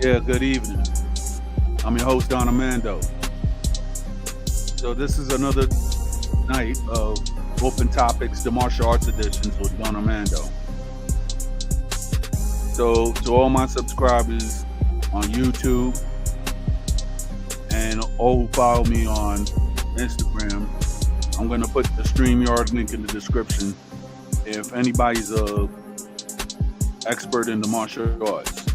Yeah, good evening. I'm your host, Armando. So this is another night of Open Topics, the martial arts editions with Don Armando. So to all my subscribers on YouTube and all who follow me on Instagram, I'm going to put the StreamYard link in the description if anybody's a expert in the martial arts.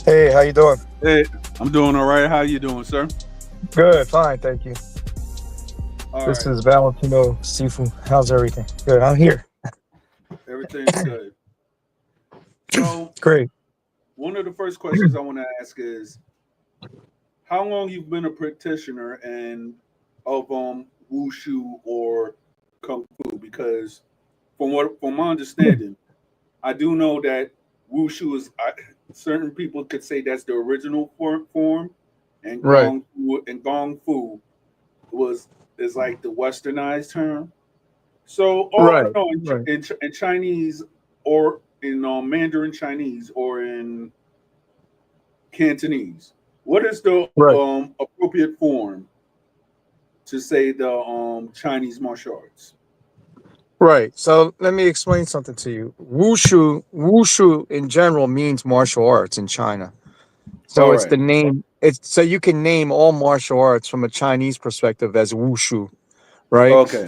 Hey, how you doing? Hey, I'm doing all right. How you doing, sir? Good, fine, thank you. All This right, is Valentino Sifu. How's everything? Good, I'm here. everything's good. So Great. one of the first questions I want to ask is how long you've been a practitioner and of wushu or kung fu? Because from my understanding, I do know that wushu is certain people could say that's the original form, and Right, gong fu was is like the westernized term. So, oh right, no, right. in Chinese or in Mandarin Chinese or in Cantonese, what is the Right. appropriate form to say the Chinese martial arts? Right. So let me explain something to you. Wushu in general means martial arts in China. So All it's the right. name. It's so you can name all martial arts from a Chinese perspective as wushu, right? Okay.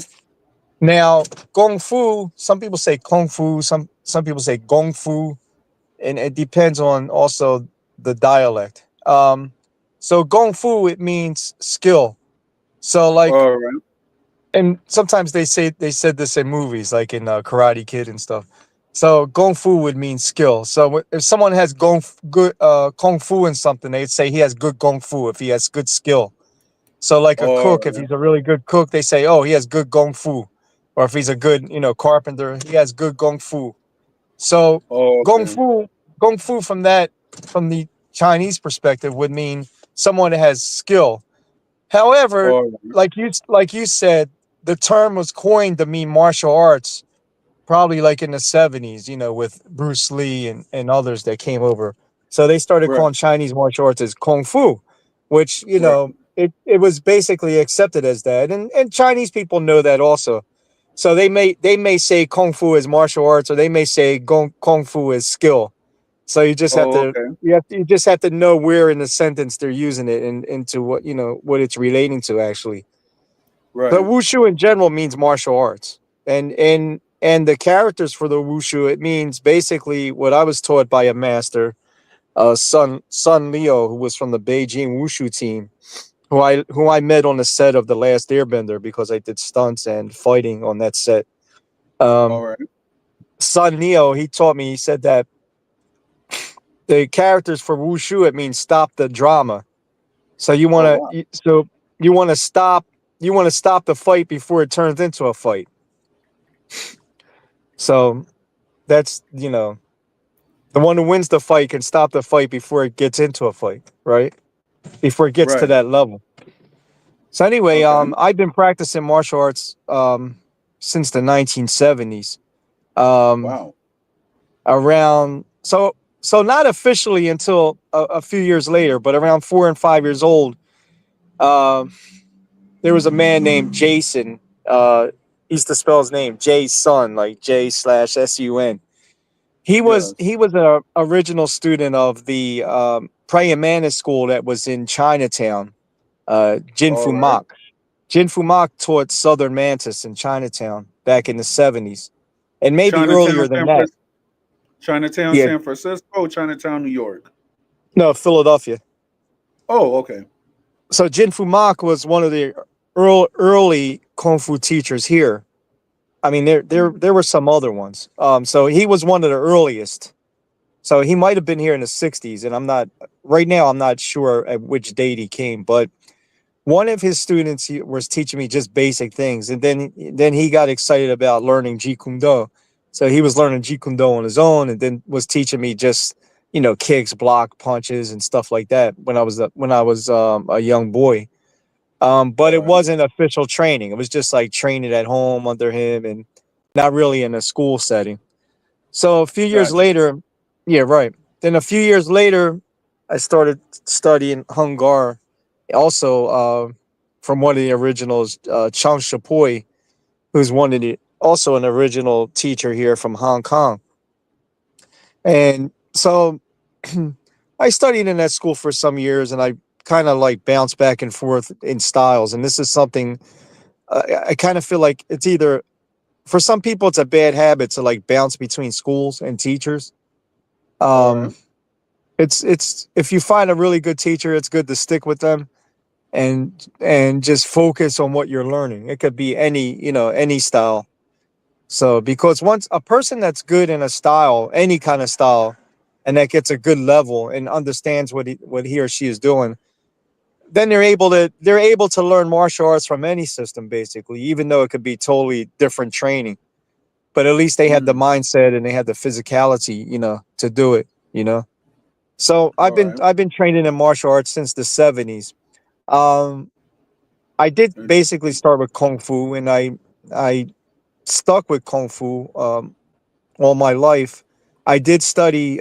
Now, Kung Fu, some people say Kung Fu, some people say Gong Fu, and it depends on also the dialect. So Gong Fu it means skill. So like, All right. and sometimes they said this in movies, like in Karate Kid and stuff. So Gong Fu would mean skill. So if someone has good Kung Fu in something, they'd say he has good Gong Fu if he has good skill. So like a All cook, if right. he's a really good cook, they say, oh, he has good Gong Fu. Or if he's a good, carpenter, he has good Gong Fu. So Gong Okay. Fu, Gong Fu from the Chinese perspective would mean someone that has skill. However, All right. like you said, the term was coined to mean martial arts probably like in the 70s, with Bruce Lee and others that came over. So they started Right. calling Chinese martial arts as Kung Fu, which, Right. it was basically accepted as that. And Chinese people know that also. So they may say Kung Fu is martial arts, or they may say Kung Fu is skill. So you just have Oh, to okay. you just have to know where in the sentence they're using it and into what it's relating to actually. The Right. wushu in general means martial arts, and the characters for the wushu, it means basically what I was taught by a master, Sun Leo, who was from the Beijing wushu team, who I met on the set of The Last Airbender because I did stunts and fighting on that set. All Um, right. Sun Leo, he taught me. He said that the characters for wushu, it means stop the drama. So Oh wow. you want to stop the fight before it turns into a fight. So that's the one who wins the fight can stop the fight before it gets into a fight, right? Before it gets to Right. that level. So anyway, Okay. I've been practicing martial arts since the 1970s. Um, Wow. around so not officially until a few years later, but around 4 and 5 years old, um, there was a man named Jason. He used to spell his name J Sun, like J/Sun. Yes. He was a original student of the praying mantis school that was in Chinatown. Jin All Fu right. Mak. Jin Fu Mak taught Southern Mantis in Chinatown back in the 70s, and maybe Chinatown, earlier than that. Chinatown, Yeah, San Francisco, Chinatown, New York. no, Philadelphia. Oh, okay. So Jin Fu Mak was one of the early kung fu teachers here. I mean, Mm. there were some other ones. So he was one of the earliest. So he might have been here in the 60s, and I'm not right now. I'm not sure at which date he came, but one of his students was teaching me just basic things, and then he got excited about learning Jeet Kune Do. So he was learning Jeet Kune Do on his own, and then was teaching me just kicks, block, punches, and stuff like that when I was a young boy. But All it right. wasn't official training. It was just like training at home under him, and not really in a school setting. So a few years Gotcha. later, yeah, right. Then a few years later, I started studying Hung Gar, also from one of the originals, Chang Shapoi, who's one of the also an original teacher here from Hong Kong. And so I studied in that school for some years, and I kind of like bounced back and forth in styles. And this is something I kind of feel like it's either for some people it's a bad habit to like bounce between schools and teachers. All Um, right. it's if you find a really good teacher, it's good to stick with them and just focus on what you're learning. It could be any style. So because once a person that's good in a style, any kind of style, and that gets a good level and understands what he or she is doing, then they're able to learn martial arts from any system basically, even though it could be totally different training. But at least they had the Mm. mindset and they had the physicality, to do it, you know. So I've All been right. I've been training in martial arts since the 70s. Um, I did basically Interesting. start with kung fu, and I stuck with kung fu all my life. I did study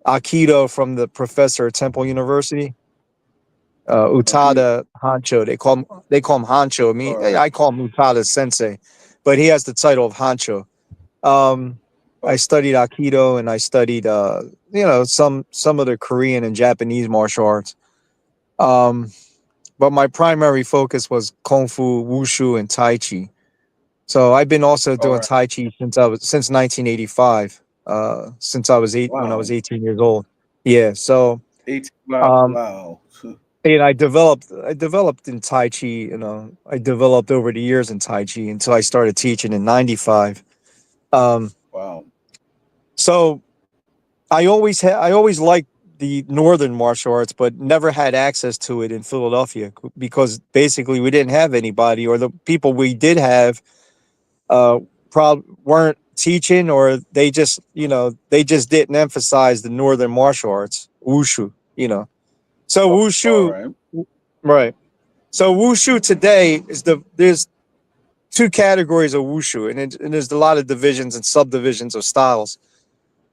aikido from the professor at Temple University, Okay. Utada Hancho. They call him Hancho. I All mean, right. I call him Utada Sensei, but he has the title of Hancho. Um, I Oh, studied aikido, and I studied some of the Korean and Japanese martial arts. Um, but my primary focus was kung fu, wushu, and tai chi. So I've been also all doing right. tai chi since 1985. Since I was eight when I was Wow. 18 years old. Yeah. So 18. Wow. um, Wow. and I developed in tai chi. I developed over the years in tai chi until I started teaching in '95. Um, Wow. so I always liked the northern martial arts, but never had access to it in Philadelphia because basically we didn't have anybody, or the people we did have uh weren't teaching, or they just didn't emphasize the northern martial arts, wushu. So All wushu, right. right? So wushu today is there's two categories of wushu, and there's a lot of divisions and subdivisions of styles.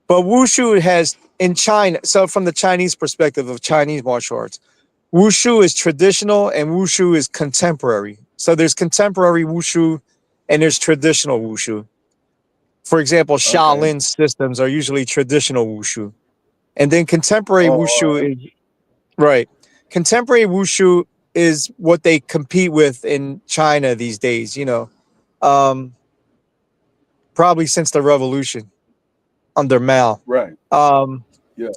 But wushu has in China, so from the Chinese perspective of Chinese martial arts, wushu is traditional and wushu is contemporary. So there's contemporary wushu and there's traditional wushu. For example, Okay. Shaolin systems are usually traditional wushu. And then contemporary Oh, all right. wushu is right. Contemporary wushu is what they compete with in China these days, um, probably since the revolution under Mao. Right. Um, Yeah.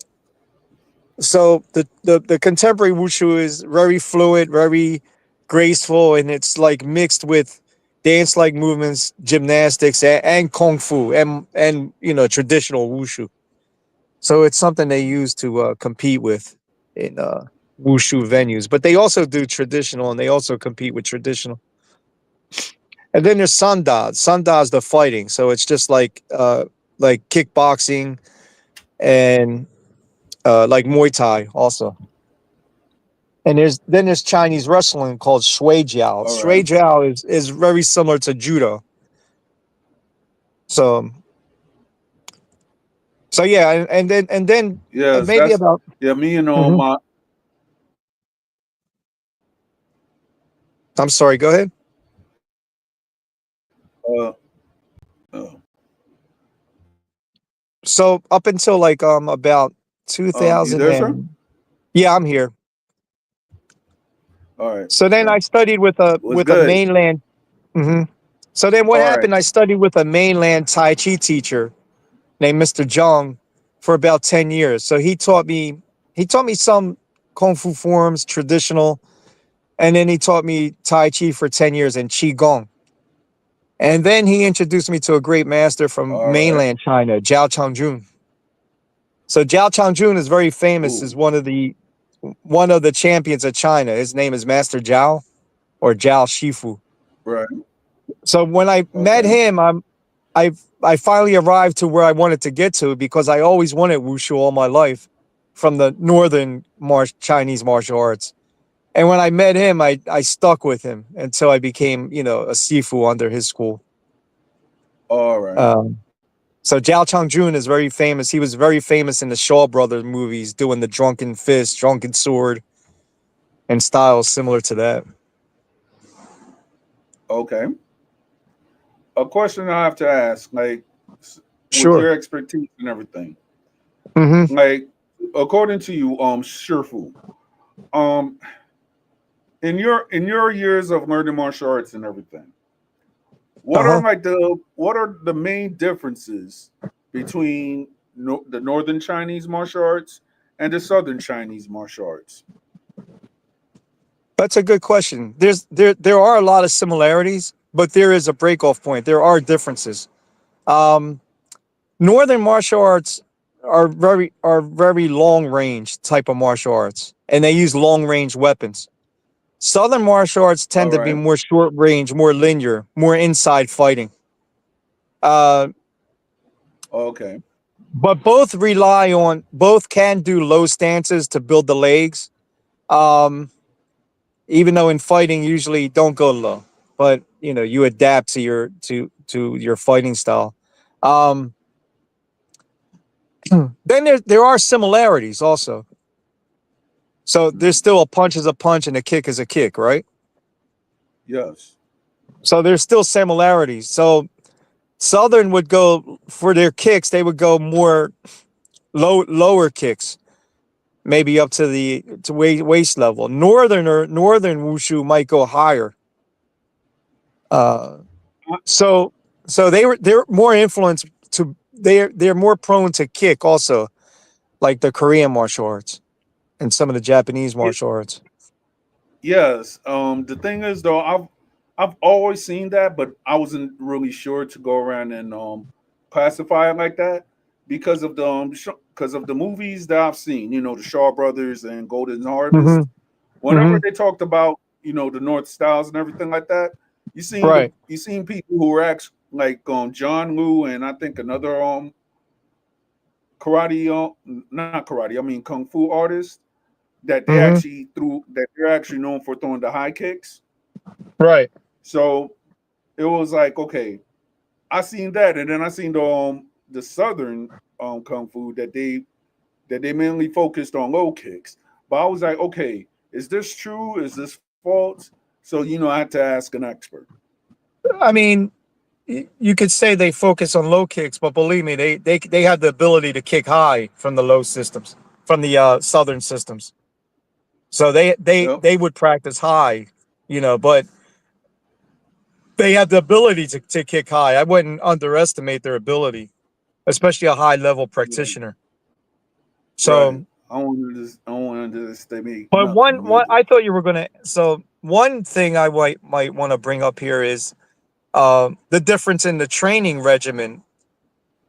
so the contemporary wushu is very fluid, very graceful, and it's like mixed with dance like movements, gymnastics, and kung fu, and traditional wushu. So it's something they use to compete with in wushu venues. But they also do traditional, and they also compete with traditional. And then there's sanda. Sanda is the fighting, so it's just like kickboxing and like Muay Thai also. And there's Chinese wrestling called Shui Jiao. All Shui right. Jiao is very similar to judo. So yeah, and then Yes, maybe that's about. yeah. Me and all Mhm. my I'm sorry. Go ahead. uh, uh So up until like about you 2000 there, sir? and yeah, I'm here. All right. So then Yeah. I studied Was with a good. mainland. Mhm. So then what All right. happened? I studied with a mainland Tai Chi teacher named Mr. Zhang for about 10 years. So he taught me some kung fu forms, traditional, and then he taught me Tai Chi for 10 years and Qigong. And then he introduced me to a great master from All right. mainland China, Jiao Changjun. So Jiao Changjun is very famous, is Ooh. one of the champions of China. His name is Master Jiao or Jiao Shifu. Right. So when I met Okay. him, I finally arrived to where I wanted to get to because I always wanted wushu all my life from the northern Chinese martial arts. And when I met him, I stuck with him until I became, a sifu under his school. All right. Um, so Jiao Changjun is very famous. He was very famous in the Shaw Brothers movies, doing the drunken fist, drunken sword, and styles similar to that. Okay. A question I have to ask, like, with Sure. your expertise and everything, Hmm. like, according to you, Shifu, um, in your years of learning martial arts and everything, Uh huh. what are the main differences between the northern Chinese martial arts and the southern Chinese martial arts? That's a good question. There are a lot of similarities, but there is a break-off point. There are differences. Um, Northern martial arts are very long range type of martial arts, and they use long range weapons. Southern martial arts All tend to be right. more short range, more linear, more inside fighting. Uh, Okay. but both can do low stances to build the legs. Um, Even though in fighting usually don't go low, but you adapt to your fighting style. Um, then there are similarities also. So there's Mm. still a punch is a punch and a kick is a kick, right? Yes. So there's still similarities. So Southern would go for their kicks, they would go more lower kicks, maybe up to the to waist level. Northern wushu might go higher. Uh, so they're more influenced they're more prone to kick also, like the Korean martial arts and some of the Japanese Y- martial arts. Yes. The thing is, though, I've always seen that, but I wasn't really sure to go around and classify it like that because of the movies that I've seen. The Shaw Brothers and Golden Hmm. Harvest. Whenever Hmm. they talked about the North Styles and everything like that, Right. you seen people who were actually like John Woo and I think another karate not karate, I mean kung fu artist. that Hmm. they're actually known for throwing the high kicks. Right. So it was like, okay, I seen that, and then I seen the southern kung fu that they mainly focused on low kicks. But I was like, okay, is this true? Is this false? So I had to ask an expert. I mean, you could say they focus on low kicks, but believe me, they have the ability to kick high from the low systems, from the southern systems. So Yep. they would practice high, but they have the ability to kick high. I wouldn't underestimate their ability, especially a high level Right. practitioner. Right. So, I don't want to underestimate but nothing one either. I thought you were gonna. So one thing I might want to bring up here is the difference in the training regimen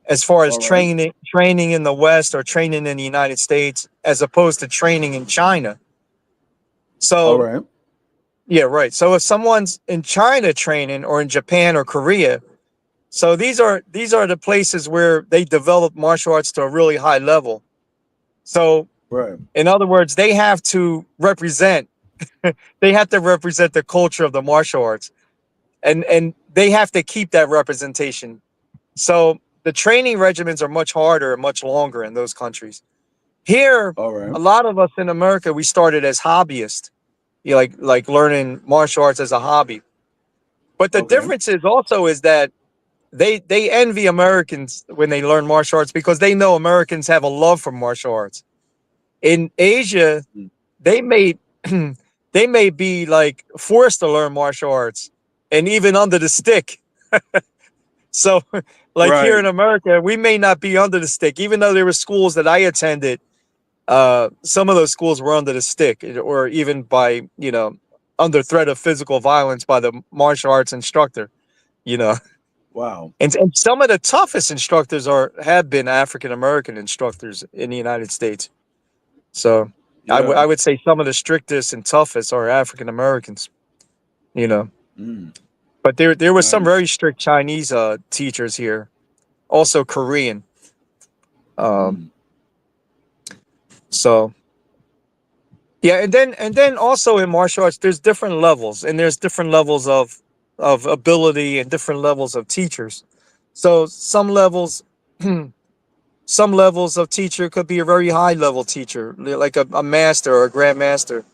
as far as All right. training in the West or training in the United States as opposed to training in China. All So right. yeah, right. So if someone's in China training or in Japan or Korea, so these are the places where they develop martial arts to a really high level. So Right. in other words, they have to represent the culture of the martial arts, and they have to keep that representation. So the training regimens are much harder and much longer in those countries. Here, All right. a lot of us in America, we started as hobbyists, like learning martial arts as a hobby. But the Okay. difference is also is that they envy Americans when they learn martial arts because they know Americans have a love for martial arts. In Asia, Mm. they may they may be like forced to learn martial arts and even under the stick. So like here Right. in America, we may not be under the stick, even though there were schools that I attended. Some of those schools were under the stick, or even by under threat of physical violence by the martial arts instructor. You know, Wow. and some of the toughest instructors have been African American instructors in the United States. So Yeah. I would say some of the strictest and toughest are African Americans. You know, Mm. but there was some very Nice. strict Chinese teachers here, also Korean. Um, Mm. so yeah, and then also in martial arts, there's different levels, and there's different levels of ability and different levels of teachers. So some levels of teacher could be a very high level teacher, like a master or a grandmaster.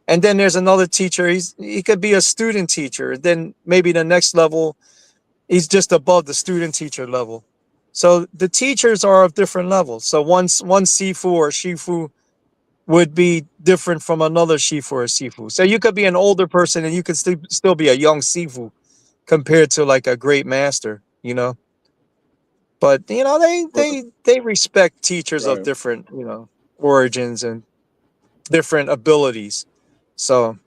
And then there's another teacher, he could be a student teacher. Then maybe the next level, he's just above the student teacher level. So the teachers are of different levels. So one Sifu or Shifu would be different from another Shifu or Sifu. So you could be an older person and you could still be a young Sifu compared to like a great master. But Right. they respect teachers of Right. different origins and different abilities. So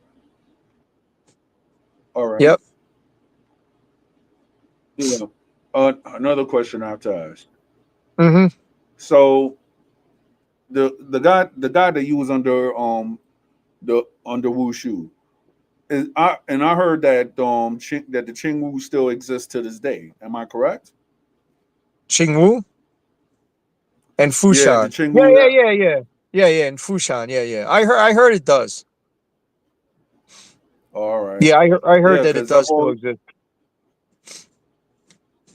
All right. yep. Yeah. Another question I have to ask. Hmm. So the guy that you was under Wushu I heard that that the Ching Wu still exists to this day. Am I correct? Qingwu and Yeah, the Fushan. Ching Yeah, Wu. yeah, yeah, yeah. Yeah, yeah, and Fushan. Yeah, yeah. I heard it does. All right. Yeah, I heard Yeah, that it because I've does still always exist.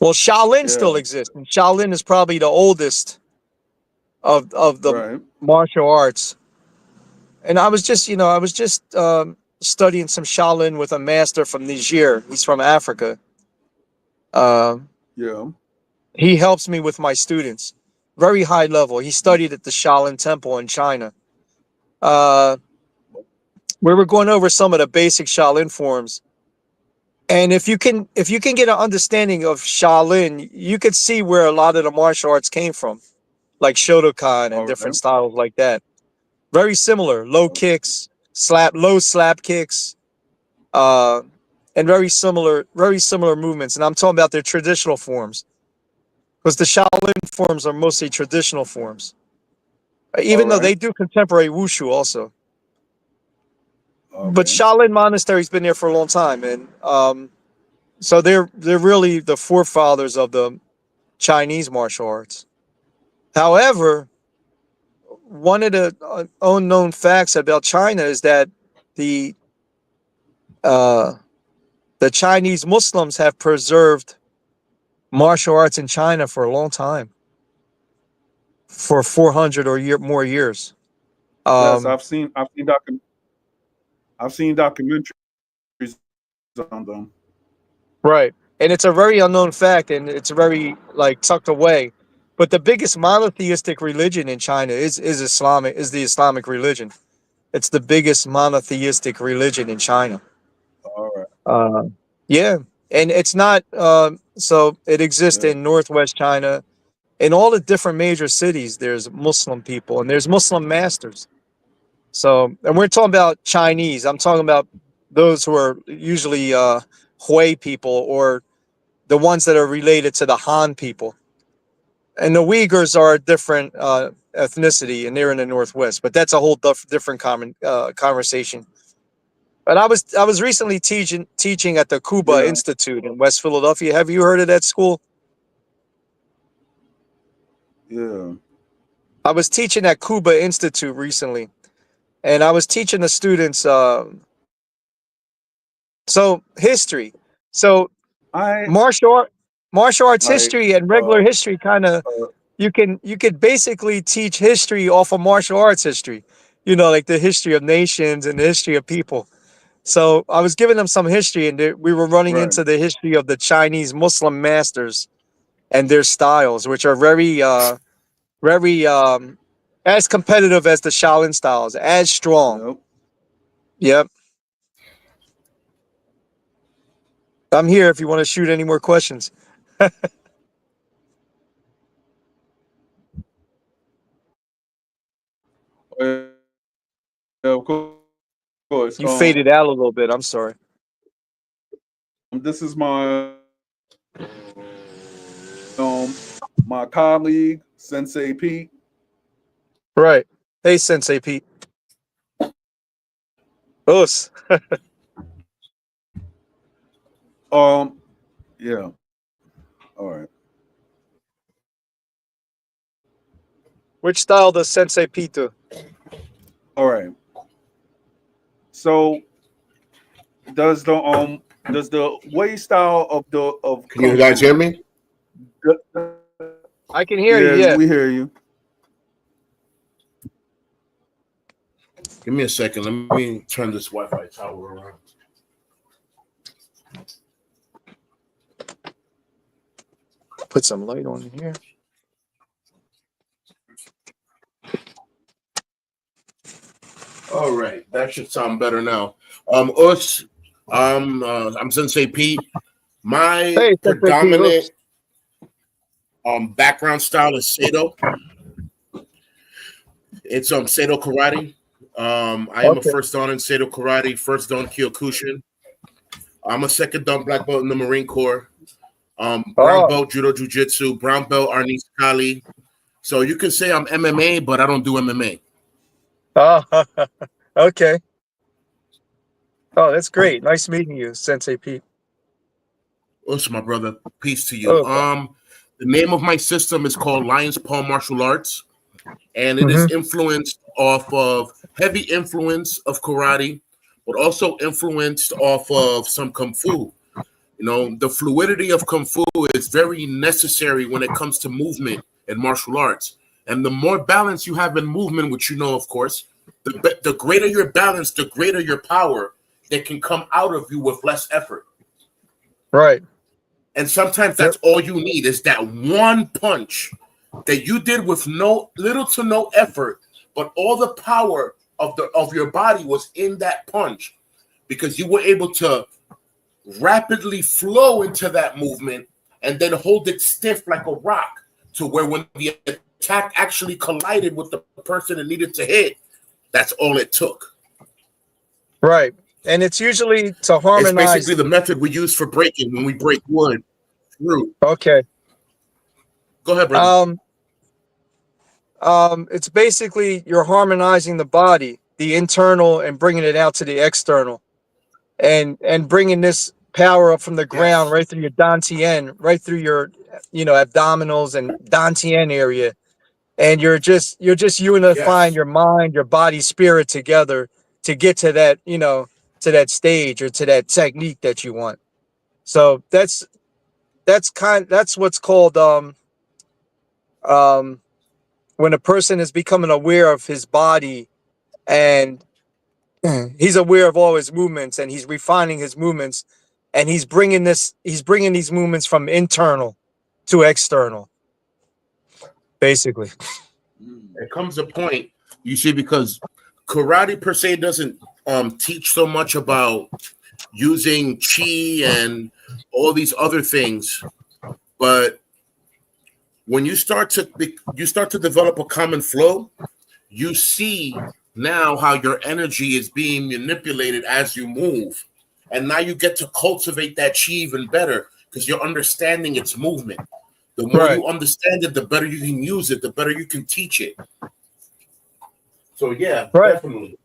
Well, Shaolin still yeah. exists. And Shaolin is probably the oldest of the Right. martial arts. And I was just studying some Shaolin with a master from Niger. He's from Africa. Um, Yeah. he helps me with my students. Very high level. He studied at the Shaolin Temple in China. Uh, we were going over some of the basic Shaolin forms. And if you can get an understanding of Shaolin, you could see where a lot of the martial arts came from, like Shotokan and All different right. styles like that. Very similar. Low kicks, low slap kicks, uh, and very similar movements. And I'm talking about their traditional forms, because the Shaolin forms are mostly traditional forms, All even though right. they do contemporary wushu also. But Okay. Shaolin Monastery's been there for a long time, and so they're really the forefathers of the Chinese martial arts. However, one of the unknown facts about China is that the uh, the Chinese Muslims have preserved martial arts in China for a long time, for 400 or more years. Yes, Um, I've seen documentaries on them. right. And it's a very unknown fact, and it's very like tucked away. But the biggest monotheistic religion in China is the Islamic religion. It's the biggest monotheistic religion in China. All right. Uh, yeah, and it's not. So it exists Yeah. in northwest China. In all the different major cities, there's Muslim people and there's Muslim masters. So, and we're talking about Chinese. I'm talking about those who are usually Hui people or the ones that are related to the Han people. And the Uyghurs are a different ethnicity, and they're in the northwest. But that's a whole different conversation. But I was recently teaching at the Kuba Yeah. Institute in West Philadelphia. Have you heard of that school? Yeah. I was teaching at Kuba Institute recently, and I was teaching the students so history. So I martial art, martial arts like history and regular history kind of uh you could basically teach history off of martial arts history. Like the history of nations and the history of people. So I was giving them some history, and we were running right. into the history of the Chinese Muslim masters and their styles, which are very as competitive as the Shaolin styles, as strong. Yep. Yep. I'm here if you want to shoot any more questions. Yeah, of course. You faded out a little bit. I'm sorry. This is my colleague Sensei Pete. Right. Hey, Sensei Pete. Us. Um, yeah. All right. Which style does Sensei Pete do? All right. So does the way style of Can you kung guys fu? hear me? the- I can hear you. Yeah, Yeah. we hear you. Give me a second. Let me turn this Wi-Fi tower around. Put some light on here. All right, that should sound better now. Us, I'm Sensei Pete. My Hey, Sensei Pete. predominant Oops. background style is Seido. It's Seido karate. I am a Okay. first dan in Seido karate, first dan Kyokushin. I'm a second dan black belt in the Marine Corps. Brown Oh. belt judo jiu-jitsu, brown belt Arnis Kali. So you can say I'm MMA, but I don't do MMA. Oh. Okay. Oh, that's great. Nice meeting you, Sensei Pete. Also, my brother, peace to you. Okay. The name of my system is called Lion's Paw Martial Arts, and it is Hmm. influenced off of heavy influence of karate, but also influenced off of some kung fu. The fluidity of kung fu is very necessary when it comes to movement and martial arts. And the more balance you have in movement, which of course, the greater your balance, the greater your power that can come out of you with less effort. Right. And sometimes Yep. that's all you need is that one punch that you did with no little to no effort, but all the power of your body was in that punch because you were able to rapidly flow into that movement and then hold it stiff like a rock to where when the attack actually collided with the person it needed to hit, that's all it took. Right. And it's usually to It's harmonize. basically the method we use for breaking when we break wood through. Okay. Go ahead, brother. It's basically you're harmonizing the body, the internal, and bringing it out to the external, and bringing this power up from the ground Yes. right through your dantian, right through your, abdominals and dantian area, and you're just unifying Yes. your mind, your body, spirit together to get to that, to that stage or to that technique that you want. So that's what's called um when a person is becoming aware of his body, and he's aware of all his movements, and he's refining his movements, and he's bringing these movements from internal to external, basically. Mm. It comes a point, you see, because karate per se doesn't teach so much about using chi and all these other things, but when you start to develop a common flow, you see now how your energy is being manipulated as you move, and now you get to cultivate that chi even better because you're understanding its movement. The more Right. you understand it, the better you can use it, the better you can teach it. So yeah, Right. definitely.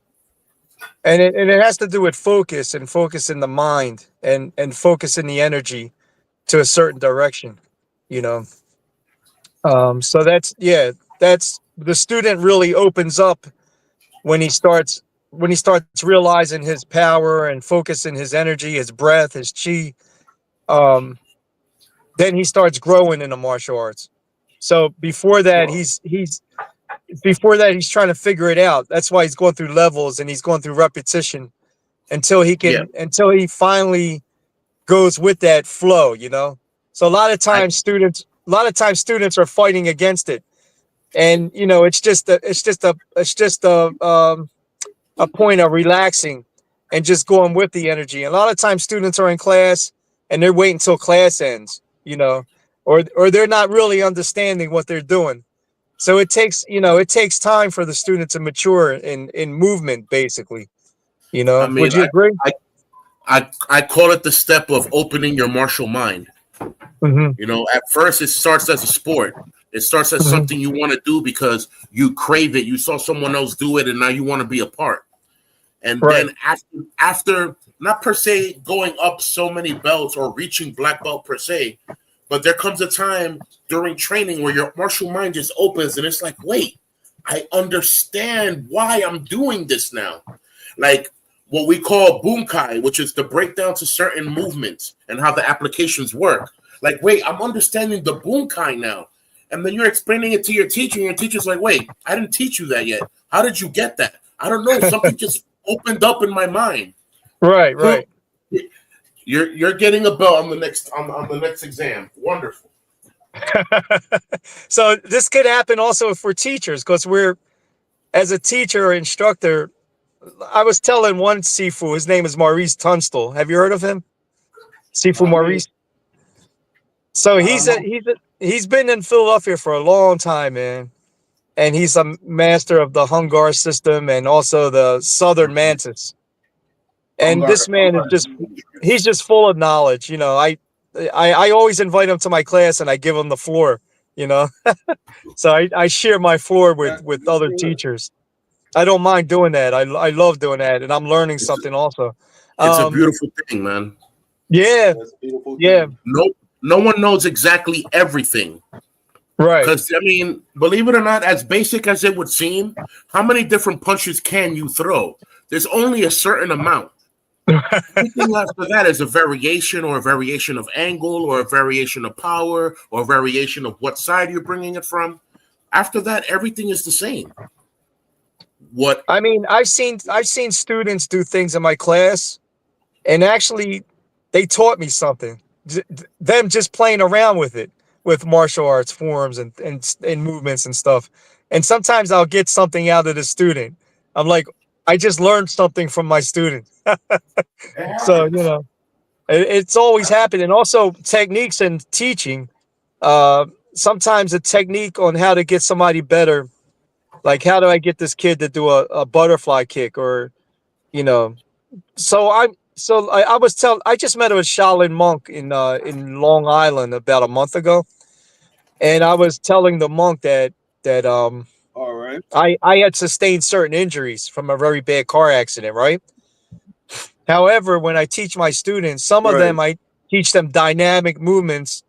And it has to do with focus, and focus in the mind, and focus in the energy to a certain direction, you know. So that's the student really opens up when he starts realizing his power and focusing his energy, his breath, his chi. Um, then he starts growing in the martial arts. So Sure. before that he's trying to figure it out. That's why he's going through levels and he's going through repetition Yeah. until he finally goes with that flow, you know. So I a lot of times students are fighting against it, and it's just a point of relaxing and just going with the energy. A lot of times students are in class and they're waiting until class ends, or they're not really understanding what they're doing. So it takes time for the student to mature in movement, basically. I Would mean you agree? I I call it the step of opening your martial mind. Hmm. You know, at first it starts as a sport. It starts as Hmm. something you want to do because you crave it. You saw someone else do it, and now you want to be a part. And Right. then after not per se going up so many belts or reaching black belt per se, but there comes a time during training where your martial mind just opens and it's like, wait, I understand why I'm doing this now. Like what we call bunkai, which is the breakdown to certain movements and how the applications work. Like, wait, I'm understanding the bunkai now. And then you're explaining it to your teacher, and your teacher's like, wait, I didn't teach you that yet. How did you get that? I don't know. Something just opened up in my mind. Right. Right. You're getting a belt on the next exam. Wonderful. So this could happen also for teachers, because as a teacher or instructor. I was telling one Sifu, his name is Maurice Tunstall. Have you heard of him? Sifu Not me. Maurice. So I don't know. he's been in Philadelphia for a long time, man. And he's a master of the Hungar system and also the Southern Mantis. And Unguard, this man is Unguard. just he's just full of knowledge. I always invite him to my class and I give him the floor, you know. So I share my floor That's with other good. teachers. I don't mind doing that. I love doing that, and I'm learning It's something also. it's a Um, beautiful thing, man. yeah, That's a beautiful yeah, thing. No one knows exactly everything. right. Because I mean, believe it or not, as basic as it would seem, how many different punches can you throw? There's only a certain amount. Anything after that is a variation, or a variation of angle, or a variation of power, or a variation of what side you're bringing it from. After that, everything is the same. What? I mean, I've seen students do things in my class, and actually, they taught me something. Them just playing around with it, with martial arts forms and movements and stuff. And sometimes I'll get something out of the student. I'm like, I just learned something from my student. It So happens. it's always happened. And also techniques and teaching. Sometimes a technique on how to get somebody better, like how do I get this kid to do a butterfly kick, or you know. I just met a Shaolin monk in Long Island about a month ago, and I was telling the monk that All right. I had sustained certain injuries from a very bad car accident, right? However, when I teach my students, some of Right. them I teach them dynamic movements,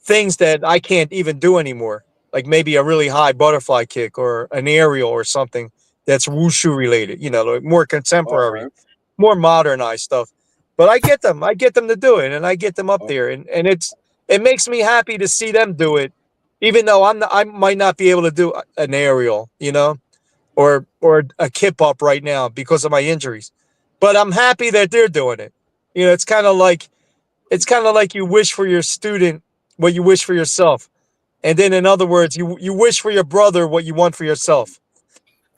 things that I can't even do anymore. like maybe a really high butterfly kick or an aerial or something that's wushu related, like more All contemporary, right. more modernized stuff. But I get them to do it, and I get them up there, and it makes me happy to see them do it, even though I might not be able to do an aerial, or a kip up right now because of my injuries. But I'm happy that they're doing it. It's kind of like you wish for your student what you wish for yourself. And then in other words, you wish for your brother what you want for yourself.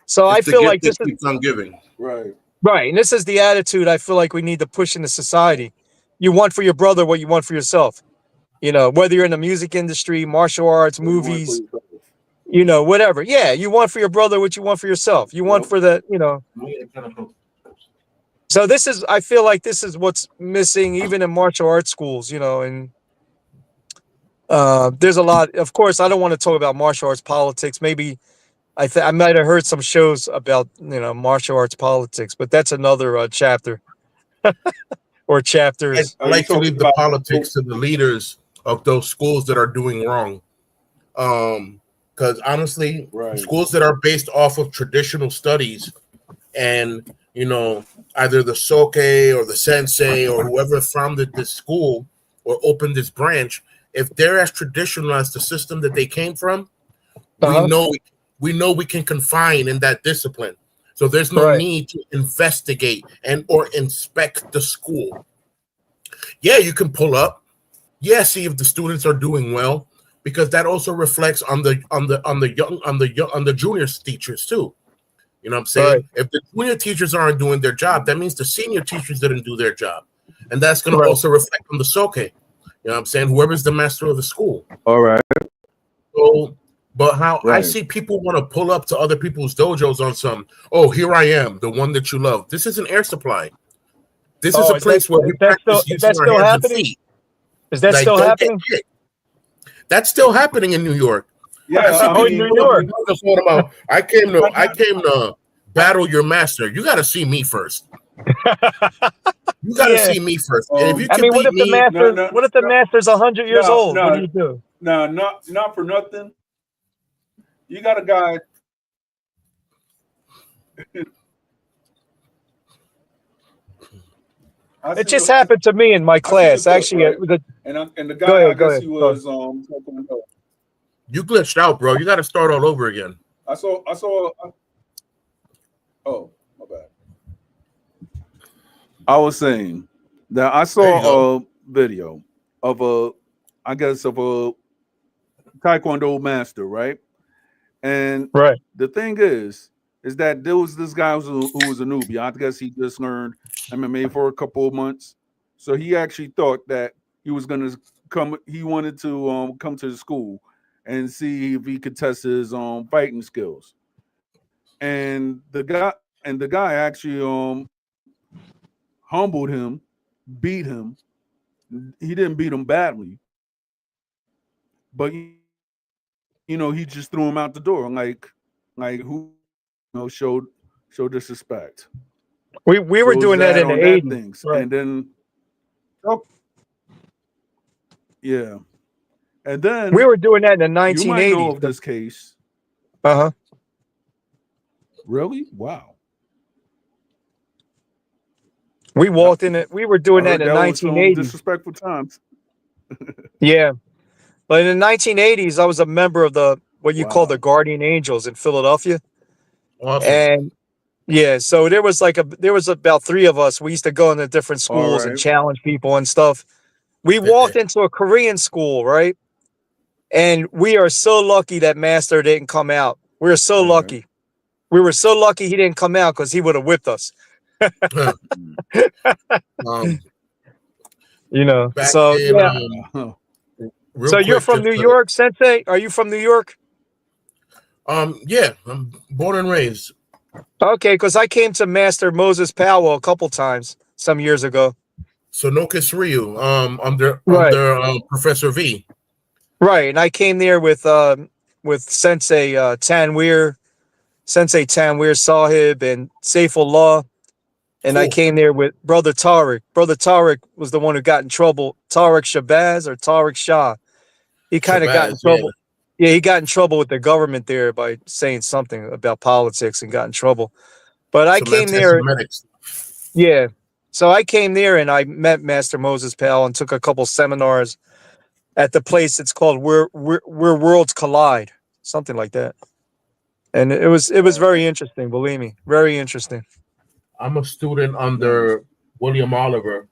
So I It's the feel gift like that this is keeps on giving. Right. right. And this is the attitude I feel like we need to push into society. You want for your brother what you want for yourself. Whether you're in the music industry, martial arts, What you want for movies, yourself. whatever. Yeah, you want for your brother what you want for yourself. You want Yep. for so I feel like this is what's missing even in martial arts schools, and there's a lot. Of course, I don't want to talk about martial arts politics. Maybe I might have heard some shows about martial arts politics, but that's another chapter or chapters. I Are you like to talking leave the about? politics to the leaders of those schools that are doing wrong. Because honestly, Right. schools that are based off of traditional studies and either the soke or the sensei or whoever founded this school or opened this branch, if they're as traditional as the system that they came from, we Uh-huh. know we can confine in that discipline. So there's no Right. need to investigate and or inspect the school. Yeah, you can pull up. Yeah, see if the students are doing well, because that also reflects on the junior teachers too. You know what I'm Right. saying? If the junior teachers aren't doing their job, that means the senior teachers didn't do their job. And that's going to Right. also reflect on the soke. You know what I'm saying? Whoever's the master of the school. All right. So, but how I Right. see people want to pull up to other people's dojos on some, oh, here I am, the one that you love. This is an air supply. This is Oh, a place where we practice is using that our still hands and happening? feet. Is that Like, still don't get happening? hit. That's still happening in New York. Yeah. I see I Oh, in people mean, New pull up York. and just talking about, I came to battle your master. You got to see me first. You got to Yeah. see me first. And if you I can mean, beat me, no, no, what if the no, master's 100 years no, old? What do no, you do? no, not for nothing. You got a guy. I It seen just the happened to me in my I seen the class. clip, Actually, right? the And the go guy, I ahead, go guess ahead. he Sorry. was talking about- you glitched out, bro. You got to start all over again. Oh, my bad. I was saying that I There you go. saw a video of a taekwondo master, right? And Right. the thing is that there was this guy who was a newbie. I guess he just learned MMA for a couple of months, so he actually thought that he was gonna come. He wanted to come to the school and see if he could test his fighting skills. And the guy actually humbled him, beat him. He didn't beat him badly, but he just threw him out the door, like who showed disrespect. We were So is doing that that in the on that 80s. things, Right. and then yeah, and then We were doing that in the you might know 1980s. of this case. Uh-huh. Really? Wow. We walked in it. We were I doing that heard in that the was some 1980s. disrespectful times. Yeah. But in the 1980s, I was a member of what you call the Wow. Guardian Angels in Philadelphia. Awesome. And yeah, so there was about 3 of us. We used to go into different All schools and right. challenge people and stuff. We walked into a Korean school, right? And we are so lucky that master didn't come out. We were so All right. lucky. We were so lucky he didn't come out because he would have whipped us. um, back So in, yeah. real So you're quick, from New York, Sensei? Are you from New York? Yeah, I'm born and raised. Okay, because I came to Master Moses Powell a couple times some years ago. Sonoka Ryu, under Right. Professor V. Right, and I came there with Sensei Tanweer, Sensei Tanweer Sahib, and Saifullah, and I Cool. came there with Brother Tariq. Brother Tariq was the one who got in trouble. Tariq Shabazz or Tariq Shah. He kind of got in Shabazz, trouble. Yeah, he got in trouble with the government there by saying something about politics and got in trouble. But I Some came there, anti-Semitic. yeah. So I came there and I met Master Moses Powell and took a couple seminars at the place. It's called Where Worlds Collide, something like that. And it was very interesting. Believe me, very interesting. I'm a student Nice. under William Oliver,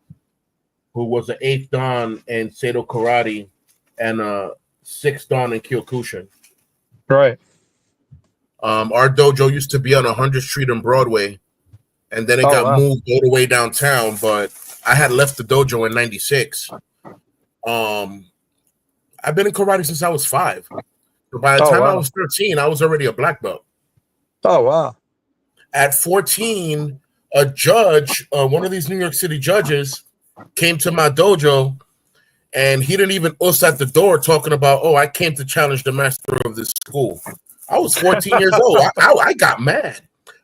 who was an 8th Dan in Seido Karate and a 6th Dan in Kyokushin. Right. Our dojo used to be on 100th Street and Broadway, and then it Oh got wow. moved all the way downtown. But I had left the dojo in '96. I've been in karate since I was 5. So by the Oh time I wow. was 13, I was already a black belt. Oh wow. At 14, a judge, one of these New York City judges, came to my dojo, and he didn't even us at the door talking about, oh, I came to challenge the master of this school. I was 14 years old. I got mad.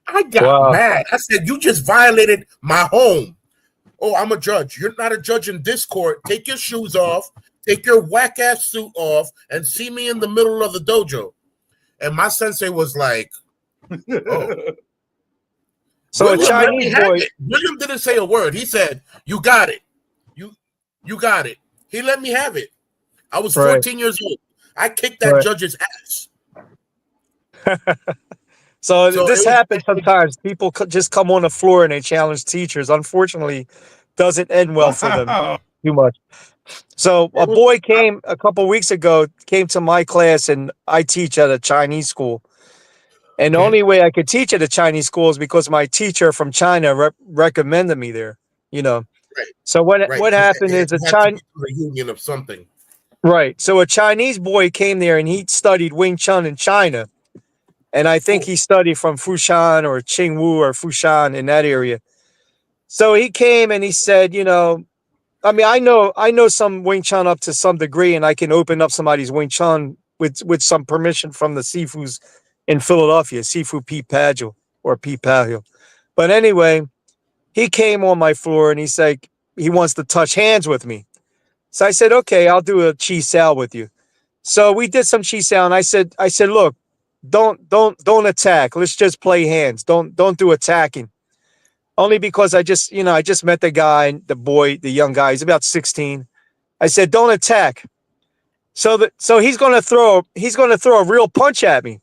I got Wow. mad. I said, you just violated my home. Oh, I'm a judge. You're not a judge in this court. Take your shoes off. Take your whack-ass suit off and see me in the middle of the dojo. And my sensei was like, oh. So William a Chinese boy. William didn't say a word. He said, you got it. You got it. He let me have it. I was 14 years old. I kicked that judge's ass. So So this it was- happens sometimes. People just come on the floor and they challenge teachers. Unfortunately, doesn't end well for them too much. So a boy came a couple weeks ago, came to my class, and I teach at a Chinese school. And the only way I could teach at a Chinese school is because my teacher from China recommended me there. You know. Right. So what happened is a union of something. Right. So a Chinese boy came there and he studied Wing Chun in China. And I think he studied from Fushan or Qingwu or Fushan in that area. So he came and he said, I mean, I know some Wing Chun up to some degree, and I can open up somebody's Wing Chun with some permission from the Sifus in Philadelphia, Sifu Pete Padgel or Pete Padgel. But anyway, he came on my floor and he said he wants to touch hands with me. So I said, okay, I'll do a chi sao with you. So we did some chi sao, and I said, look, don't attack. Let's just play hands. Don't do attacking. Only because I just met the guy, the young guy. He's about 16. I said, don't attack. So he's gonna throw a real punch at me.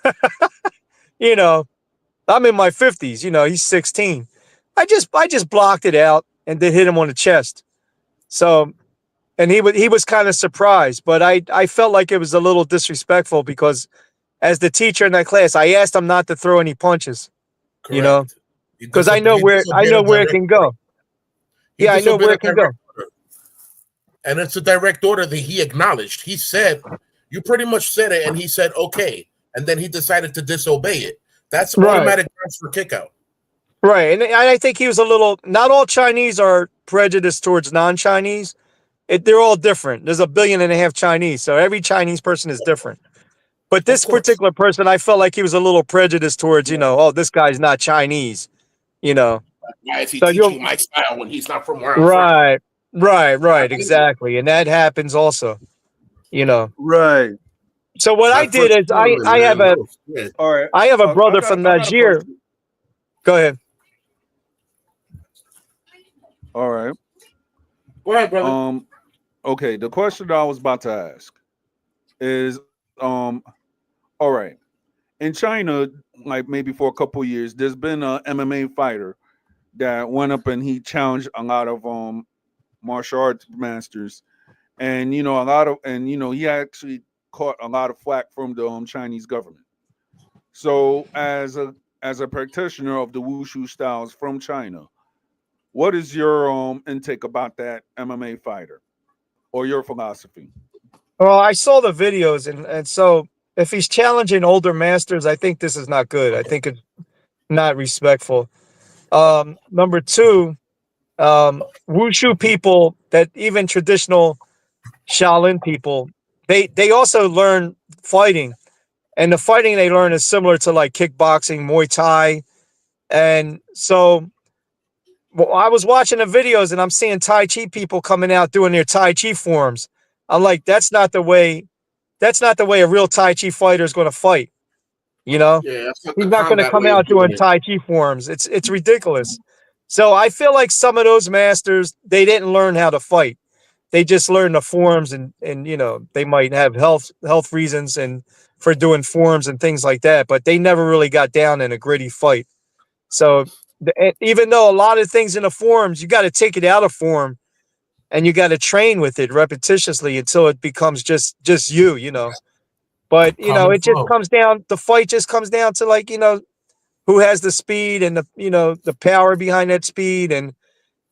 I'm in my 50s. He's 16. I just blocked it out and then hit him on the chest. So, and he was kind of surprised, but I felt like it was a little disrespectful because as the teacher in that class, I asked him not to throw any punches. Correct. Because I know where it can go. Yeah, I know where it can go. And it's a direct order that he acknowledged. He said, you pretty much said it, and he said, okay. And then he decided to disobey it. That's automatic grounds for kickout. Right. And I think he was not all Chinese are prejudiced towards non-Chinese. They're all different. There's 1.5 billion Chinese, so every Chinese person is different. But this particular person, I felt like he was a little prejudiced towards, oh, this guy's not Chinese, Why is he teaching my style when he's not from where I'm from? Right, exactly. And that happens also, Right. So what I did is I have a brother from Nigeria. Go ahead. All right. Go ahead, brother. Okay, the question I was about to ask is all right. In China, like maybe for a couple years, there's been a MMA fighter that went up and he challenged a lot of martial arts masters, and he actually caught a lot of flack from the Chinese government. So as a practitioner of the wushu styles from China, what is your intake about that MMA fighter or your philosophy? Well, I saw the videos, and so if he's challenging older masters, I think this is not good. I think it's not respectful. Number two, wushu people, that even traditional Shaolin people, they also learn fighting, and the fighting they learn is similar to like kickboxing, Muay Thai, and so I was watching the videos and I'm seeing Tai Chi people coming out doing their Tai Chi forms. I'm like, that's not the way that's not the way a real Tai Chi fighter is going to fight. You know, Yeah, that's not he's the not going to combat come way of out doing doing it. Tai Chi forms. It's ridiculous. So I feel like some of those masters, they didn't learn how to fight. They just learned the forms, and you know, they might have health reasons and for doing forms and things like that, but they never really got down in a gritty fight. So even though a lot of things in the forms, you got to take it out of form and you got to train with it repetitiously until it becomes just you, you know. But you know, Common it just flow. comes down. The fight just comes down to, like, you know, who has the speed and the, you know, the power behind that speed, and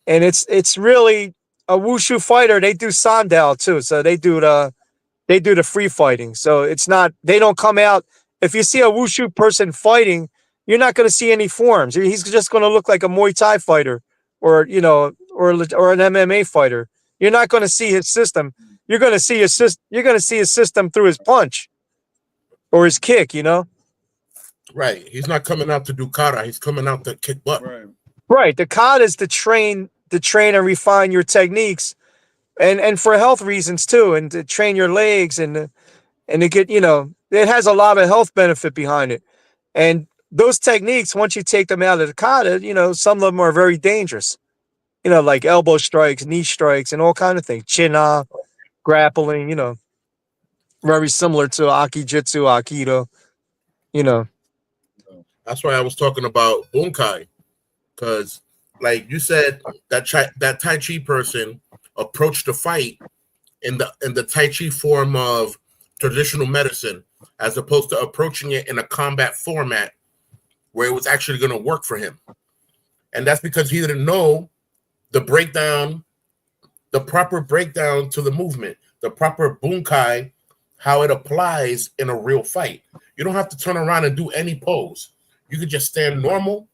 it's really a wushu fighter. They do sandao too, so they do the free fighting. So it's not, they don't come out. If you see a wushu person fighting, you're not going to see any forms. He's just going to look like a Muay Thai fighter, or you know, or an MMA fighter. You're not going to see his system. You're going to see You're going to see his system through his punch or his kick. You know, Right. He's not coming out to do kata. He's coming out to kick butt. Right. right? The kata is to train and refine your techniques, and for health reasons too, and to train your legs, and to get, you know, it has a lot of health benefit behind it. And those techniques, once you take them out of the kata, you know, some of them are very dangerous. You know, like elbow strikes, knee strikes, and all kind of things. Chin-up, grappling. You know, very similar to Akijitsu, Aikido. You know, That's why I was talking about bunkai, because, like you said, that Tai Chi person approached the fight in the Tai Chi form of traditional medicine, as opposed to approaching it in a combat format where it was actually going to work for him. And that's because he didn't know the breakdown, the proper breakdown to the movement, the proper bunkai, how it applies in a real fight. You don't have to turn around and do any pose. You could just stand normal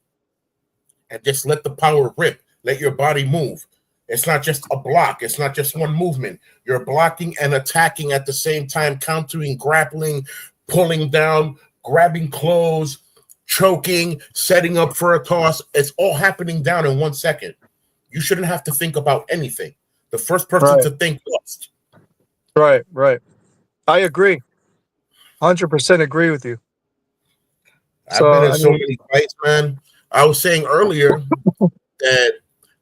and just let the power rip. Let your body move. It's not just a block. It's not just one movement. You're blocking and attacking at the same time, countering, grappling, pulling down, grabbing clothes, choking, setting up for a toss. It's all happening down in 1 second. You shouldn't have to think about anything. The first person right, to think lost. right. I agree, 100% agree with you. I've So been in I so mean, many fights, man. I was saying earlier that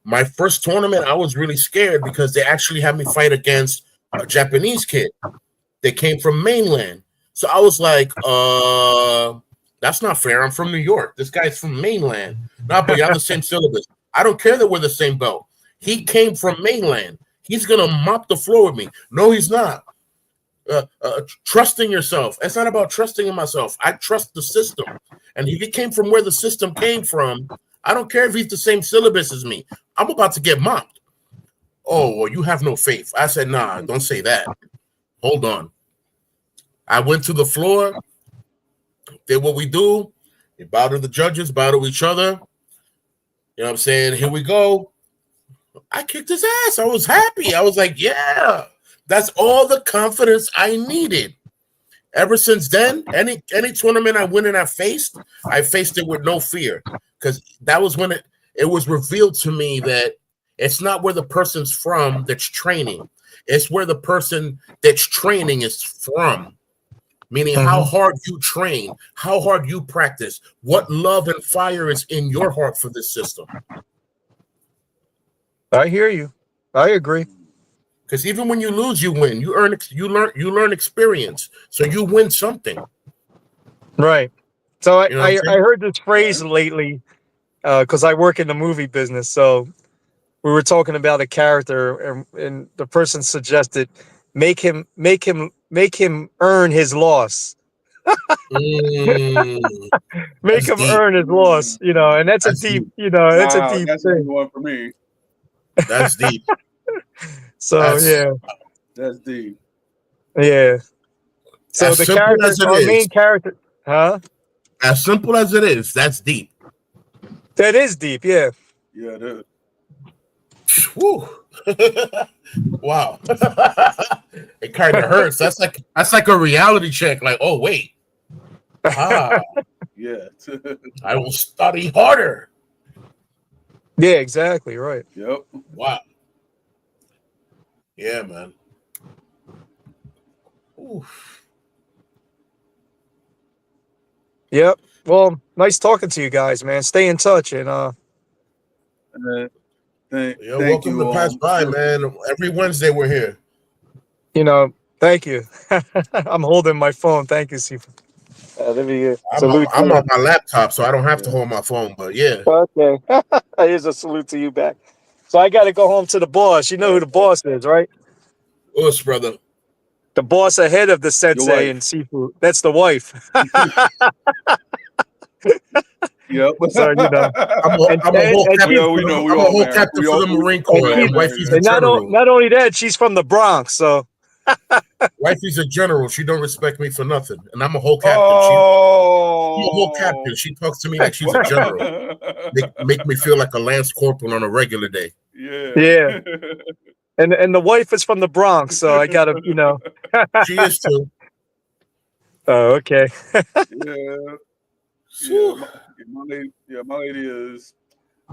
my first tournament, I was really scared because they actually had me fight against a Japanese kid. They came from mainland. So I was like, that's not fair. I'm from New York. This guy's from mainland. No, but you're on the same syllabus. I don't care that we're the same belt. He came from mainland. He's going to mop the floor with me. No, he's not. Trusting yourself. It's not about trusting in myself. I trust the system. And if he came from where the system came from, I don't care if he's the same syllabus as me. I'm about to get mopped. Oh, well, you have no faith. I said, nah, don't say that. Hold on. I went to the floor, did what we do. We bow to the judges, bow to each other. You know what I'm saying? Here we go. I kicked his ass. I was happy. I was like, yeah, that's all the confidence I needed. Ever since then, any tournament I win and I faced it with no fear, because that was when it was revealed to me that it's not where the person's from that's training. It's where the person that's training is from. Meaning how mhm. hard you train, how hard you practice, what love and fire is in your heart for this system. I hear you. I agree. Because even when you lose, you win. You learn experience. So you win something. Right. So You know what I'm I saying? heard this phrase Right. lately, because I work in the movie business. So we were talking about a character, and the person suggested make him earn his loss. Make That's him deep. earn his loss, Mm. you know, and that's a That's deep, deep. you know, that's a Wow, deep that's a good thing. one for me. That's deep. So That's yeah, That's deep. yeah. So as the simple character, as it our is. main character, huh? As simple as it is. That's deep. That is deep, yeah. Yeah, that, Whew. Wow. It kind of hurts. That's like a reality check. Like, oh wait. Ah, yeah. I will study harder. Yeah, exactly, right. Yep. Wow. Yeah, man. Oof. Yep. Well, nice talking to you guys, man. Stay in touch, and You're thank welcome to you. pass by, man. Every Wednesday we're here. thank you. I'm holding my phone. Thank you, Sifu. Let me salute I'm you. on my laptop, so I don't have to Yeah. hold my phone. But yeah, Okay. Here's a salute to you back. So I got to go home to the boss. You know who the boss is, right? us, brother. The boss ahead of the Your sensei and wife. Sifu. That's the wife. Yep. So I'm a whole and captain she's Well, we know we I'm a all whole married. captain for the Marine and Corps, she's and wifey's a and general. not only that, she's from the Bronx. So Wifey's a general. She don't respect me for nothing, and I'm a whole captain. I'm a whole Oh. captain. She talks to me like she's a general. Make me feel like a lance corporal on a regular day. Yeah. yeah, and the wife is from the Bronx. So I gotta, She is too. Oh, okay. Yeah. Yeah. Whew. My lady is.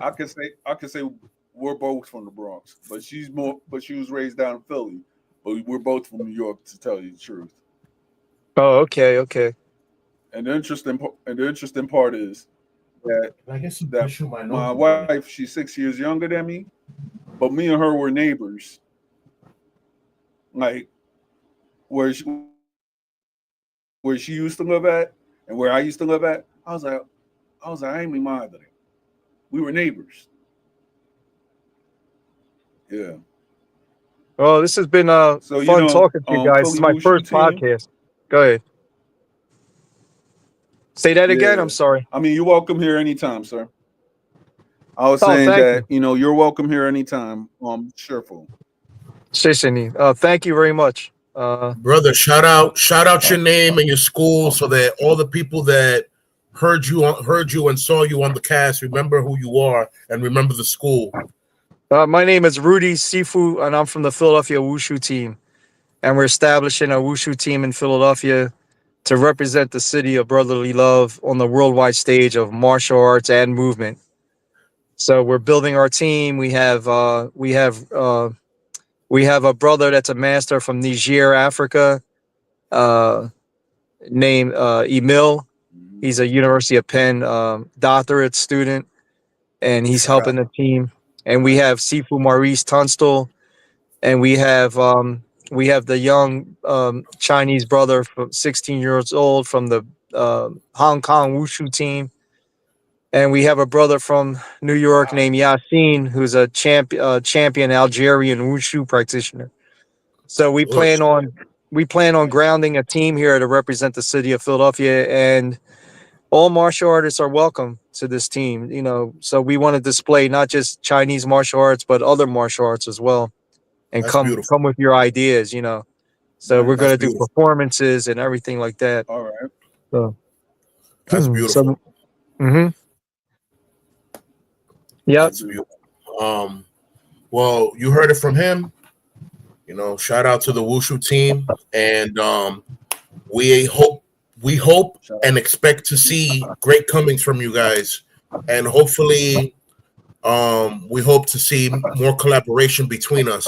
I can say we're both from the Bronx, but she was raised down in Philly, but we're both from New York, to tell you the truth. Oh, okay, okay. And the interesting part is that I guess you that shoot my my notebook on it. wife, she's 6 years younger than me, but me and her were neighbors. Like where she, where she used to live at and where I used to live at, I ain't me mad at it. We were neighbors. Yeah. Well, this has been So fun talking to you guys. This is Philly my Wushu first team. podcast. Go ahead. Say that again. I'm Yeah. sorry. I mean, you're welcome here anytime, sir. I was Oh, saying thank you. that you're welcome here anytime. Cheerful. Shishini. Thank you very much. Brother, shout out your name and your school so that all the people that heard you and saw you on the cast remember who you are and remember the school. My name is Rudy Sifu, and I'm from the Philadelphia Wushu team. And we're establishing a Wushu team in Philadelphia to represent the city of brotherly love on the worldwide stage of martial arts and movement. So we're building our team. We have a brother that's a master from Niger, Africa, uh, named Emil. Mhm. He's a University of Penn doctorate student, and he's Shout helping out. the team. And we Nice. have Sifu Maurice Tunstall, and we have the young Chinese brother from 16 years old from the Hong Kong Wushu team, and we have a brother from New York Wow. named Yassine, who's a champion Algerian Wushu practitioner. So Us. we plan on Nice. grounding a team here to represent the city of Philadelphia, and all martial artists are welcome to this team. So we want to display not just Chinese martial arts but other martial arts as well, and That's beautiful. come with your ideas. So we're Nice. That's gonna do beautiful. performances and everything like that. All right. So, That's beautiful. so hmm yep. That's beautiful. Well, you heard it from him. Shout out to the Wushu team, and we hope we hope Shout and out. expect to see great comings from you guys, and hopefully, we hope to see more collaboration between us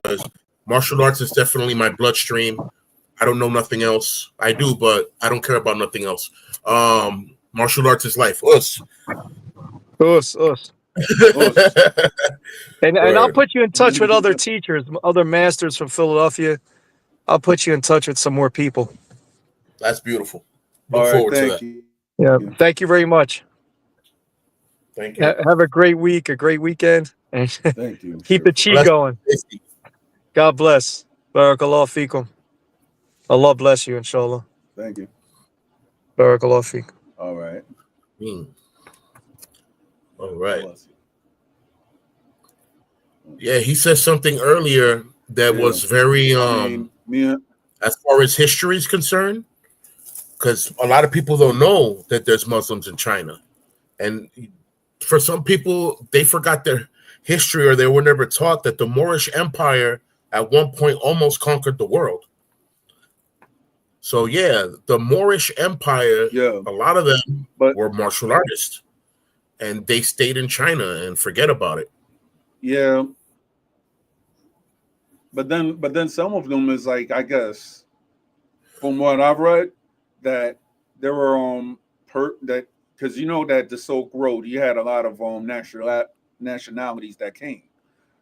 because martial arts is definitely my bloodstream. I don't know nothing else. I do, but I don't care about nothing else. Martial arts is life. Us. Us. Us. And I'll Word. put you in touch with other teachers, other masters from Philadelphia. I'll put you in touch with some more people. That's beautiful. Look All right. forward to Thank that. you. Yeah. Thank you very much. Thank you. Have a great week, a great weekend, and Thank you. keep the Sure. chi Bless going. you. God bless. Barakallah fikum. Allah bless you, inshallah. Thank you. Barakallah fikum. All right. Mm. All God right. bless you. Yeah, he said something earlier that Yeah. was very I mean, me. as far as history is concerned, because a lot of people don't know that there's Muslims in China. And for some people, they forgot their history or they were never taught that the Moorish Empire at one point almost conquered the world. So yeah, the Moorish Empire, Yeah. a lot of them But were martial artists and they stayed in China and forget about it. yeah. But then some of them is like, I guess from what I've read, that there were that because you know that the Silk Road, you had a lot of nationalities that came.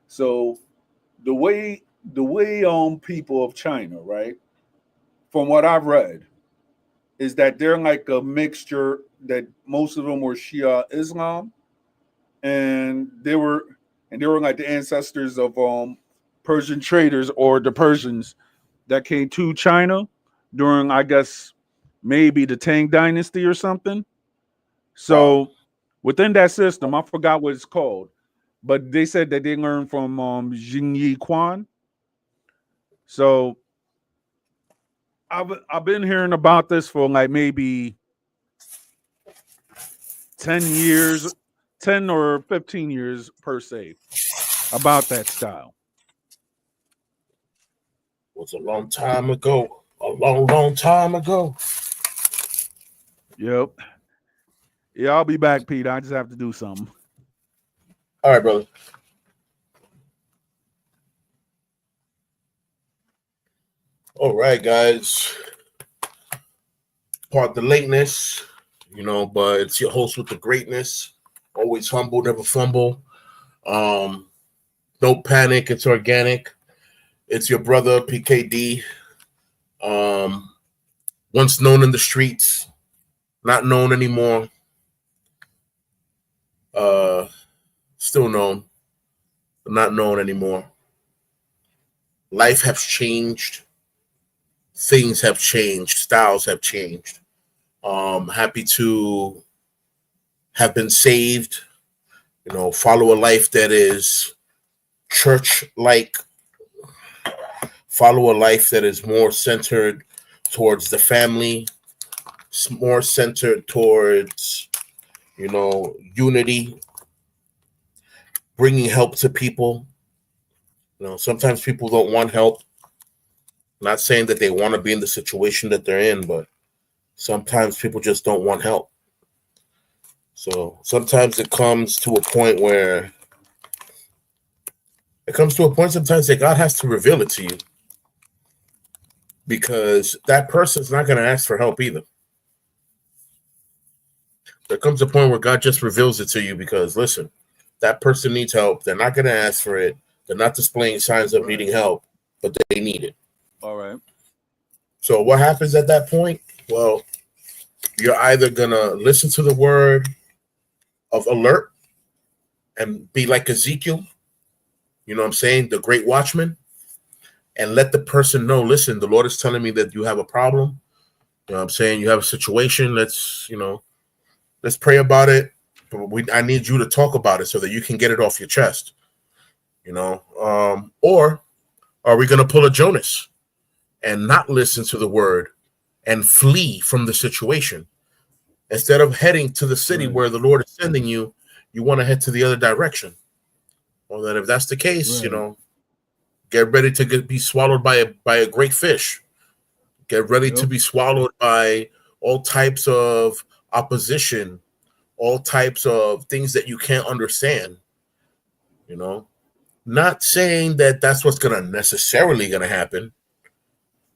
So the way people of China, right? From what I've read, is that they're like a mixture that most of them were Shia Islam, and they were like the ancestors of Persian traders or the Persians that came to China during, I guess, maybe the Tang Dynasty or something. Wow. So within that system, I forgot what it's called, but they said that they learned from Jing Yi Quan. So I've been hearing about this for like maybe 10 years, 10 or 15 years per se, about that style. It was a long time ago. A long, long time ago. Yep. Yeah, I'll be back, Pete. I just have to do something. All right, brother. All right, guys. Part the lateness, but it's your host with the greatness. Always humble, never fumble. Don't panic. It's organic. It's your brother PKD. Once known in the streets, not known anymore. Still known, but not known anymore. Life has changed. Things have changed. Styles have changed. Happy to have been saved. Follow a life that is church-like. Follow a life that is more centered towards the family, more centered towards, unity, bringing help to people. Sometimes people don't want help. Not saying that they want to be in the situation that they're in, but sometimes people just don't want help. So sometimes it comes to a point sometimes that God has to reveal it to you, because that person's not going to ask for help either. There comes a point where God just reveals it to you because, listen, that person needs help. They're not going to ask for it. They're not displaying signs of needing help, but they need it. All right. So what happens at that point? Well, you're either going to listen to the word of alert and be like Ezekiel, you know what I'm saying, the great watchman, and let the person know, listen, the Lord is telling me that you have a problem. You know what I'm saying? You have a situation. Let's pray about it. But I need you to talk about it so that you can get it off your chest. Or are we going to pull a Jonas and not listen to the word and flee from the situation? Instead of heading to the city where the Lord is sending you, you want to head to the other direction. Well, then if that's the case, get ready to be swallowed by a great fish. Get ready to be swallowed by all types of opposition, all types of things that you can't understand. Not saying that that's what's necessarily going to happen,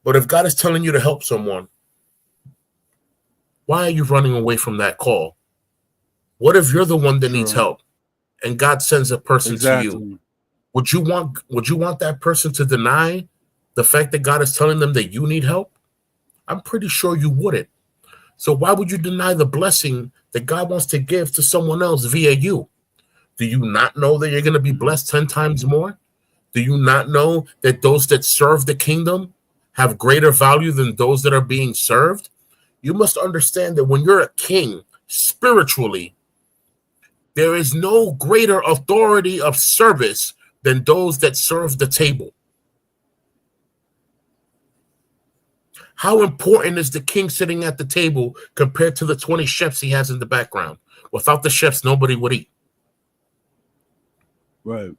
but if God is telling you to help someone, why are you running away from that call? What if you're the one that needs help and God sends a person to you? Would you want that person to deny the fact that God is telling them that you need help? I'm pretty sure you wouldn't. So why would you deny the blessing that God wants to give to someone else via you? Do you not know that you're going to be blessed 10 times more? Do you not know that those that serve the kingdom have greater value than those that are being served? You must understand that when you're a king spiritually, there is no greater authority of service than those that serve the table. How important is the king sitting at the table compared to the 20 chefs he has in the background? Without the chefs, nobody would eat. Right.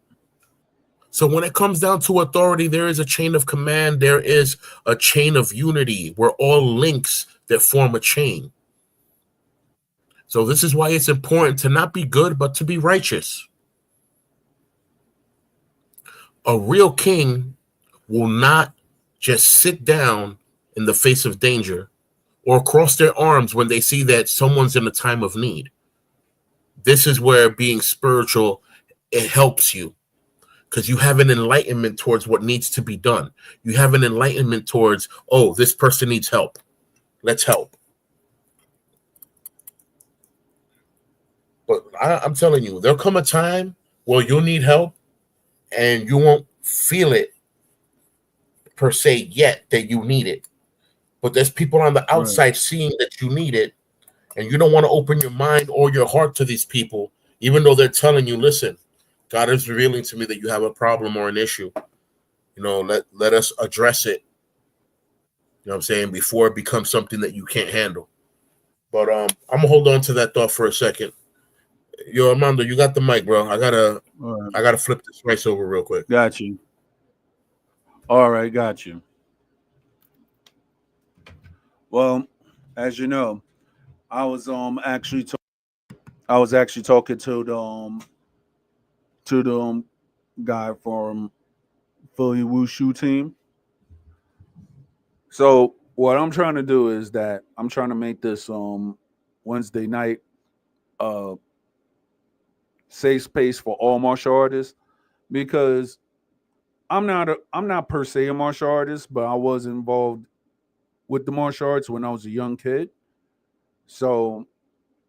So when it comes down to authority, there is a chain of command. There is a chain of unity. We're all links that form a chain. So this is why it's important to not be good, but to be righteous. A real king will not just sit down in the face of danger or cross their arms when they see that someone's in a time of need. This is where being spiritual, it helps you, because you have an enlightenment towards what needs to be done. You have an enlightenment towards, oh, this person needs help. Let's help. But I'm telling you, there'll come a time where you'll need help and you won't feel it per se yet that you need it. But there's people on the outside seeing that you need it, and you don't want to open your mind or your heart to these people, even though they're telling you, listen, God is revealing to me that you have a problem or an issue. You know, let us address it. You know what I'm saying? Before it becomes something that you can't handle. But I'm gonna hold on to that thought for a second. Yo, Armando, you got the mic, bro. I gotta flip this rice over real quick. Got you. All right, got you. Well, as you know, I was actually talking to the guy from Philly Wushu team. So what I'm trying to do is that I'm trying to make this Wednesday night safe space for all martial artists, because I'm not per se a martial artist, but I was involved with the martial arts when I was a young kid. So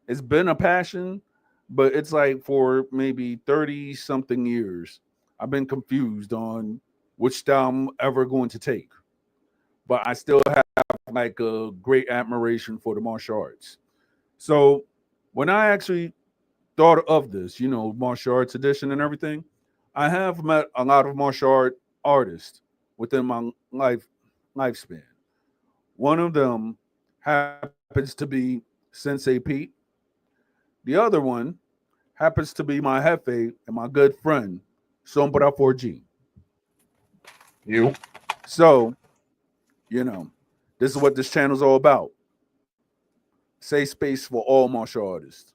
it's been a passion, but it's like for maybe 30 something years, I've been confused on which style I'm ever going to take. But I still have like a great admiration for the martial arts. So when I actually thought of this, martial arts edition and everything, I have met a lot of martial art artists within my lifespan. One of them happens to be Sensei Pete. The other one happens to be my jefe and my good friend, Sombra 4G. You. So, this is what this channel's all about. Safe space for all martial artists.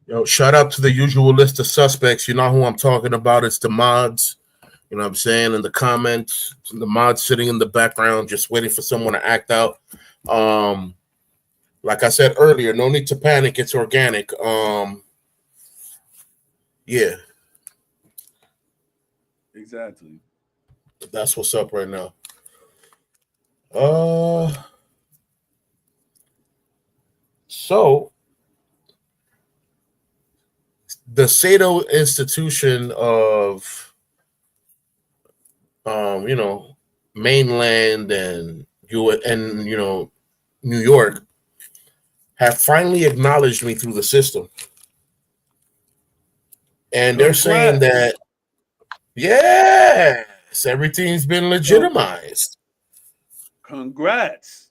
Yo, shout out to the usual list of suspects. You know who I'm talking about. It's the mods. You know what I'm saying? In the comments, the mods sitting in the background, just waiting for someone to act out. Like I said earlier, no need to panic. It's organic. Yeah. Exactly. That's what's up right now. So the Sato institution of mainland and New York have finally acknowledged me through the system. And they're saying that yes, everything's been legitimized. Congrats.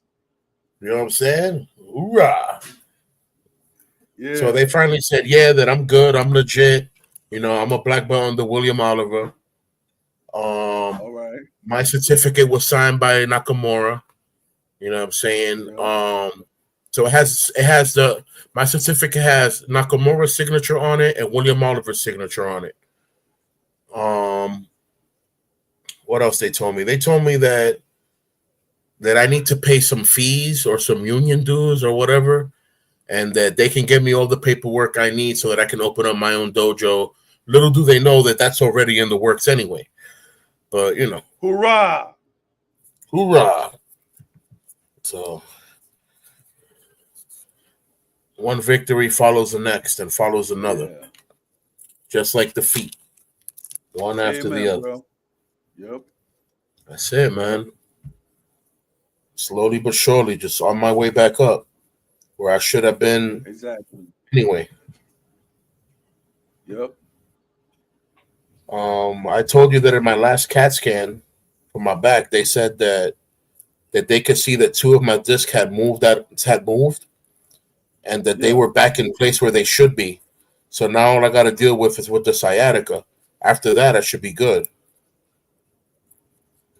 You know what I'm saying? Hoorah. Yeah. So they finally said, that I'm good, I'm legit. I'm a black belt under William Oliver. All right. My certificate was signed by Nakamura. You know what I'm saying? Yeah. So my certificate has Nakamura's signature on it and William Oliver's signature on it. What else they told me? They told me that I need to pay some fees or some union dues or whatever, and that they can give me all the paperwork I need so that I can open up my own dojo. Little do they know that that's already in the works anyway. But, Hoorah! Hoorah! So one victory follows the next and follows another. Yeah. Just like defeat. One after the other. Bro. Yep. That's it, man. Slowly but surely, just on my way back up where I should have been. Exactly. Anyway. Yep. I told you that in my last CAT scan for my back, they said that they could see that 2 of my discs had moved, and that they were back in place where they should be. So now all I got to deal with is with the sciatica. After that, I should be good.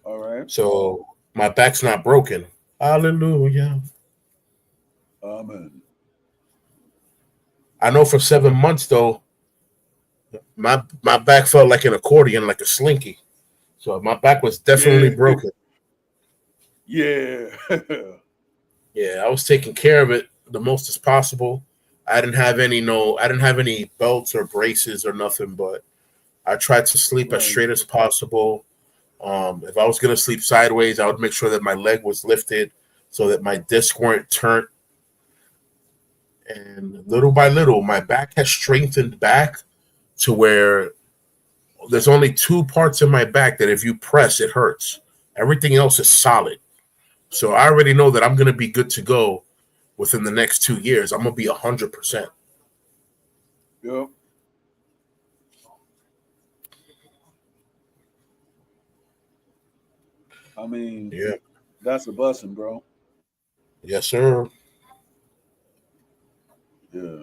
All right. So my back's not broken. Hallelujah. Amen. I know for 7 months, though, my back felt like an accordion, like a slinky. So my back was definitely broken. Yeah. Yeah, I was taking care of it the most as possible. I didn't have any belts or braces or nothing, but I tried to sleep as straight as possible. If I was gonna sleep sideways, I would make sure that my leg was lifted so that my discs weren't turned. And little by little, my back has strengthened back to where there's only two parts in my back that if you press, it hurts. Everything else is solid. So I already know that I'm going to be good to go within the next 2 years. I'm going to be 100%. Yep. I mean, Yeah. That's a blessing, bro. Yes, sir. Yeah.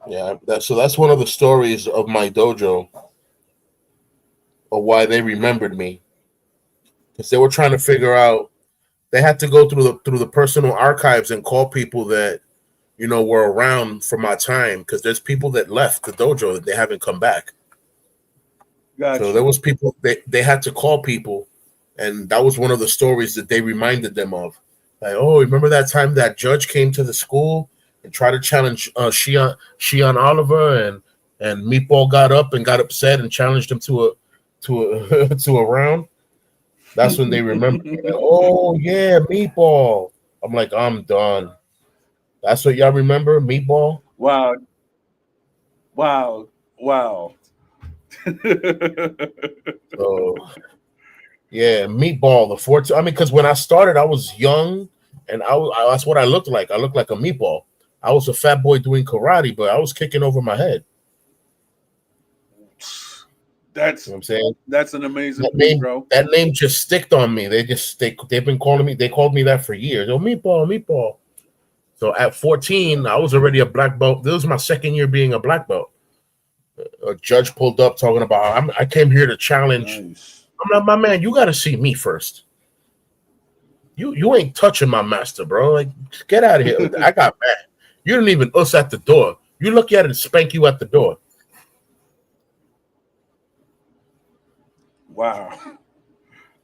Yeah. So that's one of the stories of my dojo of why they remembered me. Because they were trying to figure out, they had to go through the personal archives and call people that, were around for my time. Because there's people that left the dojo that they haven't come back. Gotcha. So there was people, they had to call people. And that was one of the stories that they reminded them of. Like, oh, remember that time that judge came to the school and tried to challenge Shion Oliver, and Meatball got up and got upset and challenged him to a to a round. That's when they remember. Like, oh yeah, Meatball. I'm like, I'm done. That's what y'all remember, Meatball. Wow. So yeah, Meatball, the 14. I mean, because when I started, I was young, and that's what I looked like. I looked like a meatball. I was a fat boy doing karate, but I was kicking over my head. That's You know what I'm saying? That's an amazing thing, bro. That name just sticked on me. They've been calling me. They called me that for years. Oh, Meatball. So at 14, I was already a black belt. This was my second year being a black belt. A judge pulled up talking about, I came here to challenge. Nice. I'm like, my man, you got to see me first. You ain't touching my master, bro. Like, get out of here. I got mad. You didn't even us at the door. You look at it and spank you at the door. Wow.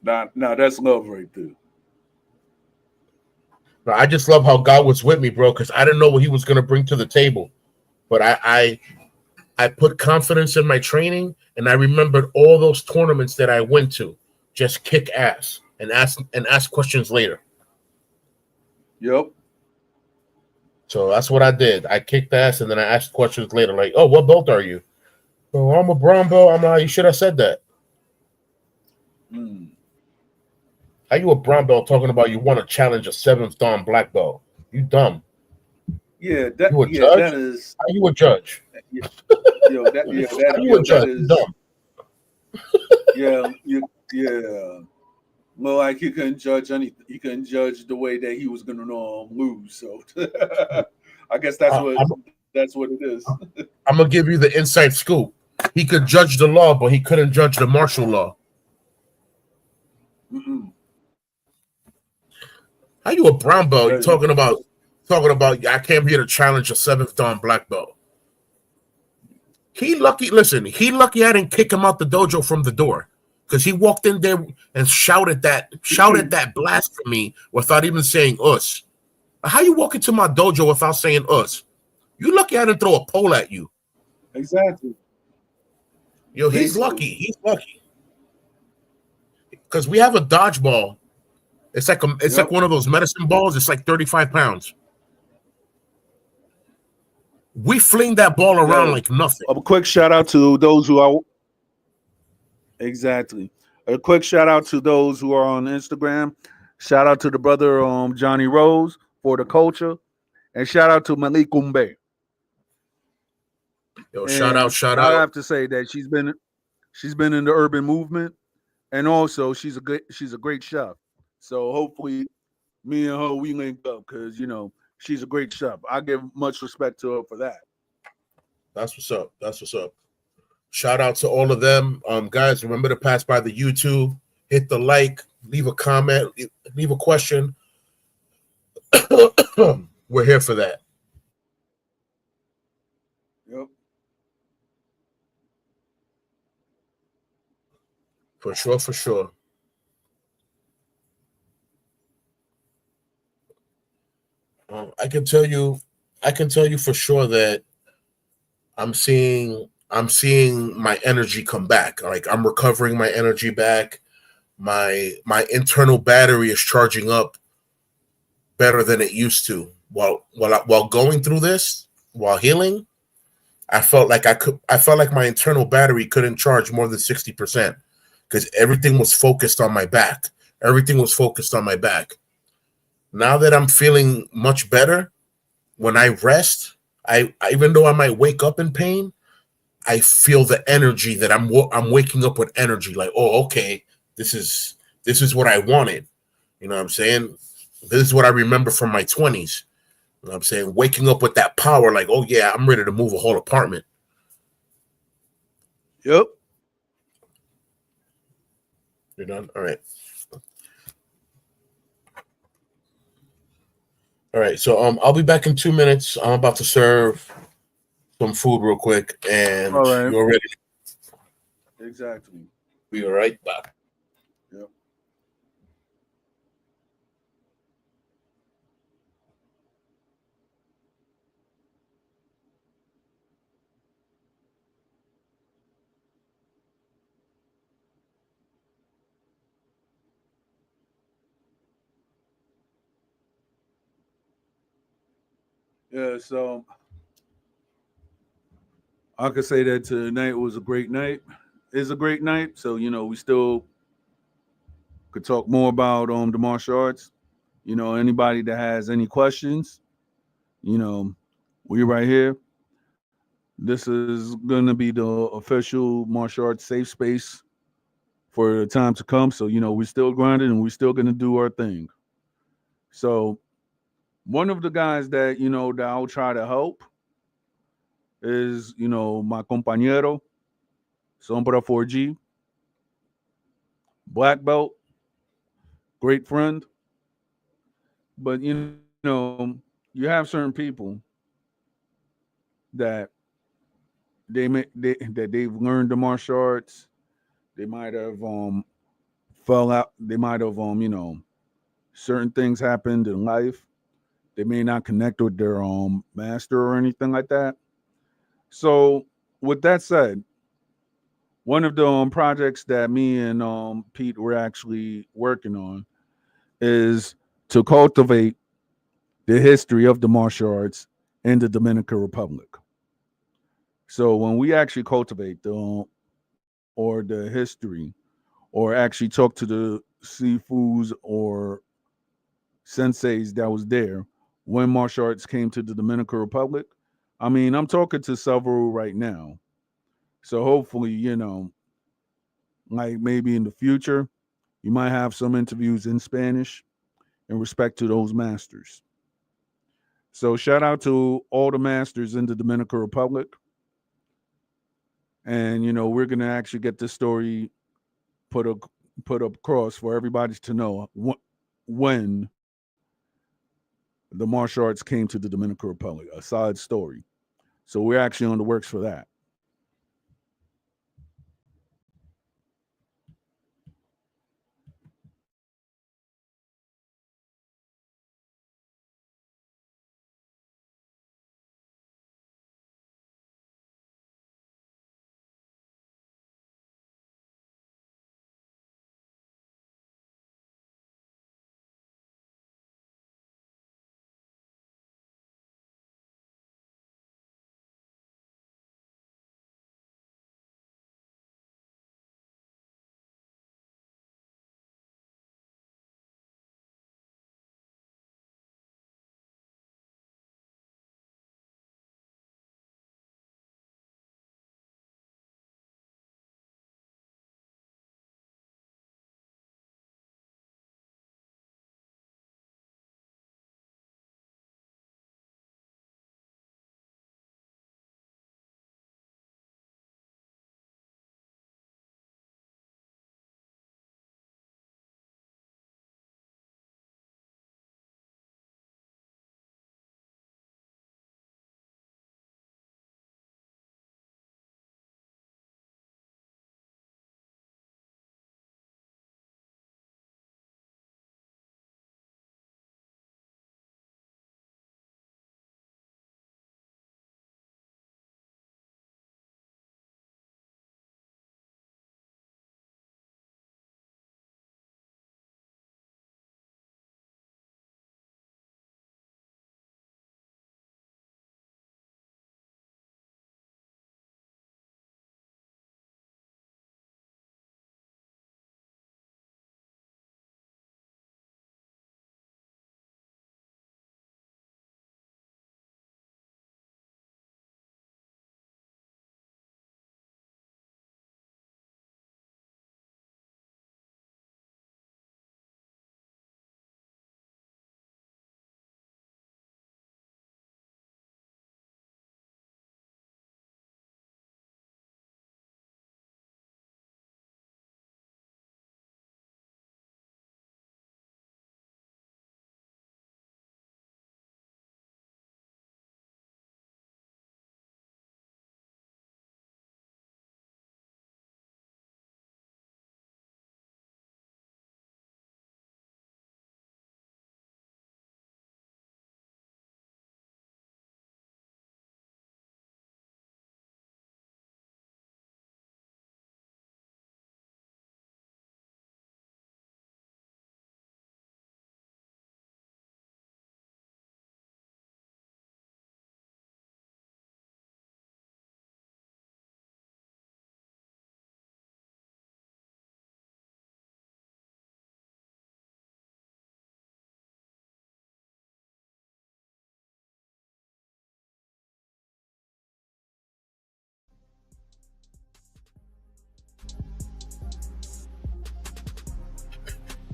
Now that's love right there. I just love how God was with me, bro, because I didn't know what he was going to bring to the table. But I put confidence in my training, and I remembered all those tournaments that I went to. Just kick ass and ask questions later. Yep. So that's what I did. I kicked ass, and then I asked questions later, like, "Oh, what belt are you?" "Oh, I'm a brown belt." I'm like, "You should have said that." How you a brown belt talking about you want to challenge a 7th dan black belt? You dumb. Yeah, you a judge? That is. How you a judge? Yeah, that is. Dumb. Yeah. Well, like you couldn't judge anything. You couldn't judge the way that he was going to lose. So I guess that's what it is. I'm gonna give you the inside scoop. He could judge the law, but he couldn't judge the martial law. How you a brown belt? You talking about? I came here to challenge a 7th dan black belt. He lucky. Listen, he lucky I didn't kick him out the dojo from the door, because he walked in there and shouted that blasphemy without even saying us. How you walk into my dojo without saying us? You lucky I didn't throw a pole at you. Exactly. Yo, he's lucky. He's lucky. Because we have a dodgeball. It's like like one of those medicine balls. It's like 35 pounds. We fling that ball around like nothing. A quick shout out to those who are exactly. A quick shout out to those who are on Instagram. Shout out to the brother Johnny Rose for the culture, and shout out to Malik Umbe. Yo, shout out. I have to say that she's been in the urban movement, and also she's a great chef. So hopefully, me and her we link up, because she's a great chef. I give much respect to her for that. That's what's up. Shout out to all of them. Guys, remember to pass by the YouTube, hit the like, leave a comment, leave a question. We're here for that. Yep. For sure, for sure. I can tell you, for sure that I'm seeing my energy come back. Like I'm recovering my energy back. My internal battery is charging up better than it used to. While going through this, while healing, I felt like my internal battery couldn't charge more than 60% because everything was focused on my back. Everything was focused on my back. Now that I'm feeling much better, when I rest, even though I might wake up in pain, I feel the energy that I'm waking up with energy. Like, oh, okay, this is what I wanted. You know what I'm saying? This is what I remember from my 20s. You know what I'm saying? Waking up with that power, like, oh yeah, I'm ready to move a whole apartment. Yep. You're done? All right. All right. So I'll be back in 2 minutes. I'm about to serve some food real quick, and All right. you're ready. Exactly. Be all right back. Yep. Yeah. So I could say that tonight was a great night. It's a great night. So we still could talk more about the martial arts. Anybody that has any questions, you know, we right here. This is gonna be the official martial arts safe space for the time to come. So we're still grinding and we're still gonna do our thing. So one of the guys that that I'll try to help is my compañero Sombra 4G, black belt, great friend. But you have certain people that that they've learned the martial arts. They might have fell out. They might have certain things happened in life. They may not connect with their master or anything like that. So with that said, one of the projects that me and Pete were actually working on is to cultivate the history of the martial arts in the Dominican Republic. So when we actually cultivate the or the history or actually talk to the sifus or senseis that was there when martial arts came to the Dominican Republic, I mean, I'm talking to several right now. So hopefully, like maybe in the future, you might have some interviews in Spanish in respect to those masters. So shout out to all the masters in the Dominican Republic. And we're gonna actually get this story put a, put up across for everybody to know when the martial arts came to the Dominican Republic. A side story. So we're actually on the works for that.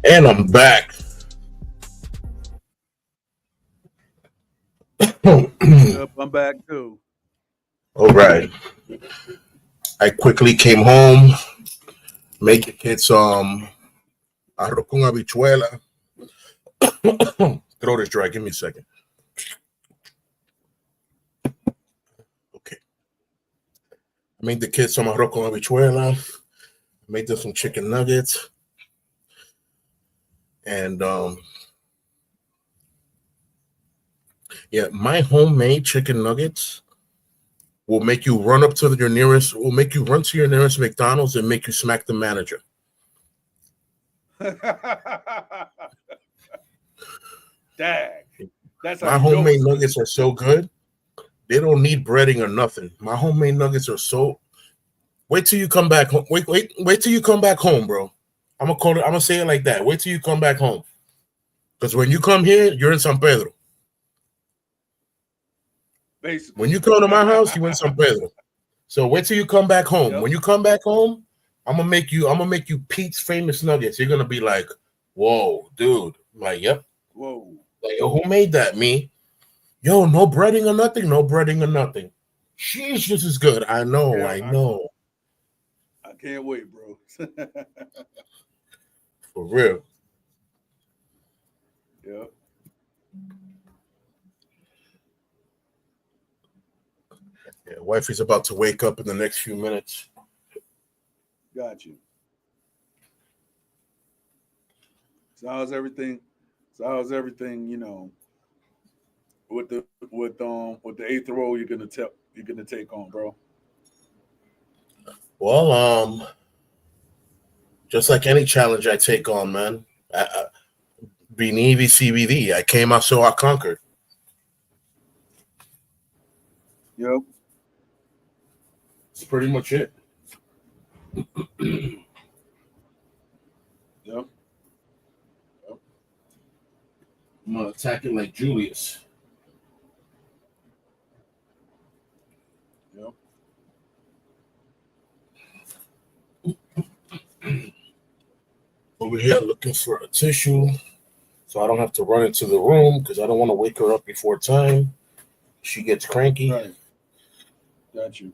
And I'm back. Yep, I'm back too. All right. I quickly came home, made the kids some arroz con habichuela. Throat is dry. Give me a second. Okay. I made the kids some arroz con habichuela. Made them some chicken nuggets. And yeah, my homemade chicken nuggets will make you run up to your nearest, will make you run to your nearest McDonald's and make you smack the manager. Dag. That's my homemade nuggets are so good. They don't need breading or nothing. My homemade nuggets are so. Wait till you come back home. Wait till you come back home, bro. I'm gonna call it. I'm gonna say it like that. Wait till you come back home. Because when you come here, you're in San Pedro. Basically. When you come to my house, you in San Pedro. So wait till you come back home. Yep. When you come back home, I'm gonna make you Pete's famous nuggets. You're gonna be like, whoa, dude. I'm like, yep. Whoa. Like, yo, who made that? Me? Yo, no breading or nothing. No breading or nothing. Sheesh, this is good. I know. Yeah, I know. I can't wait, bro. For real. Yep. Yeah, wifey's about to wake up in the next few minutes. Got you. So how's everything? You know, with the 8th role you're gonna take on, bro? Well, just like any challenge I take on, man. Being CBD, I came out, so I conquered. Yep. That's pretty much it. Yep. I'm gonna attack it like Julius. Yep. Over here looking for a tissue so I don't have to run into the room because I don't want to wake her up before time. She gets cranky. Right. Got you.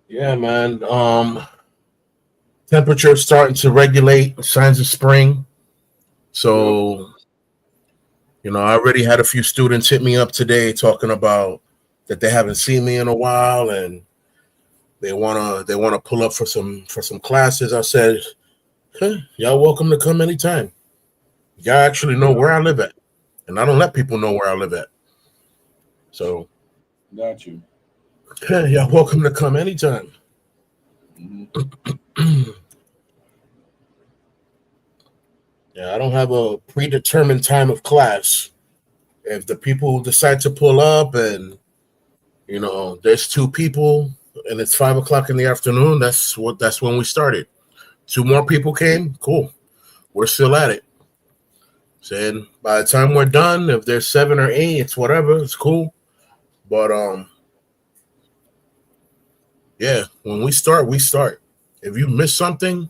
Yeah, man. Temperature starting to regulate, signs of spring. So, you know, I already had a few students hit me up today talking about that they haven't seen me in a while and they wanna pull up for some classes. I said, hey, y'all welcome to come anytime. Y'all actually know where I live at, and I don't let people know where I live at. So, got you. Hey, y'all welcome to come anytime. Mm-hmm. Yeah, I don't have a predetermined time of class. If the people decide to pull up and, you know, there's 2 people and it's 5:00 in the afternoon, that's when we started. 2 more people came, cool. We're still at it. Saying by the time we're done, if there's 7 or 8, it's whatever, it's cool. But yeah, when we start, we start. If you miss something,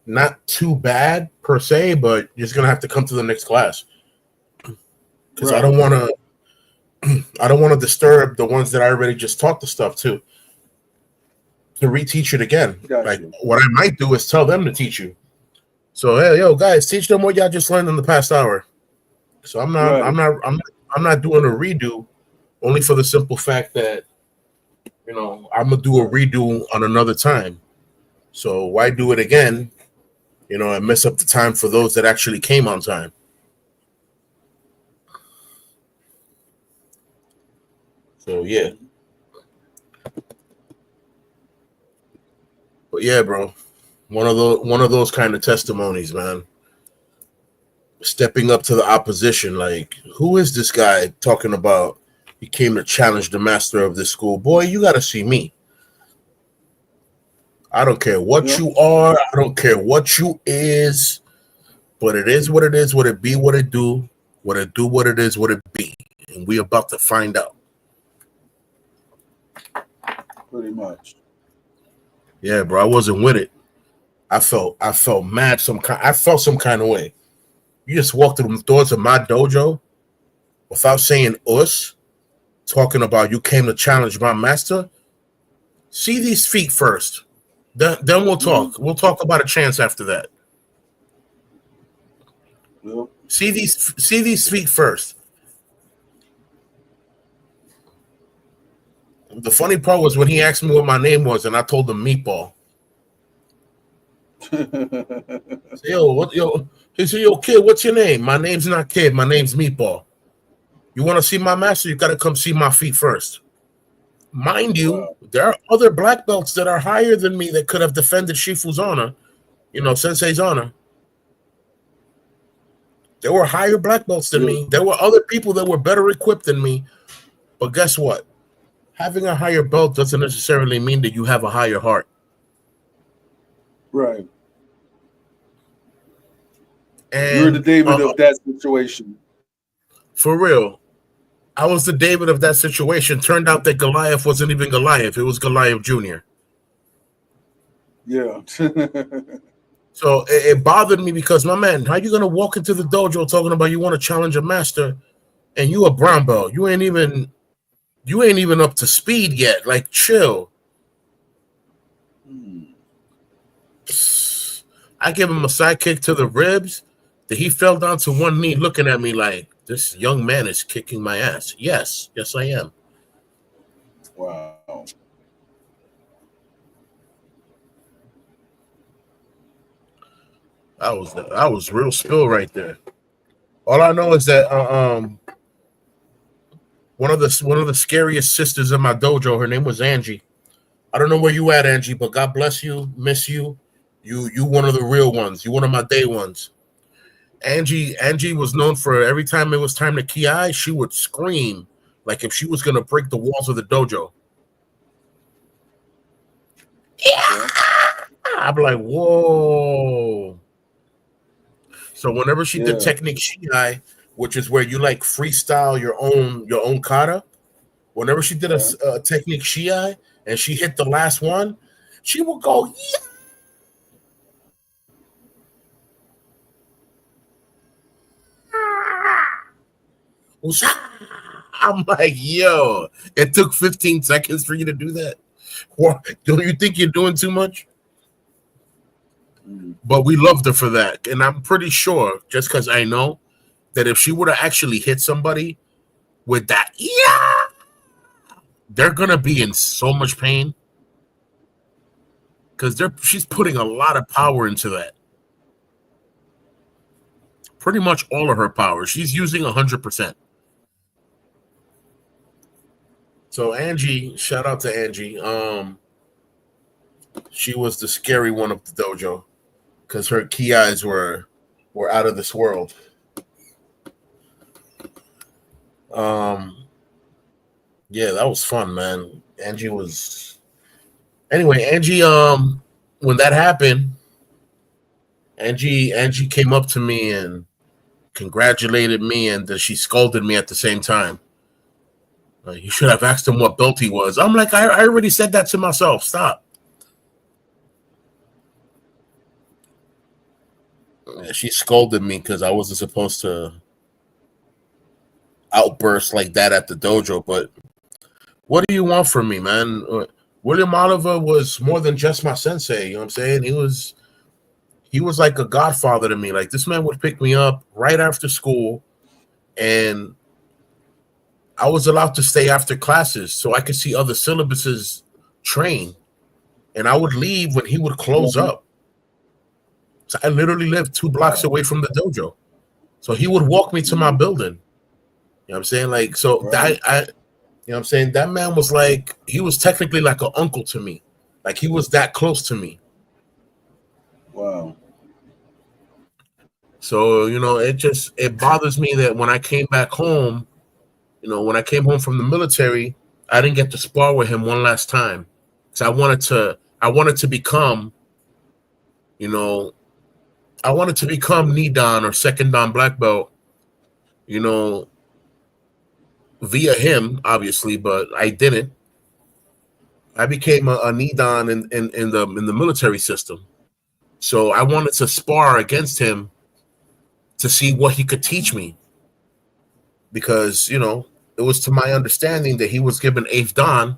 not too bad per se, but you're just gonna have to come to the next class. Because I don't want to disturb the ones that I already just taught the stuff to reteach it again. Like what I might do is tell them to teach you. So hey, yo, guys, teach them what y'all just learned in the past hour. So I'm not doing a redo, only for the simple fact that, you know, I'm gonna do a redo on another time. So why do it again, you know, and mess up the time for those that actually came on time? So yeah. But yeah, bro. One of those kind of testimonies, man. Stepping up to the opposition, like, who is this guy talking about? He came to challenge the master of this school. Boy, you got to see me. I don't care what you are. I don't care what you is. But it is what it is. What it be, what it do. Would it do what it is? Would it be? And we about to find out. Pretty much. Yeah, bro. I wasn't with it. I felt mad. I felt some kind of way. You just walked through the doors of my dojo without saying us, talking about you came to challenge my master. See these feet first. Then we'll talk. We'll talk about a chance after that. Yep. See these feet first. The funny part was when he asked me what my name was, and I told him Meatball. He said, yo, kid, what's your name? My name's not Kid. My name's Meatball. You want to see my master? You got to come see my feet first. Mind you, wow. There are other black belts that are higher than me that could have defended Shifu's honor, Sensei's honor. There were higher black belts than me. There were other people that were better equipped than me. But guess what? Having a higher belt doesn't necessarily mean that you have a higher heart. Right. And you're the David of that situation. For real. I was the David of that situation. Turned out that Goliath wasn't even Goliath. It was Goliath Jr. Yeah. So it bothered me because, my man, how you going to walk into the dojo talking about you want to challenge a master and you a brown belt? You ain't even up to speed yet. Like, chill. I give him a sidekick to the ribs that he fell down to one knee looking at me like, this young man is kicking my ass. Yes, I am. Wow. That was real spill right there. All I know is that one of the scariest sisters in my dojo, her name was Angie. I don't know where you at, Angie, but God bless you, miss you. You one of the real ones. You one of my day ones. Angie was known for every time it was time to ki, she would scream like if she was gonna break the walls of the dojo. Yeah, I'm like, whoa. So whenever she did technique Shiai, which is where you like freestyle your own kata, whenever she did a technique Shiai and she hit the last one, she would go, yeah. I'm like, yo, it took 15 seconds for you to do that. Don't you think you're doing too much? But we loved her for that. And I'm pretty sure, just because I know, that if she would have actually hit somebody with that, they're going to be in so much pain. Because she's putting a lot of power into that. Pretty much all of her power. She's using 100%. So Angie, shout out to Angie. She was the scary one of the dojo because her ki's were out of this world. Yeah, that was fun, man. Angie, when that happened, Angie came up to me and congratulated me, and she scolded me at the same time. You should have asked him what belt he was. I'm like, I already said that to myself. Stop. She scolded me because I wasn't supposed to outburst like that at the dojo. But what do you want from me, man? William Oliver was more than just my sensei. You know what I'm saying? He was like a godfather to me. Like, this man would pick me up right after school, and I was allowed to stay after classes so I could see other syllabuses train. And I would leave when he would close up. So I literally lived 2 blocks away from the dojo. So he would walk me to my building. You know what I'm saying? Like, so that you know what I'm saying? That man was like, he was technically like an uncle to me. Like, he was that close to me. Wow. So, it bothers me that when I came back home, when I came home from the military, I didn't get to spar with him one last time. So I wanted to become, Nidan or second Dan black belt, you know, via him, obviously, but I didn't. I became a Nidan in the military system. So I wanted to spar against him to see what he could teach me. Because, it was to my understanding that he was given eighth Dan,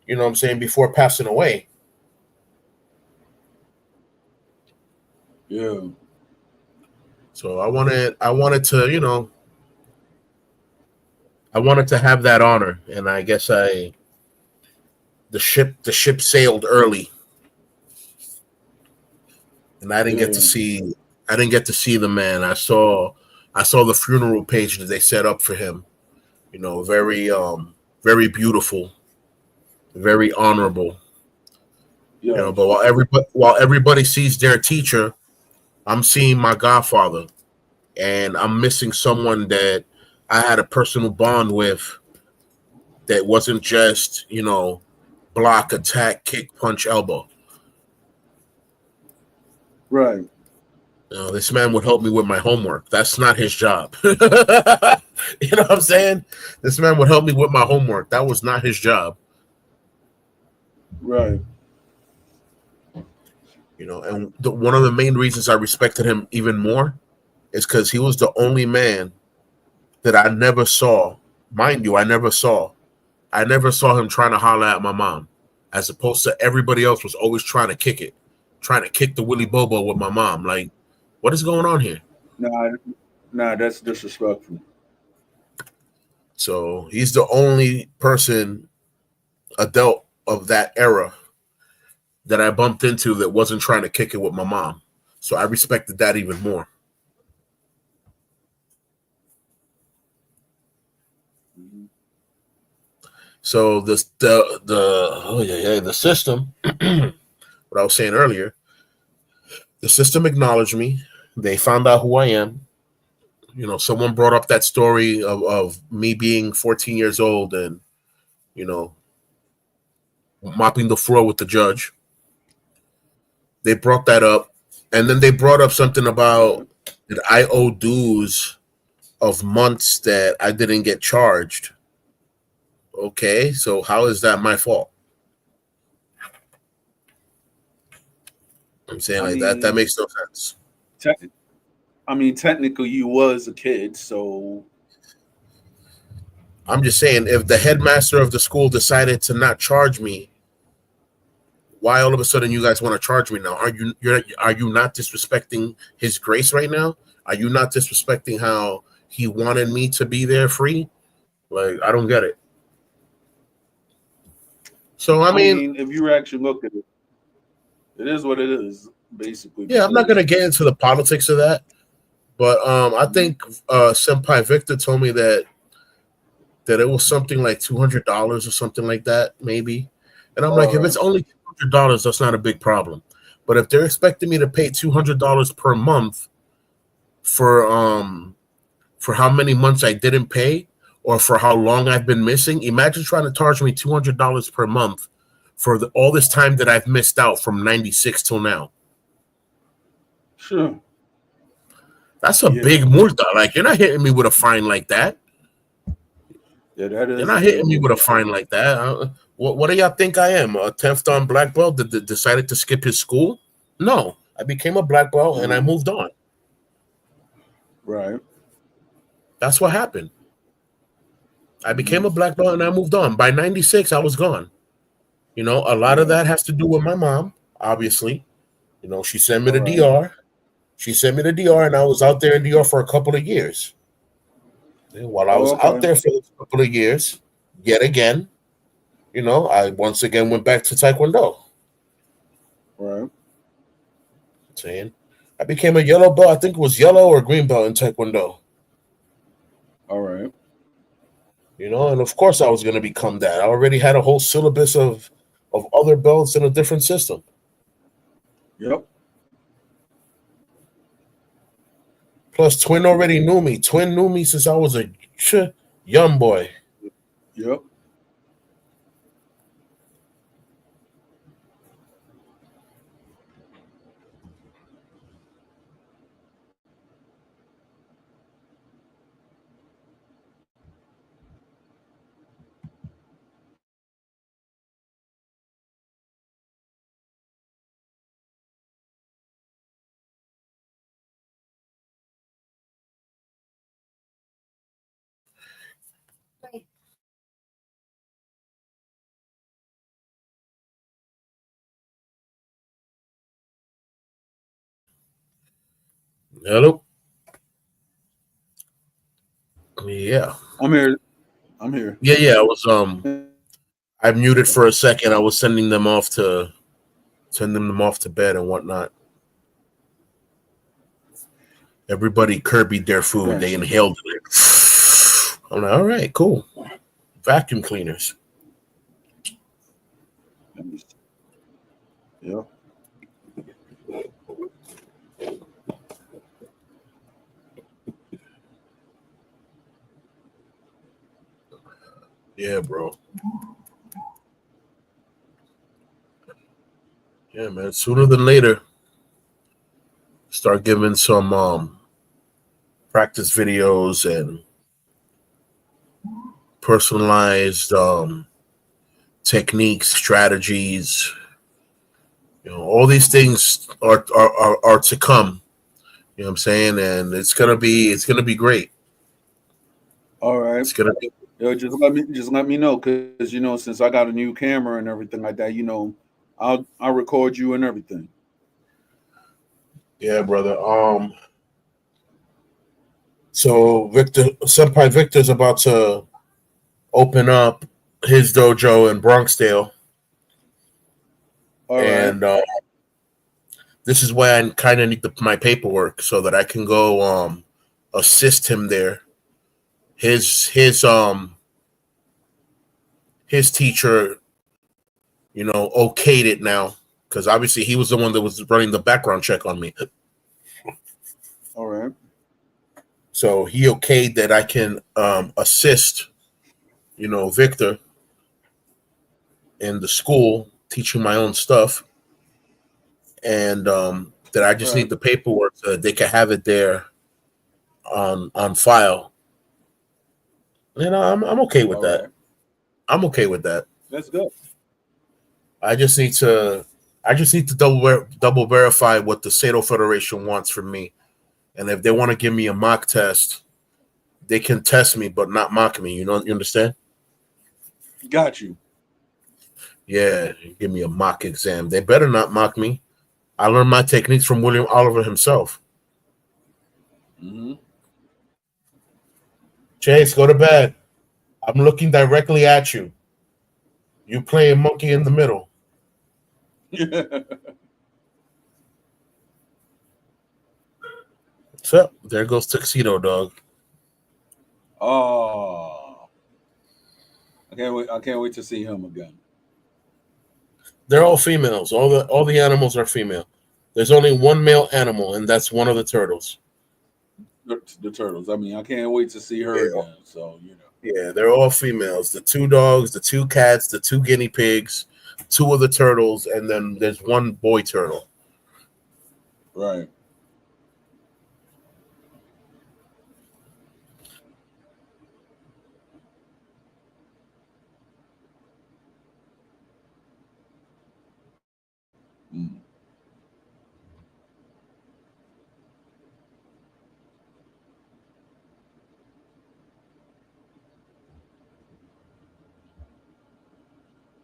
what I'm saying, before passing away. Yeah. So I wanted to have that honor, and I guess the ship sailed early, and Yeah. I didn't get to see the man. I saw the funeral page that they set up for him. Very very beautiful, very honorable. Yes. But while everybody sees their teacher, I'm seeing my godfather, and I'm missing someone that I had a personal bond with. That wasn't just block, attack, kick, punch, elbow. Right. This man would help me with my homework. That's not his job. You know what I'm saying? This man would help me with my homework. That was not his job. Right. And one of the main reasons I respected him even more is because he was the only man that I never saw. Mind you, I never saw him trying to holler at my mom, as opposed to everybody else was always trying to kick the Willy Bobo with my mom. Like, what is going on here? Nah, that's disrespectful. So he's the only adult of that era that I bumped into that wasn't trying to kick it with my mom. So I respected that even more. Mm-hmm. So the system, what I was saying earlier, the system acknowledged me. They found out who I am. Someone brought up that story of me being 14 years old and, mopping the floor with the judge. They brought that up. And then they brought up something about that I owe dues of months that I didn't get charged. Okay, so how is that my fault? I'm saying I like that mean, makes no sense. technically, you was a kid, so I'm just saying, if the headmaster of the school decided to not charge me, why all of a sudden you guys want to charge me now? Are you not disrespecting his grace right now? Are you not disrespecting how he wanted me to be there free? Like, I don't get it. So I mean, if you actually look at it, it is what it is, basically. yeah, I'm not Because gonna get into the politics of that, but I think Senpai Victor told me that it was something like $200 or something like that, maybe. And I'm like, all if it's right, only $200, that's not a big problem. But if they're expecting me to pay $200 per month for how many months I didn't pay or for how long I've been missing, imagine trying to charge me $200 per month for all this time that I've missed out from 96 till now. sure, That's a yeah, big multa. Like, you're not hitting me with a fine like that. yeah, that You're is a not big hitting me with a move. fine like that. What do y'all think I am? A 10th Dan black belt that decided to skip his school? No, I became a black belt and I moved on. Right. That's what happened. I became Mm-hmm. a black belt and I moved on. By 96, I was gone. A lot of Yeah. that has to do with my mom, obviously. She sent me All to right. DR. She sent me to DR, and I was out there in DR for a couple of years. And while I Oh, was out okay. there for a couple of years, yet again, I once again went back to Taekwondo. Right. Saying I became a yellow belt. I think it was yellow or green belt in Taekwondo. All right. And of course I was going to become that. I already had a whole syllabus of other belts in a different system. Yep. Plus, Twin already knew me. Twin knew me since I was a young boy. Yep. Hello. Yeah. I'm here. I'm here. Yeah. I was I muted for a second. I was sending them off to bed and whatnot. Everybody Kirby'd their food. They Gotcha. inhaled it. I'm like, all right, cool. Vacuum cleaners. Yeah. Yeah, bro. Yeah, man. Sooner than later, start giving some practice videos and personalized techniques, strategies. All these things are to come. You know what I'm saying? And it's gonna be great. All right. It's gonna be. Yo, just let me know, because since I got a new camera and everything like that, I'll record you and everything. Yeah, brother. So Senpai Victor's about to open up his dojo in Bronxdale, All right. and this is why I kind of need my paperwork so that I can go assist him there. His teacher, okayed it now, because obviously he was the one that was running the background check on me. All right. So he okayed that I can assist, Victor in the school, teaching my own stuff, and that I just Right. need the paperwork so that they can have it there on file. And I'm okay with All that. right. I'm okay with that. That's good. I just need to double verify what the Sato Federation wants from me, and if they want to give me a mock test, they can test me but not mock me. You understand? Got you. Yeah, give me a mock exam. They better not mock me. I learned my techniques from William Oliver himself. Mm-hmm. Chase, go to bed. I'm looking directly at you. You playing monkey in the middle. So there goes Tuxedo Dog. Oh, I can't wait! I can't wait to see him again. They're all females. All the animals are female. There's only one male animal, and that's one of the turtles. The turtles. I mean, I can't wait to see her Yeah. again. So Yeah, they're all females. The 2 dogs, the 2 cats, the 2 guinea pigs, 2 of the turtles, and then there's 1 boy turtle. Right. Mm.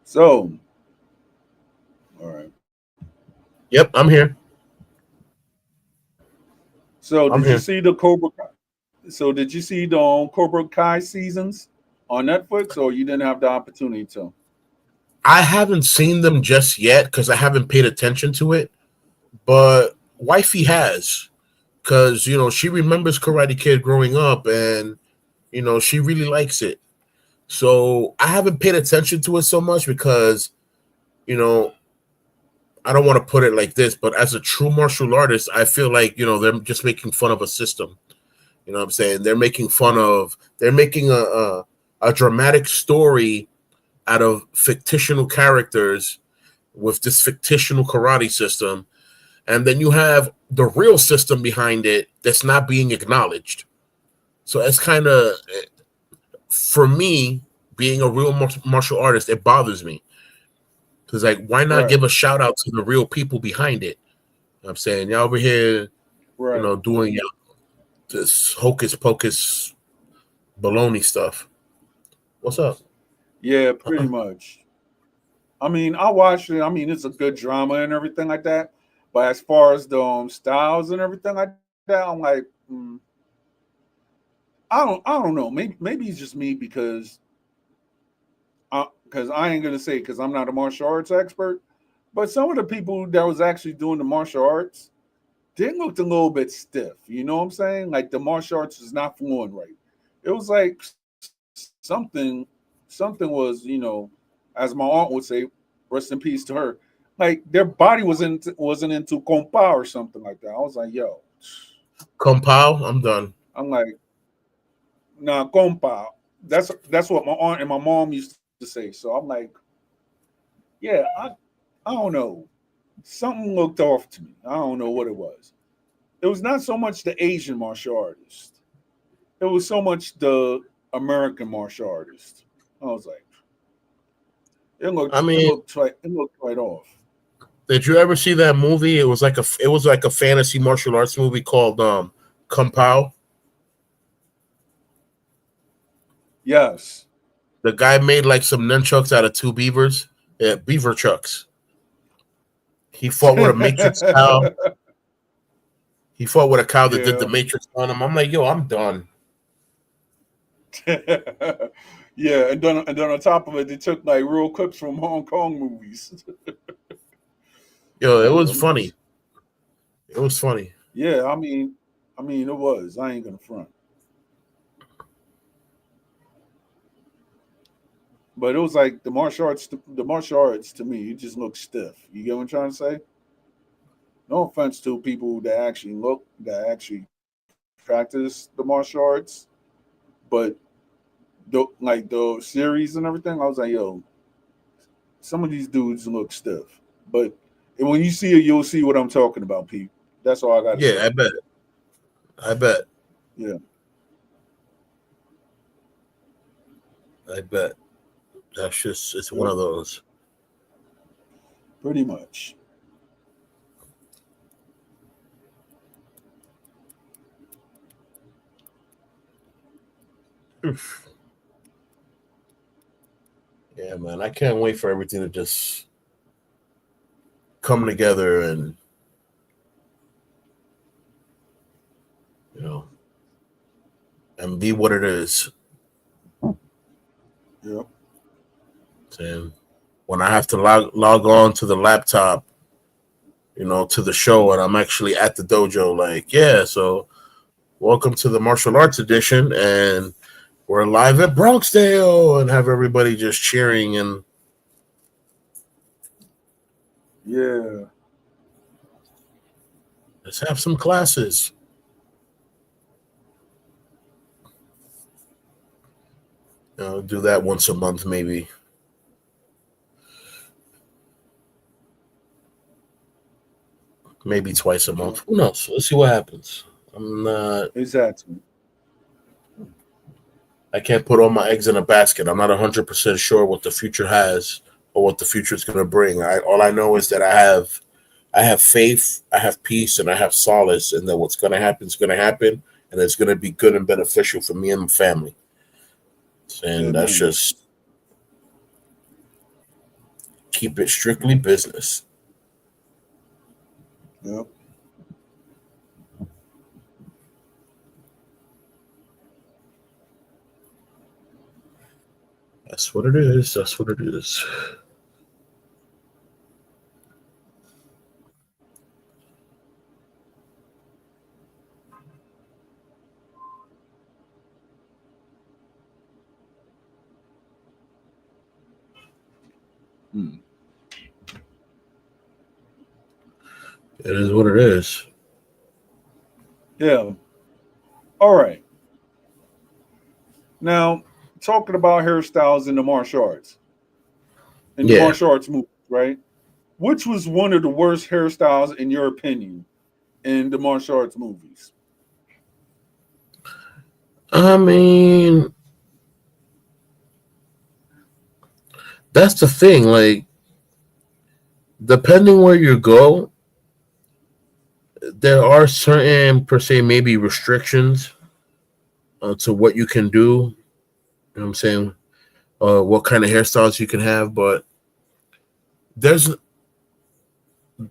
So, all right. Yep, I'm here. So, I'm did you here. see the Cobra? So, did you see the Cobra Kai seasons on Netflix, or you didn't have the opportunity to? I haven't seen them just yet because I haven't paid attention to it, but wifey has, because she remembers Karate Kid growing up, and she really likes it. So I haven't paid attention to it so much because you know I don't want to put it like this, but as a true martial artist, I feel like they're just making fun of a system. You know what I'm saying? They're making a dramatic story out of fictional characters with this fictional karate system, and then you have the real system behind it that's not being acknowledged. So it's kind of, for me, being a real martial artist, it bothers me because, like, why not Right. give a shout out to the real people behind it? You know what I'm saying, y'all over here, Right. doing this hocus pocus baloney stuff. What's up? Yeah, pretty much. I mean, I watched it. I mean, it's a good drama and everything like that. But as far as the styles and everything like that, I'm like, I don't know. Maybe it's just me because I ain't gonna say because I'm not a martial arts expert, but some of the people that was actually doing the martial arts, they looked a little bit stiff. You know what I'm saying? Like the martial arts is not flowing right. It was like something, something was, as my aunt would say, rest in peace to her. Like their body wasn't into compa or something like that. I was like, yo, Compile, I'm done. I'm like, nah, compa. That's what my aunt and my mom used to say. So I'm like, yeah, I don't know. Something looked off to me. I don't know what it was. It was not so much the Asian martial artist. It was so much the American martial artist. I was like, it I looked it mean, looked right it looked right off. did you ever see that movie? It was like a fantasy martial arts movie called Compile. Yes. The guy made like some nunchucks out of two beavers. Yeah, beaver chucks. He fought with a matrix cow. He fought with a cow that did the Yeah. matrix on him. I'm like, yo, I'm done. Yeah, and then on top of it, they took like real clips from Hong Kong movies. Yo, it Like, was funny. It was funny. yeah, I mean, it was. I ain't gonna front, but it was like the martial arts. The martial arts to me, it just looks stiff. You get what I'm trying to say? No offense to people that actually practice the martial arts, but like the series and everything, I was like, yo, some of these dudes look stiff. But when you see it, you'll see what I'm talking about, Pete. That's all I got to Yeah, say. I bet. I bet. Yeah, I bet. It's one yep, of those. pretty much. Oof. Yeah, man. I can't wait for everything to just come together and, you know, and be what it is. Yep. And when I have to log on to the laptop, to the show, and I'm actually at the dojo, like, yeah, so welcome to the martial arts edition, and we're live at Bronxdale, and have everybody just cheering, and Yeah. let's have some classes. Do that once a month, maybe twice a Yep. month. Who knows? Let's see what happens. I'm not. Exactly. I can't put all my eggs in a basket. I'm not 100% sure what the future has or what the future is going to bring. All I know is that I have faith, I have peace, and I have solace, and that what's going to happen is going to happen, and it's going to be good and beneficial for me and my family. And that's Amen. just keep it strictly business. Yep. That's what it is. That's what it is. Hmm. It is what it is. Yeah. All right. Now, talking about hairstyles in the Yeah. martial arts movies, right? Which was one of the worst hairstyles in your opinion in the martial arts movies? I mean, that's the thing. Like, depending where you go, there are certain, per se, maybe restrictions to what you can do. You know what I'm saying? What kind of hairstyles you can have, but there's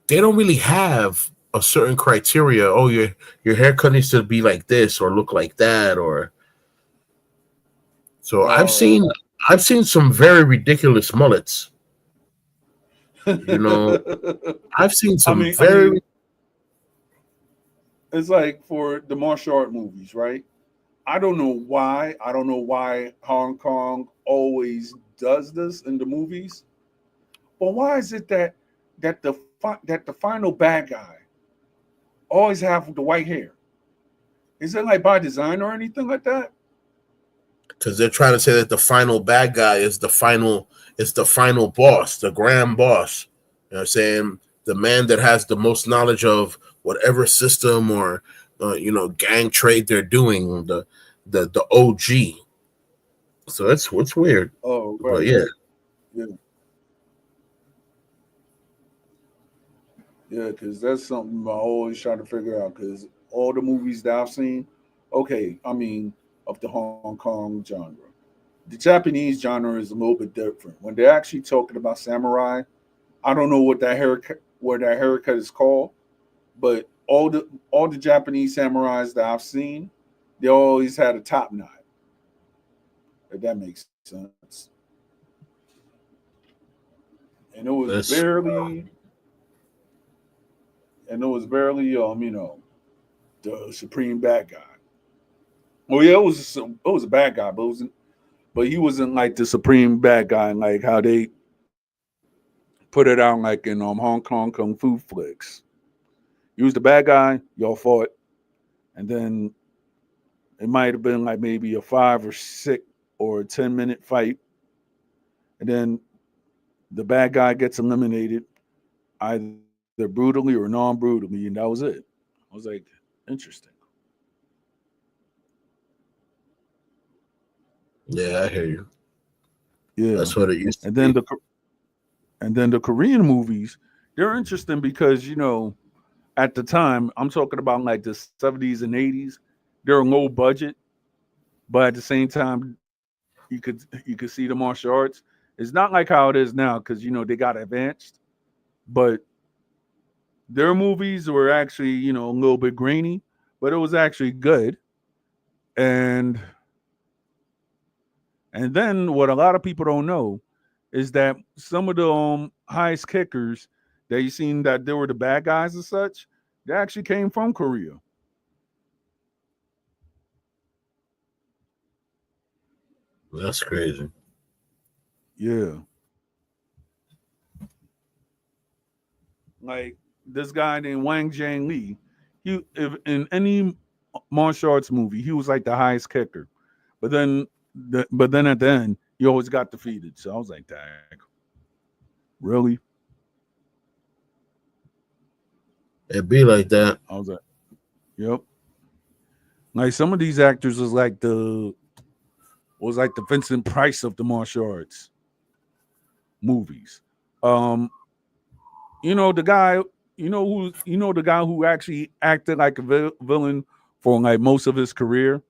they don't really have a certain criteria. Oh, your haircut needs to be like this or look like that, or so Oh. I've seen some very ridiculous mullets. You know, I've seen I some mean, I very mean, it's like for the martial art movies, right? I don't know why. I don't know why Hong Kong always does this in the movies. But why is it that the final bad guy always have the white hair? Is it like by design or anything like that? because they're trying to say that the final bad guy is the final boss, the grand boss. You know what I'm saying? The man that has the most knowledge of whatever system or gang trade they're doing, the OG. So that's what's weird. Oh, But right. yeah, Yeah, yeah, because that's something I always try to figure out. Because all the movies that I've seen, okay, I mean, of the Hong Kong genre, the Japanese genre is a little bit different. When they're actually talking about samurai, I don't know what that haircut is called, but all the Japanese samurais that I've seen, they always had a top knot. If that makes sense, and it was that's barely, the supreme bad guy. Oh yeah, it was a bad guy, but he wasn't like the supreme bad guy, like how they put it out like in Hong Kong kung fu flicks. He was the bad guy, y'all fought, and then it might have been like maybe a 5 or 6 or 10 minute fight, and then the bad guy gets eliminated either brutally or non-brutally, and that was it. I was like, interesting. yeah, I hear you. Yeah, That's what it used to and then be. the Korean movies, they're interesting because at the time I'm talking about like the 70s and 80s, they're low budget, but at the same time you could see the martial arts. It's not like how it is now because they got advanced, but their movies were actually a little bit grainy, but it was actually good. And then what a lot of people don't know is that some of the highest kickers that you seen that they were the bad guys and such, they actually came from Korea. That's crazy. Yeah, like this guy named Wang Jiang Lee. If in any martial arts movie, he was like the highest kicker, but then at the end, he always got defeated. So I was like, dang, really? It be like that. I was like, yep. Like some of these actors was like the Vincent Price of the martial arts movies. Um, the guy, the guy who actually acted like a villain for like most of his career,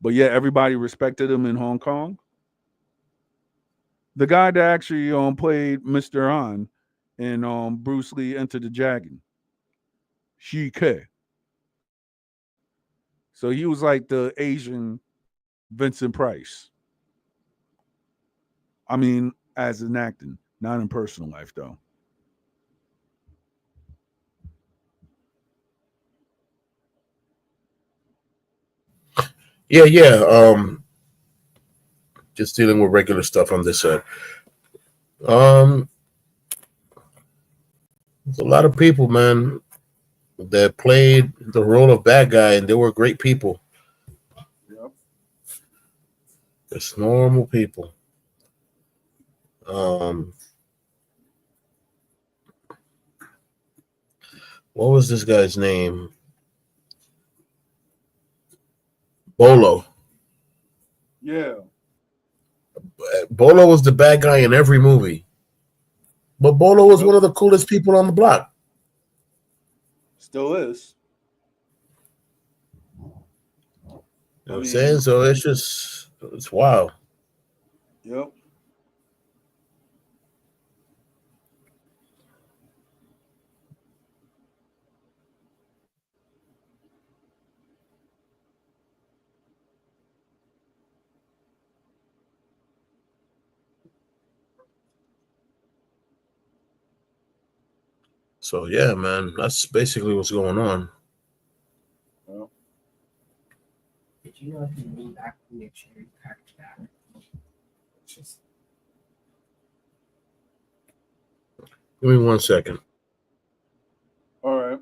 but yet everybody respected him in Hong Kong. The guy that actually played Mr. Han in Bruce Lee Enter the Dragon, Shi Ke. So he was like the Asian Vincent Price. I mean, as an acting, not in personal life though. Yeah, yeah. Just dealing with regular stuff on this side. Um, there's a lot of people, man, that played the role of bad guy, and they were great people. Yep. Just normal people. Um, what was this guy's name? Bolo. Yeah. Bolo was the bad guy in every movie, but Bolo was Yep. one of the coolest people on the block. Still is. You know I what I'm saying? mean, So it's wild. yep. So yeah, man, that's basically what's going on. Well, Did you know if you lean back from your chair, you crack the back? Just Give me 1 second. all right.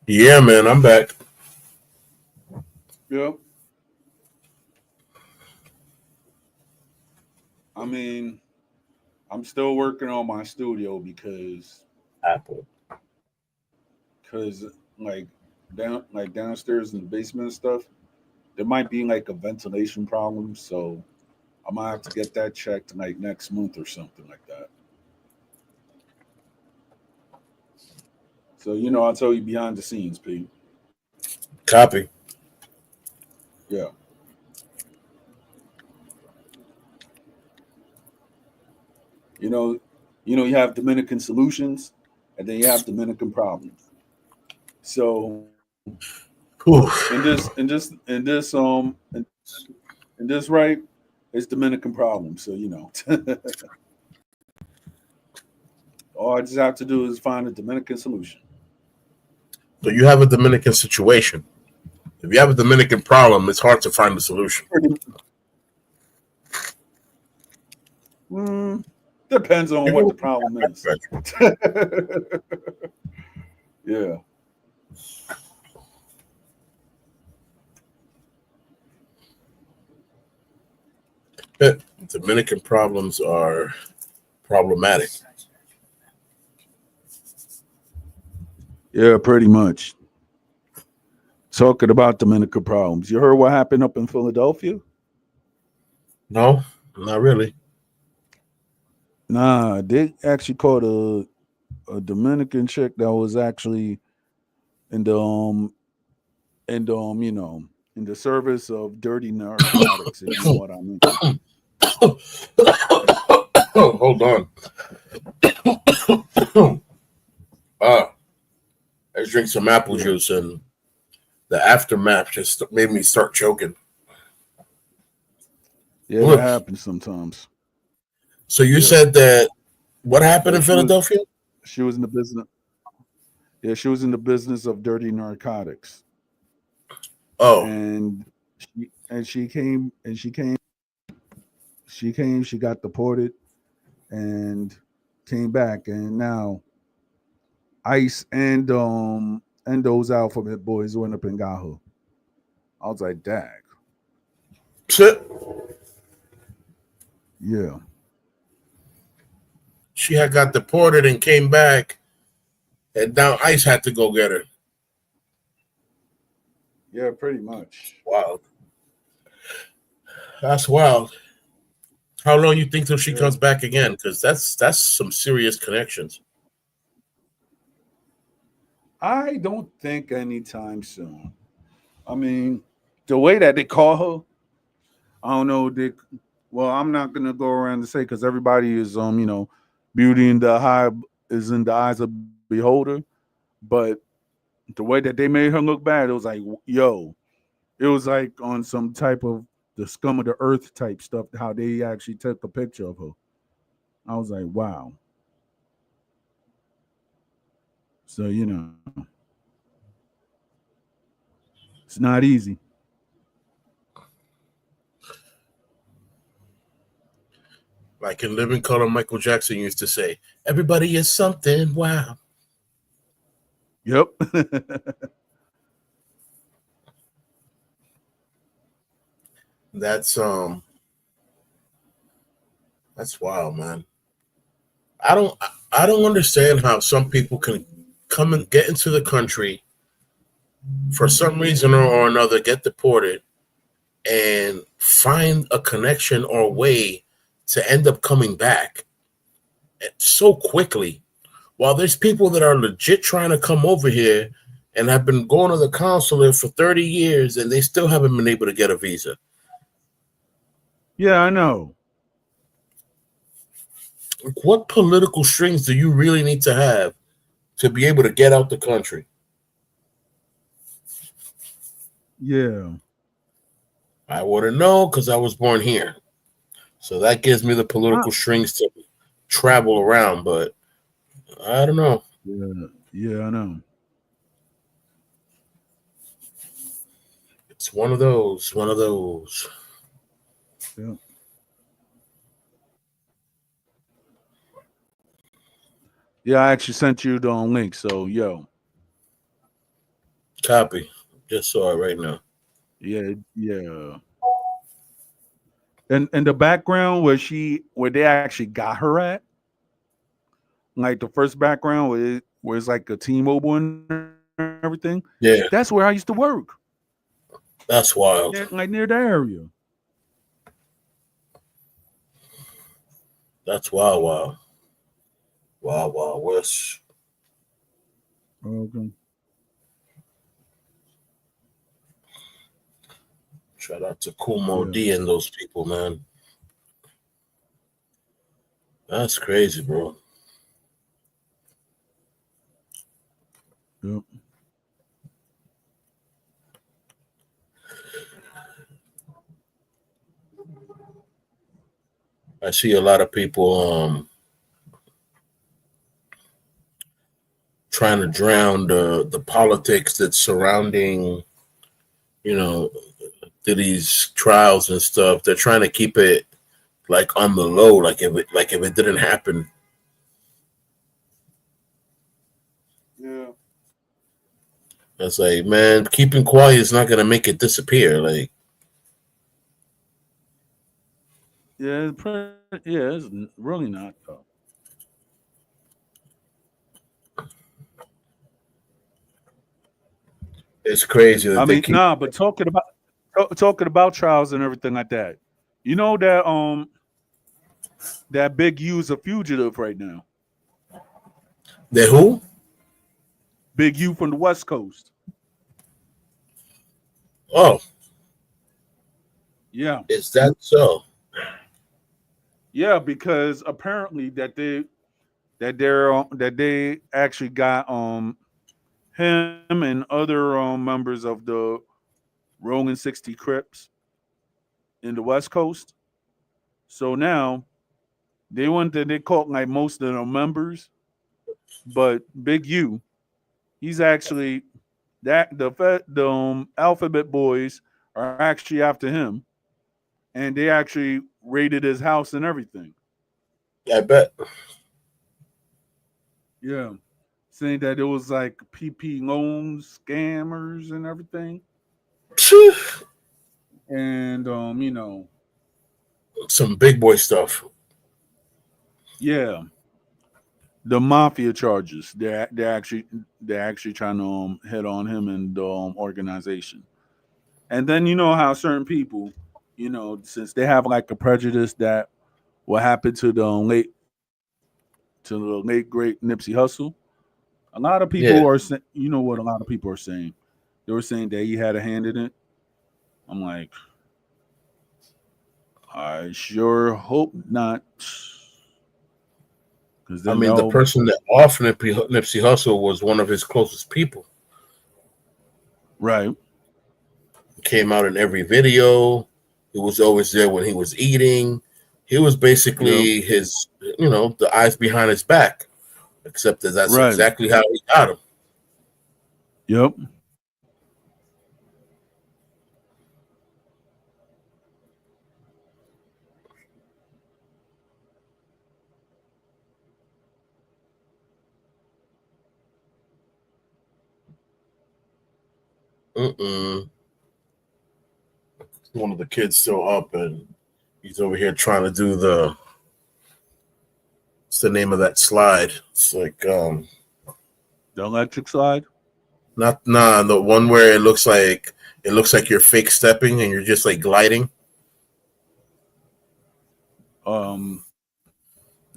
Yeah, man, I'm back. Yep. I mean, I'm still working on my studio because Apple. like downstairs in the basement and stuff, there might be like a ventilation problem. So I might have to get that checked like next month or something like that. So I'll tell you behind the scenes, Pete. Copy. Yeah. You know, you have Dominican solutions and then you have Dominican problems. So Whew. in this right, it's Dominican problems. So all I just have to do is find a Dominican solution. So you have a Dominican situation. If you have a Dominican problem, it's hard to find a solution. Depends on what the problem is. Yeah. Dominican problems are problematic. Yeah, pretty much. Talking about Dominican problems. You heard what happened up in Philadelphia? No, not really. Nah, they actually caught a Dominican chick that was actually in the in the service of dirty narcotics, if you know what I mean. Oh, hold on. I drink some apple juice, and the aftermath just made me start choking. Yeah, that happens sometimes. So you said that what happened in Philadelphia? She was in the business. Yeah, she was in the business of dirty narcotics. Oh, And she got deported and came back, and now Ice and those Alphabet Boys went up and got her. I was like, dag. shit. Yeah. She had got deported and came back, and now ICE had to go get her. Yeah, pretty much. Wild. That's wild. How long you think till she Yeah. comes back again? Because that's some serious connections. I don't think anytime soon. I mean, the way that they call her, I don't know. Well, I'm not gonna go around and say because everybody is beauty in the high is in the eyes of beholder, but the way that they made her look bad, it was like, yo, it was like on some type of the scum of the earth type stuff. How they actually took a picture of her. I was like, wow. So it's not easy. Like in Living Color, Michael Jackson used to say, "Everybody is something." Wow, Yep. that's um, that's wild, man. I don't, I don't understand how some people can come and get into the country for some reason or another, get deported, and find a connection or way to end up coming back so quickly. While there's people that are legit trying to come over here and have been going to the consulate for 30 years and they still haven't been able to get a visa. Yeah, I know. Like, what political strings do you really need to have to be able to get out the country? Yeah. I wouldn't know because I was born here. So that gives me the I, political strings to travel around, but I don't know. yeah. Yeah, I know. It's one of those, one of those. Yeah. Yeah, I actually sent you the link. So Copy. Just saw it right now. yeah. And the background where they actually got her at, like the first background where it's like a T-Mobile and everything. That's Yeah, where I used to work. that's wild. Like near the area. That's wild, wild. Wild, wild west. Okay. Shout out to Kumo Yeah. D and those people, man. That's crazy, bro. Yep. I see a lot of people trying to drown the politics that's surrounding, you know, to these trials and stuff. They're trying to keep it like on the low, like if it didn't happen. Yeah. It's like, man, keeping quiet is not gonna make it disappear. Like, Yeah, it's really not though. it's crazy I that they mean, keep. nah, but talking about trials and everything like that. You know that Big U's a fugitive right now. They who? Big U from the West Coast. Oh, Yeah. is that so? Yeah, because apparently that they actually got him and other members of the Rolling 60 Crips in the West Coast. So now they caught like most of the members, but Big U, he's actually the Alphabet Boys are actually after him, and they actually raided his house and everything. I bet. Yeah, saying that it was like PP loans, scammers, and everything, and Some big boy stuff. yeah, the mafia charges. They're actually trying to hit on him and the organization. And then you know how certain people, since they have like a prejudice that what happened to the late great Nipsey Hussle. A lot of people Yeah. are saying, you know what? A lot of people are saying they were saying that he had a hand in it. I'm like, I sure hope not. Because I then mean, the they'll person that off Nipsey Hussle was one of his closest people. right. Came out in every video. He was always there when he was eating. He was Yep. basically his, the eyes behind his back. Except that that's Right. exactly how he got him. Yep. Mm-mm. One of the kids still up, and he's over here trying to do what's the name of that slide? It's like The electric slide. the one where it looks like you're fake stepping and you're just like gliding. I'm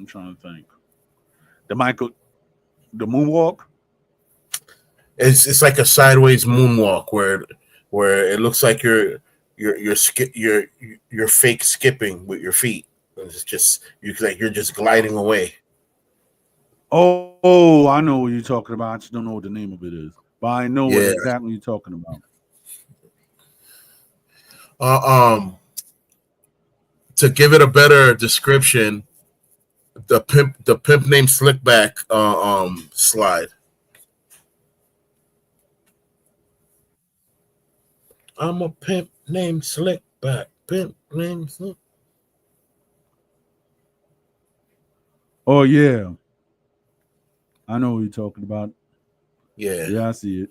trying to think. The moonwalk. It's like a sideways moonwalk where it looks like you're fake skipping with your feet. It's just you're just gliding away. Oh, I know what you're talking about. I just don't know what the name of it is, but I know what Yeah. exactly you're talking about. To give it a better description, the pimp named Slickback slide. I'm a pimp named Slickback. Pimp named Slick. Oh yeah, I know what you're talking about. Yeah, Yeah, I see it.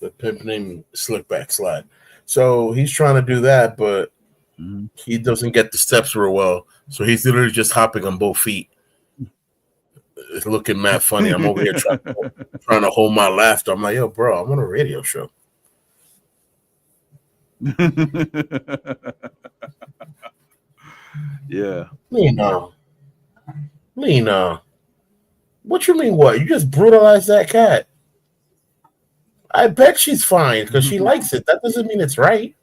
the pimp named Slickback slide. So he's trying to do that, but Mhm. he doesn't get the steps real well. So he's literally just hopping on both feet. It's looking mad funny. I'm over here trying to hold my laughter. I'm like, yo, bro, I'm on a radio show. Yeah. Lena. What you mean? What? You just brutalized that cat? I bet she's fine because she likes it. That doesn't mean it's right.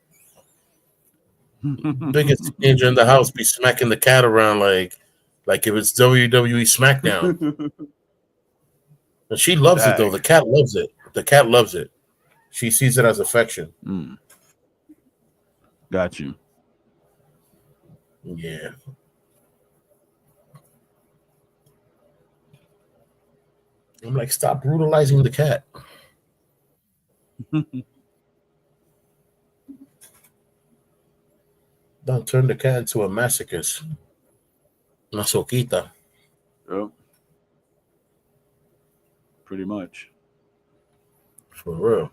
Biggest ninja in the house be smacking the cat around like if it's WWE SmackDown. And she loves it though. Dang. The cat loves it. The cat loves it. She sees it as affection. Mm. Got you. Yeah. I'm like, stop brutalizing the cat. Don't turn the cat into a masochist. Masoquita. Yep. Pretty much. For real.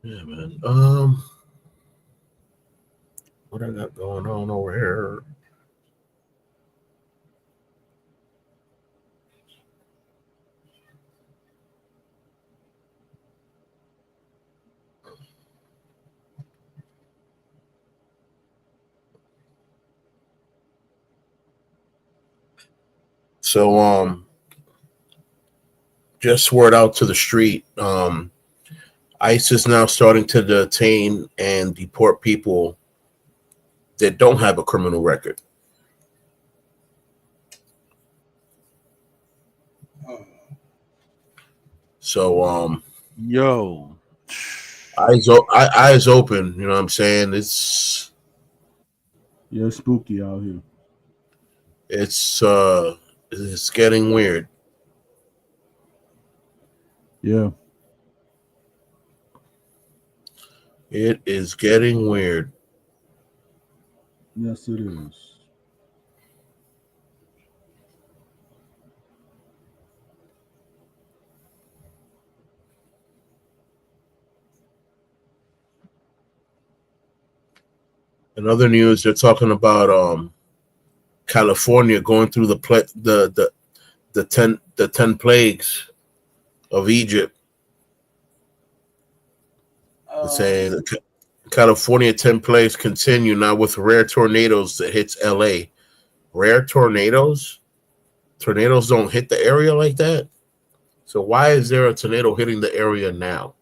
Yeah, man. What I got going on over here? So just word out to the street. ICE is now starting to detain and deport people that don't have a criminal record. So Yo. eyes open, you know what I'm saying? It's spooky out here. it's getting weird. Yeah. It is getting weird. Yes, it is. In other news, they're talking about California going through the 10 plagues of Egypt. Saying California templates continue now with rare tornadoes that hits LA. Rare tornadoes? Tornadoes don't hit the area like that. So why is there a tornado hitting the area now?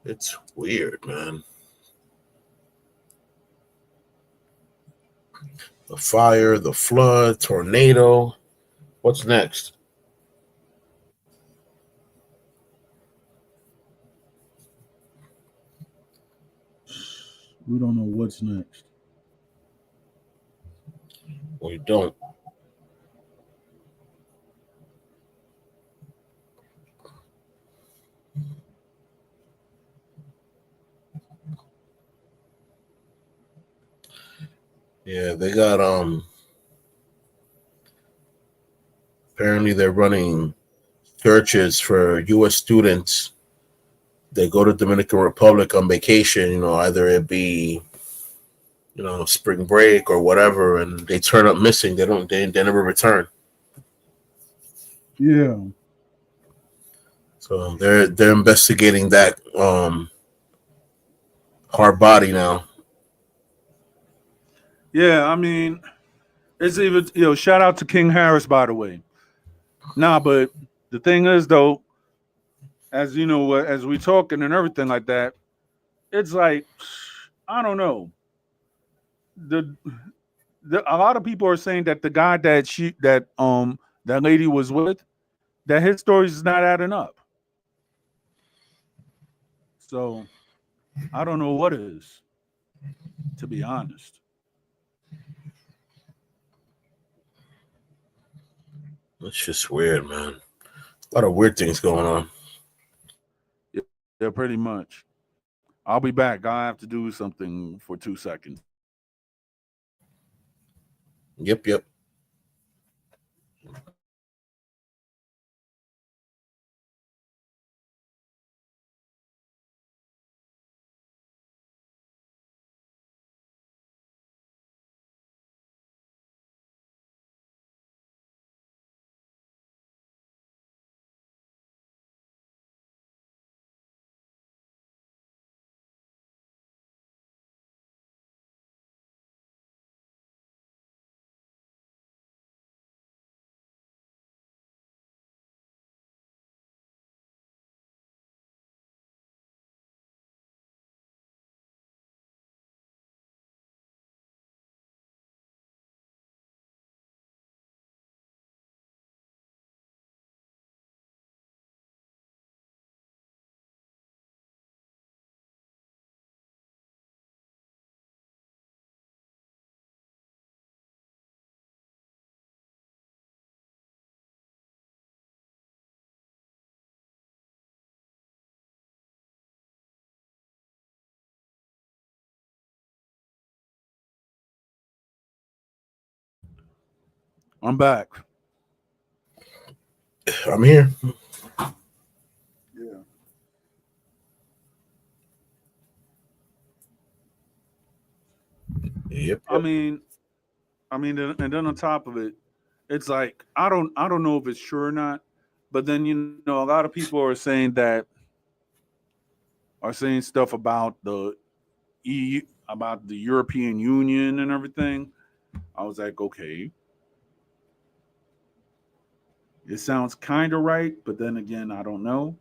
It's weird, man. The fire, the flood, tornado. What's next? We don't know what's next. We don't. Yeah, they got apparently they're running searches for US students. They go to Dominican Republic on vacation, either it be spring break or whatever, and they turn up missing. They never return. Yeah. So they're investigating that hard body now. Yeah, I mean, it's even shout out to King Harris, by the way. Nah, but the thing is though, as you know, as we talking and everything like that, it's like I don't know. The, a lot of people are saying that the guy that lady was with, that his story is not adding up. So I don't know what is, to be honest. It's just weird, man. A lot of weird things going on. Yeah, pretty much. I'll be back. I have to do something for 2 seconds. Yep. I'm back. I'm here. Yeah. Yep. I mean, and then on top of it, it's like I don't know if it's true or not, but then a lot of people are saying stuff about the EU, about the European Union and everything. I was like, okay, it sounds kind of right, but then again, I don't know.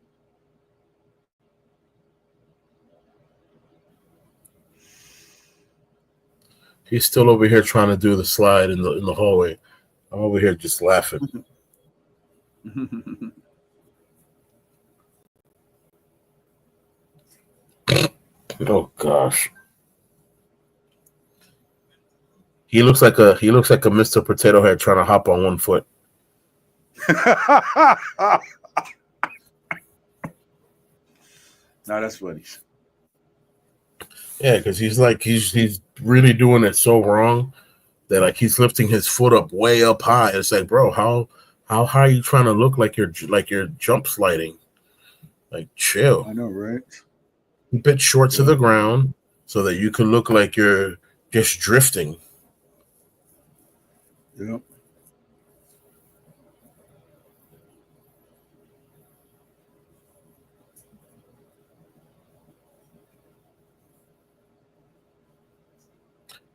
He's still over here trying to do the slide in the hallway. I'm over here just laughing. Oh gosh. He looks like a Mr. Potato Head trying to hop on one foot. Now that's funny. Yeah, because he's really doing it so wrong that like he's lifting his foot up way up high. It's like, bro, how high are you trying to look like you're jump sliding? Like, chill. I know, right? Keep it short to the ground so that you can look like you're just drifting. Yep.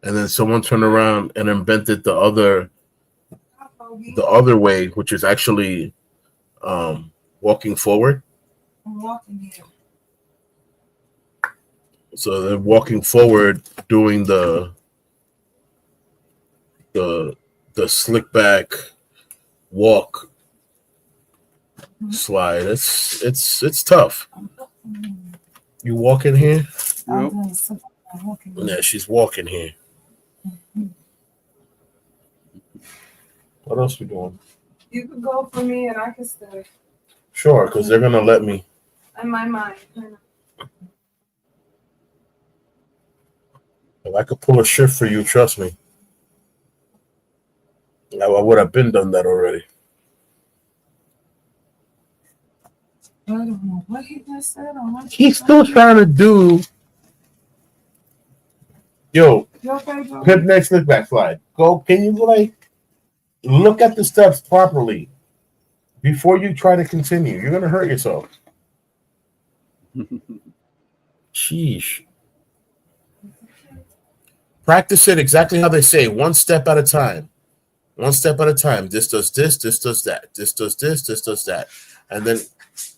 and then someone turned around and invented the other way, which is actually walking forward. I'm walking here. So they're walking forward, doing the slick back walk slide. It's tough. You walking here? I'm Yep. doing something. I'm walking here. Yeah, she's walking here. What else we doing? You can go for me and I can stay. Sure, because they're gonna let me. In my mind. If I could pull a shift for you, trust me. I would have been done that already. I don't know what he just said. He's still trying to do. Yo, You okay, Joe? hip next slick back slide. Go. Can you look at the steps properly before you try to continue? You're gonna hurt yourself. Sheesh. Practice it exactly how they say, one step at a time. One step at a time. This does this does that. This does this does that. And then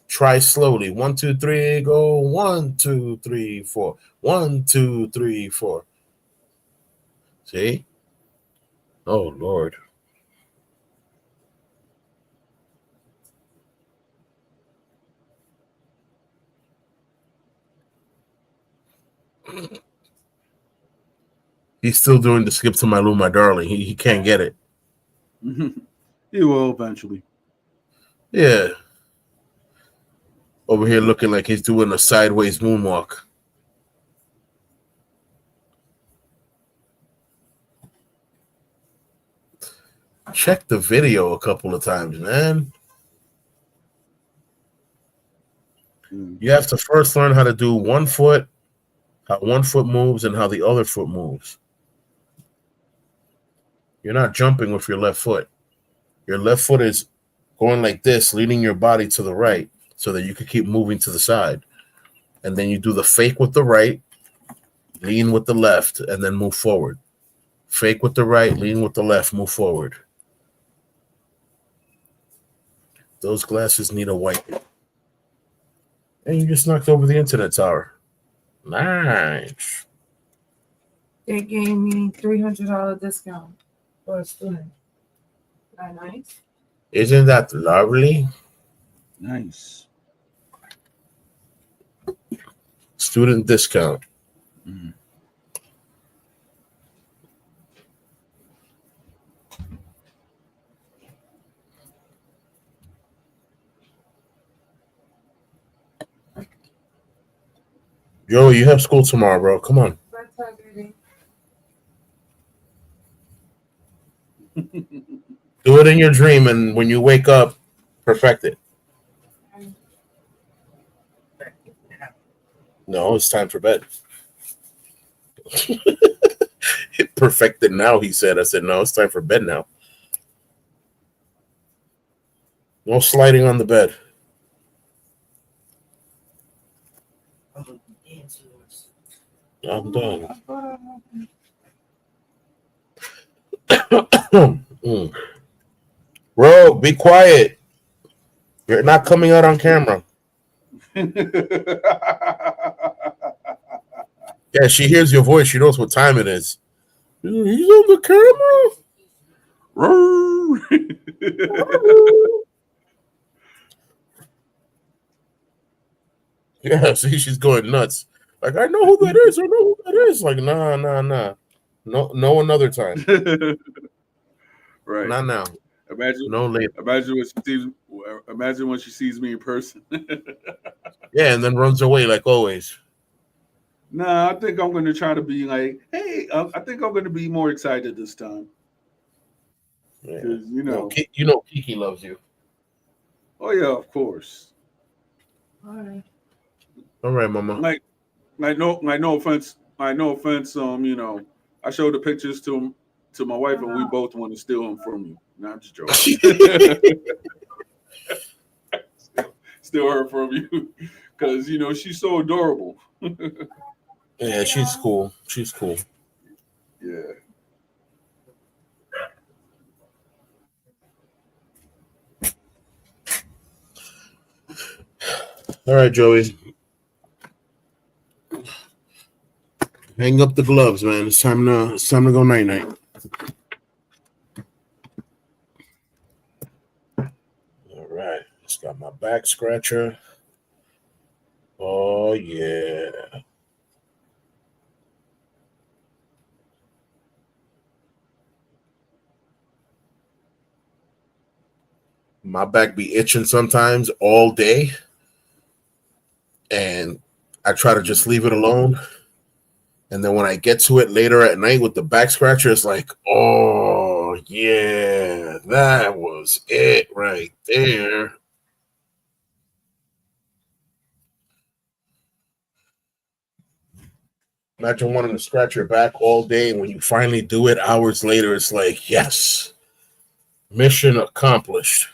try slowly. 1, 2, 3, go. 1, 2, 3, 4. 1, 2, 3, 4. See? Oh, Lord. He's still doing the skip to my Lou, my darling. He can't get it. He will eventually. Yeah. Over here looking like he's doing a sideways moonwalk. Check the video a couple of times, man. You have to first learn how to do one foot, how one foot moves, and how the other foot moves. You're not jumping with your left foot. Your left foot is going like this, leaning your body to the right so that you can keep moving to the side. And then you do the fake with the right, lean with the left, and then move forward. Fake with the right, lean with the left, move forward. Those glasses need a wipe. And you just knocked over the internet tower. Nice. They gave me $300 discount for a student. That nice? Isn't that lovely? Nice. Student discount. Mm. Yo, you have school tomorrow, bro. Come on. Bedtime, baby. Do it in your dream, and when you wake up, perfect it. No, it's time for bed. Perfect it now, he said. I said, no, it's time for bed now. No sliding on the bed. I'm done. Bro, be quiet. You're not coming out on camera. Yeah, she hears your voice. She knows what time it is. He's on the camera. Yeah, see, she's going nuts. Like, I know who that is. I know who that is. Like, nah. No another time. Right. Not now. Imagine. No later. Imagine when she sees me in person. Yeah, and then runs away like always. Nah, I think I'm going to try to be like, hey, I think I'm going to be more excited this time. Yeah. Because, Kiki loves you. Oh, yeah, of course. All right. All right, mama. No offense. I showed the pictures to my wife, and we both want to steal them from you. No, I'm just joking. Steal her from you because she's so adorable. Yeah, she's cool. She's cool. Yeah. All right, Joey. Hang up the gloves, man. It's time to go night night. All right. Just got my back scratcher. Oh yeah. My back be itching sometimes all day, and I try to just leave it alone. And then when I get to it later at night with the back scratcher, it's like, oh yeah, that was it right there. Imagine wanting to scratch your back all day, and when you finally do it hours later, it's like, yes, mission accomplished.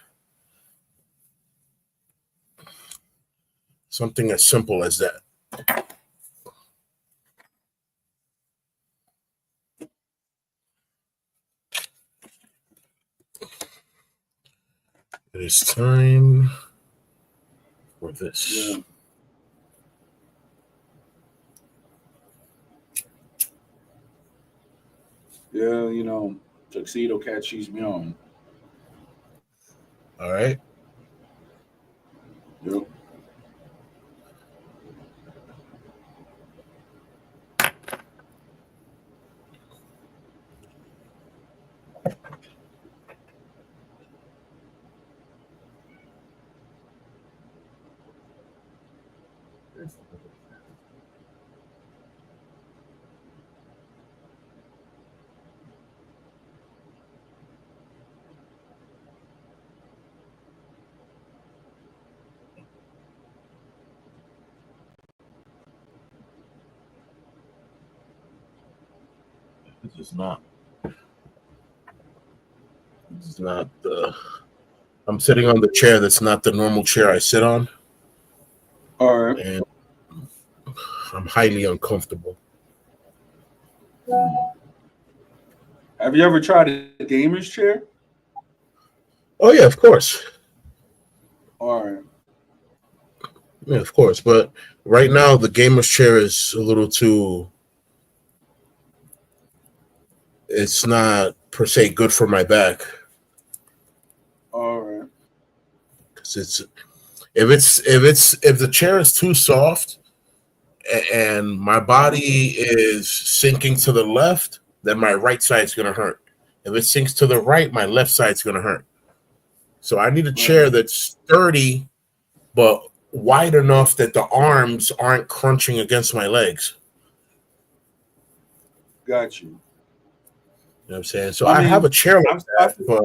Something as simple as that. It is time for this. Yeah. Yeah, you know, tuxedo catches me on. All right. Yep. This is not. This is not the. I'm sitting on the chair that's not the normal chair I sit on, All right. and I'm highly uncomfortable. Have you ever tried a gamer's chair? Oh yeah, of course. All right. Yeah, of course. But right now, the gamer's chair is a little too. It's not per se good for my back. All right. Because if the chair is too soft and my body is sinking to the left, then my right side's gonna hurt. If it sinks to the right, my left side's gonna hurt. So I need a chair that's sturdy but wide enough that the arms aren't crunching against my legs. Got you. You know what I'm saying? So I I mean, have a chair like I'm- that, but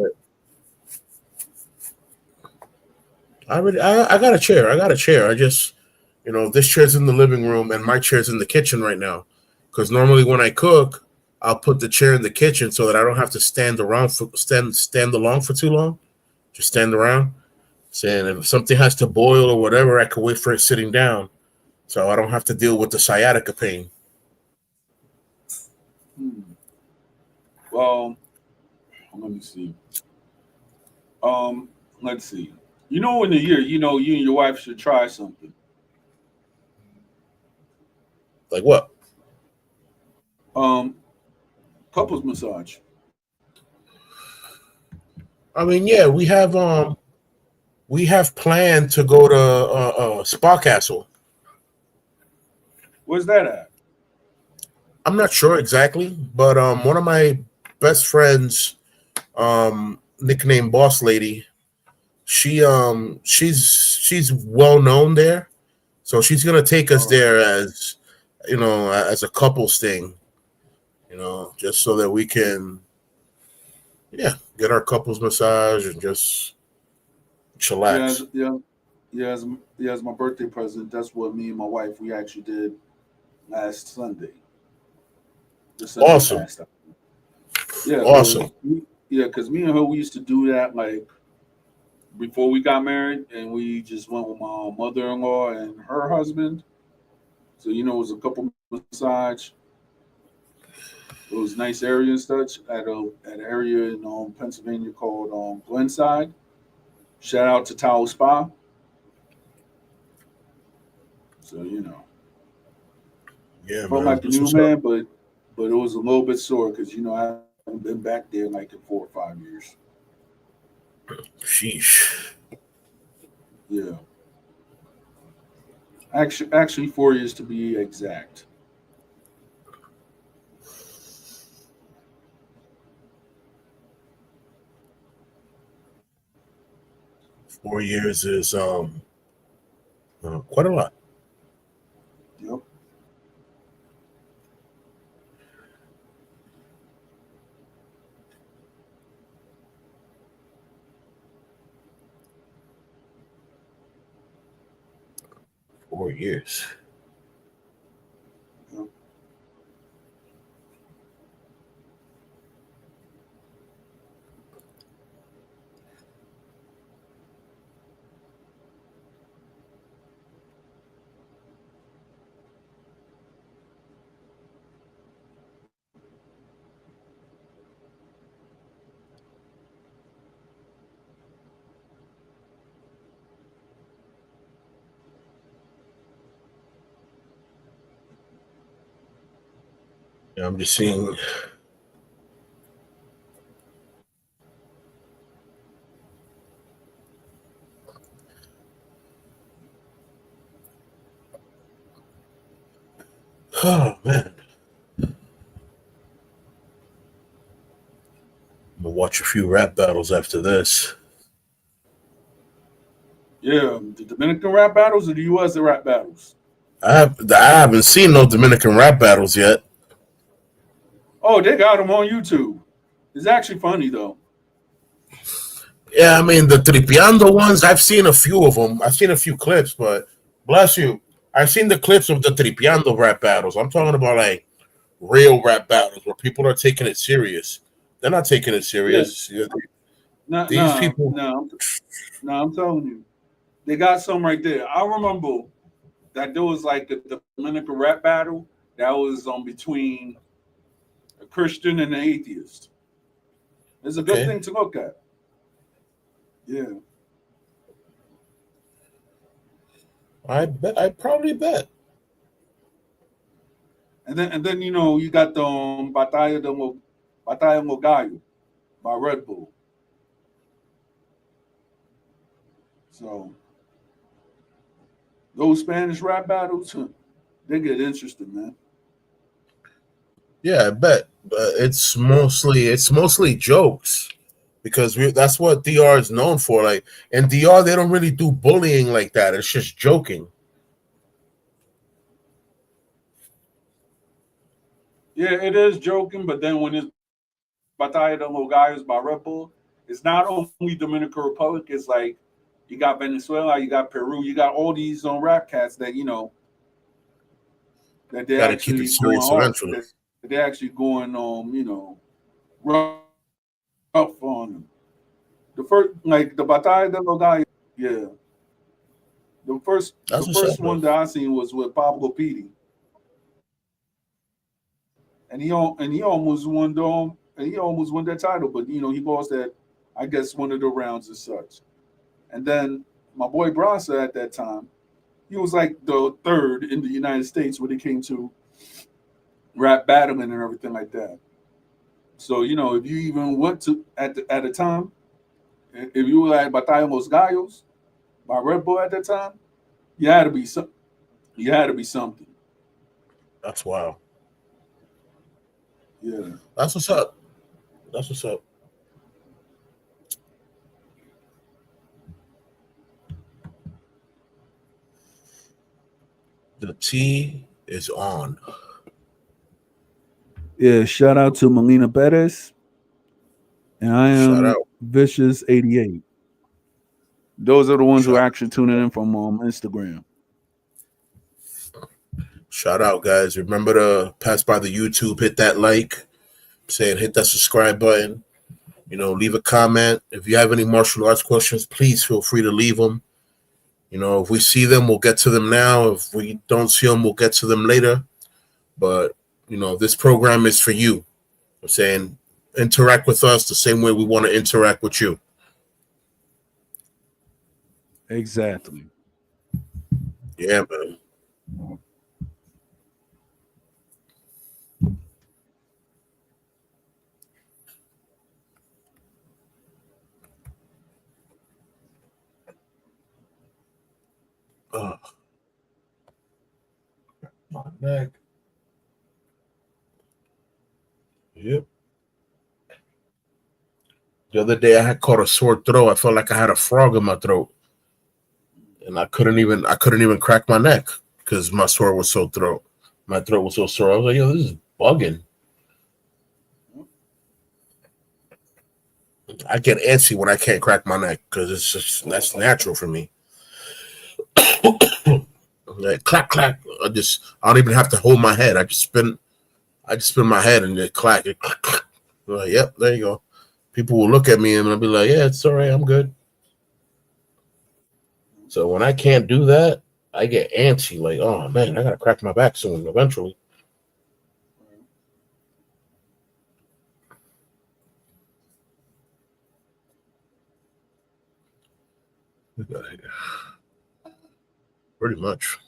I got a chair. I got a chair. I just, this chair's in the living room and my chair's in the kitchen right now. Because normally when I cook, I'll put the chair in the kitchen so that I don't have to stand along for too long. Just stand around. Saying if something has to boil or whatever, I can wait for it sitting down, so I don't have to deal with the sciatica pain. Well, let me see. Let's see. You know, in a year, you and your wife should try something. Like what? Couples massage. I mean, yeah, we have planned to go to Spa Castle. Where's that at? I'm not sure exactly, but one of my best friends, nicknamed Boss Lady, she's well known there, so she's gonna take us there as a couples thing, just so that we can, get our couples massage and just chillax. As my birthday present. That's what me and my wife we actually did last Sunday. The Sunday Awesome. past. Yeah, Awesome. because me and her we used to do that like before we got married, and we just went with my mother-in-law and her husband. So it was a couple massage. It was nice area and such at an area in Pennsylvania called Glenside. Shout out to Tao Spa. So Yeah, felt man. like a That's new what's up. man, but it was a little bit sore because I haven't been back there like in 4 or 5 years. Sheesh. Yeah, actually 4 years to be exact. 4 years is quite a lot. Yep. 4 years. Yep. Yeah, I'm just seeing. Oh man, I'm gonna watch a few rap battles after this. Yeah, the Dominican rap battles or the U.S. rap battles? I haven't seen no Dominican rap battles yet. Oh, they got them on YouTube. It's actually funny though. Yeah, I mean the Tripiando ones. I've seen a few of them. I've seen a few clips, but bless you, I've seen the clips of the Tripiando rap battles. I'm talking about like real rap battles where people are taking it serious. They're not taking it Yeah, serious. Yeah, nah, these nah, people. nah, nah. I'm telling you, they got some right there. I remember that there was like a Dominican rap battle that was between a Christian and an atheist. It's a good Okay, thing to look at. Yeah. I bet. I probably bet. And then you got the Batalla del Gallo by Red Bull. So those Spanish rap battles, they get interesting, man. Yeah, I bet. But it's mostly jokes because that's what DR is known for. Like in DR, they don't really do bullying like that. It's just joking. Yeah, it is joking, but then when it's Batalla de los Gallos by Red Bull, it's not only Dominican Republic. It's like you got Venezuela, you got Peru, you got all these rap cats that that they're Got to keep it actually going serious hard. eventually. That they're actually going rough on them. The first like the Batalla de los Gallos, yeah. The That's what's up, first though. one that I seen was with Pablo Pidi, and he almost won that title, but he lost that I guess one of the rounds and such. And then my boy Bronson at that time, he was like the third in the United States when it came to rap battling and everything like that. So if you even went to at a time, if you were at Batalla Los Gallos by Red Bull at that time, you had to be some, you had to be something. That's wild. Yeah. That's what's up. That's what's up. The tea is on. Yeah, shout out to Melina Perez, and I Shout am out. Vicious88. Those are the ones who are Shout actually tuning in from Instagram. Shout out, guys. Remember to pass by the YouTube, hit that like, saying hit that subscribe button. Leave a comment. If you have any martial arts questions, please feel free to leave them. If we see them, we'll get to them now. If we don't see them, we'll get to them later. But, this program is for you. I'm saying interact with us the same way we want to interact with you. Exactly. Yeah, man. Oh, my neck. Yep. The other day I had caught a sore throat. I felt like I had a frog in my throat. And I couldn't even crack my neck because my throat was so sore. I was like, yo, this is bugging. I get antsy when I can't crack my neck because it's just that's natural for me. Like clack clack. I don't even have to hold my head. I just spin my head and it clack. It clack, clack. I'm like, yep, there you go. People will look at me and I'll be like, yeah, it's all right, I'm good. So when I can't do that, I get antsy, like, oh man, I gotta crack my back soon, eventually. Pretty much.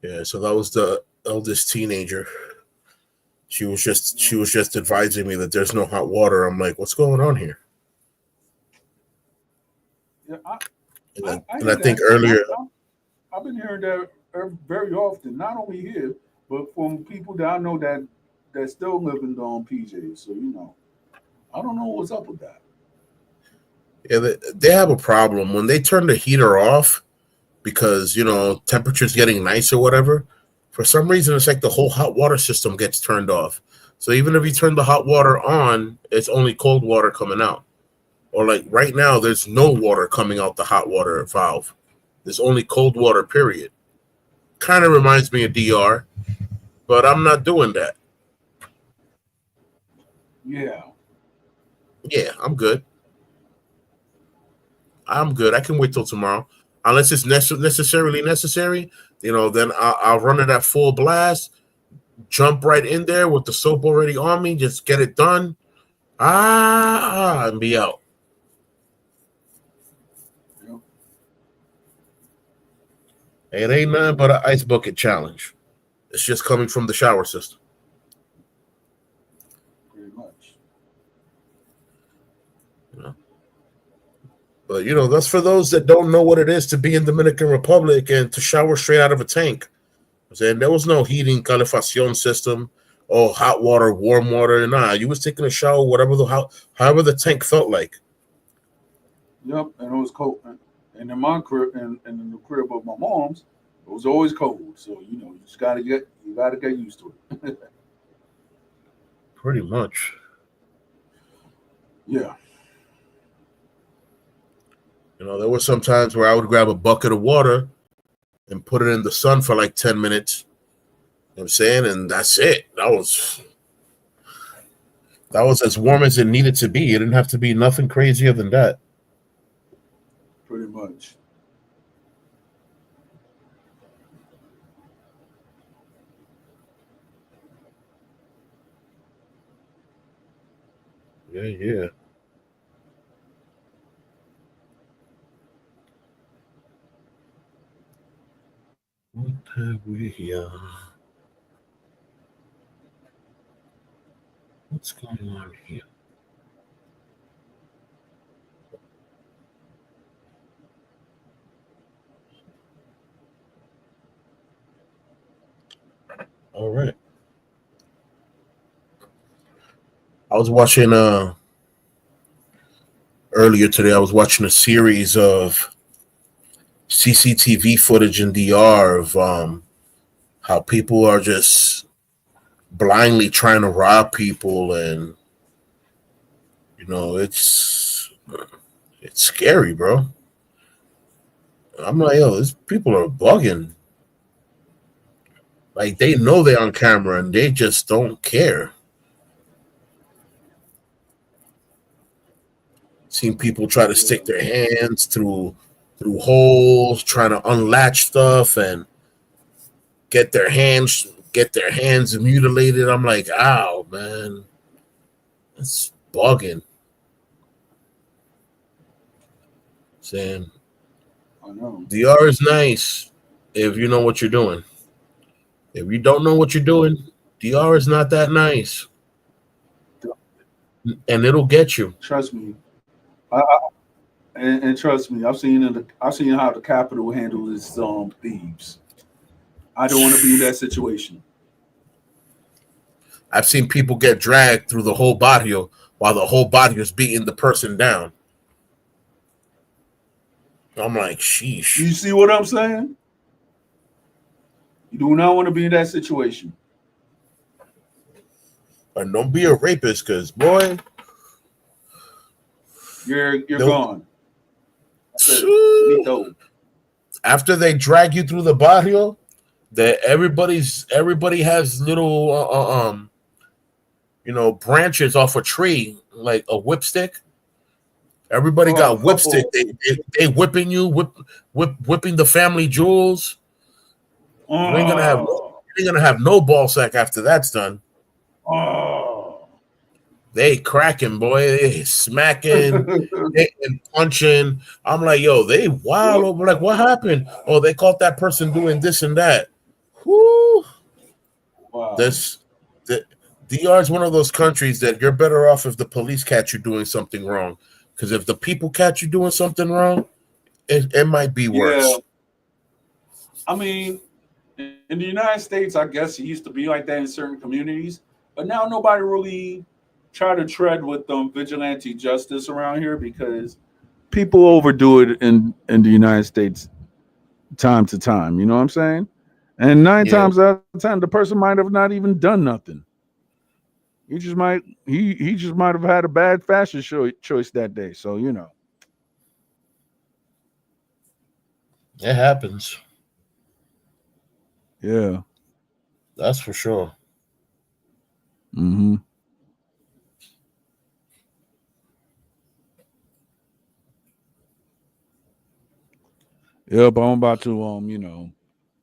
Yeah, so that was the eldest teenager. She was just advising me that there's no hot water. I'm like, what's going on here? Yeah, I think earlier. I've been hearing that very often, not only here, but from people that I know that still live in the PJs. So I don't know what's up with that. Yeah, they have a problem when they turn the heater off because temperature's getting nice or whatever. For some reason, it's like the whole hot water system gets turned off. So even if you turn the hot water on, it's only cold water coming out. Or like right now, there's no water coming out the hot water valve. There's only cold water, period. Kind of reminds me of DR, but I'm not doing that. Yeah. Yeah, I'm good. I can wait till tomorrow. Unless it's necessarily necessary, then I'll run it at full blast, jump right in there with the soap already on me, just get it done, and be out. Yep. It ain't nothing but an ice bucket challenge. It's just coming from the shower system. Pretty much. But that's for those that don't know what it is to be in Dominican Republic and to shower straight out of a tank. I'm saying there was no heating calefacción system, or hot water, warm water. Nah, you was taking a shower, however the tank felt like. Yep, and it was cold. And in my crib, and in the crib of my mom's, it was always cold. So you just gotta get used to it. Pretty much. Yeah. There were some times where I would grab a bucket of water and put it in the sun for like 10 minutes. You know what I'm saying? And that's it. That was as warm as it needed to be. It didn't have to be nothing crazier than that. Pretty much. Yeah. What have we here? What's going on here? All right. I was watching earlier today. I was watching a series of CCTV footage in DR of how people are just blindly trying to rob people, and it's scary, bro. I'm like, yo, these people are bugging. Like they know they're on camera and they just don't care. Seen people try to stick their hands through holes, trying to unlatch stuff and get their hands mutilated. I'm like, ow, man, it's bugging. Saying I know. DR is nice if you know what you're doing. If you don't know what you're doing, DR is not that nice, and it'll get you. Trust me. And trust me, I've seen how the Capitol handles its thieves. I don't want to be in that situation. I've seen people get dragged through the whole barrio while the whole barrio is beating the person down. I'm like, sheesh. You see what I'm saying? You do not want to be in that situation. And don't be a rapist, because boy, You're Nope. gone. That's it. Finito. after they drag you through the barrio, that everybody has little branches off a tree like a whipstick. Everybody got whipstick. They whipping you, whipping the family jewels. You ain't gonna have no ball sack after that's done. Oh. They cracking, boy. They smacking, hitting, punching. I'm like, yo, they wild over. Like, what happened? Oh, they caught that person doing this and that. Whoo! Wow. The DR is one of those countries that you're better off if the police catch you doing something wrong. Because if the people catch you doing something wrong, it might be worse. Yeah. I mean, in the United States, I guess it used to be like that in certain communities, but now nobody really try to tread with vigilante justice around here because people overdo it in the United States time to time. You know what I'm saying? And nine Yeah. times out of 10, the person might have not even done nothing. He just might have had a bad fashion choice that day. So It happens. Yeah. That's for sure. Mm-hmm. Yep, I'm about to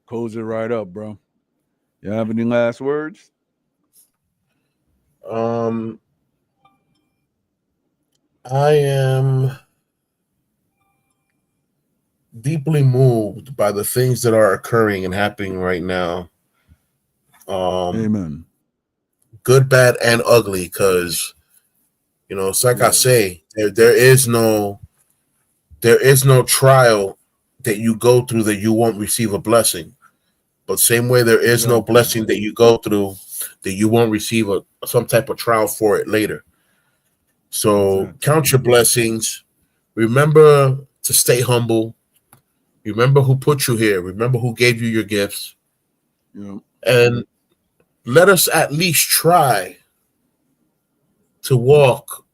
close it right up, bro. You have any last words? I am deeply moved by the things that are occurring and happening right now. Amen. Good, bad, and ugly. Because it's like I Yes. say, there is no trial that you go through that you won't receive a blessing. But same way, there is no Exactly. blessing that you go through that you won't receive some type of trial for it later. So Exactly. count your blessings. Remember to stay humble. Remember who put you here. Remember who gave you your gifts. Yeah. And let us at least try to walk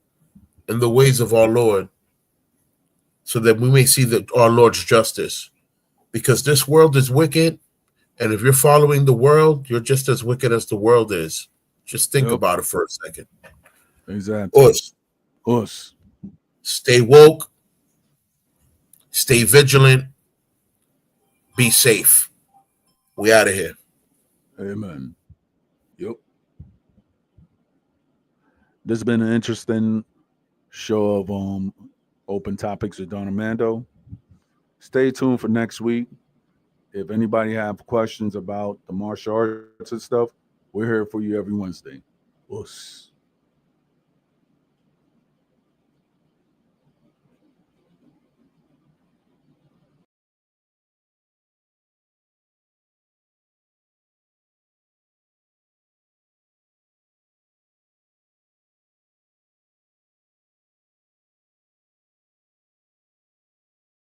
in the ways of our Lord so that we may see our Lord's justice. Because this world is wicked. And if you're following the world, you're just as wicked as the world is. Just think about it for a second. Exactly. Us. Stay woke. Stay vigilant. Be safe. We out of here. Amen. Yep. This has been an interesting show of open topics with Don Armando. Stay tuned for next week. If anybody have questions about the martial arts and stuff, we're here for you every Wednesday. Us.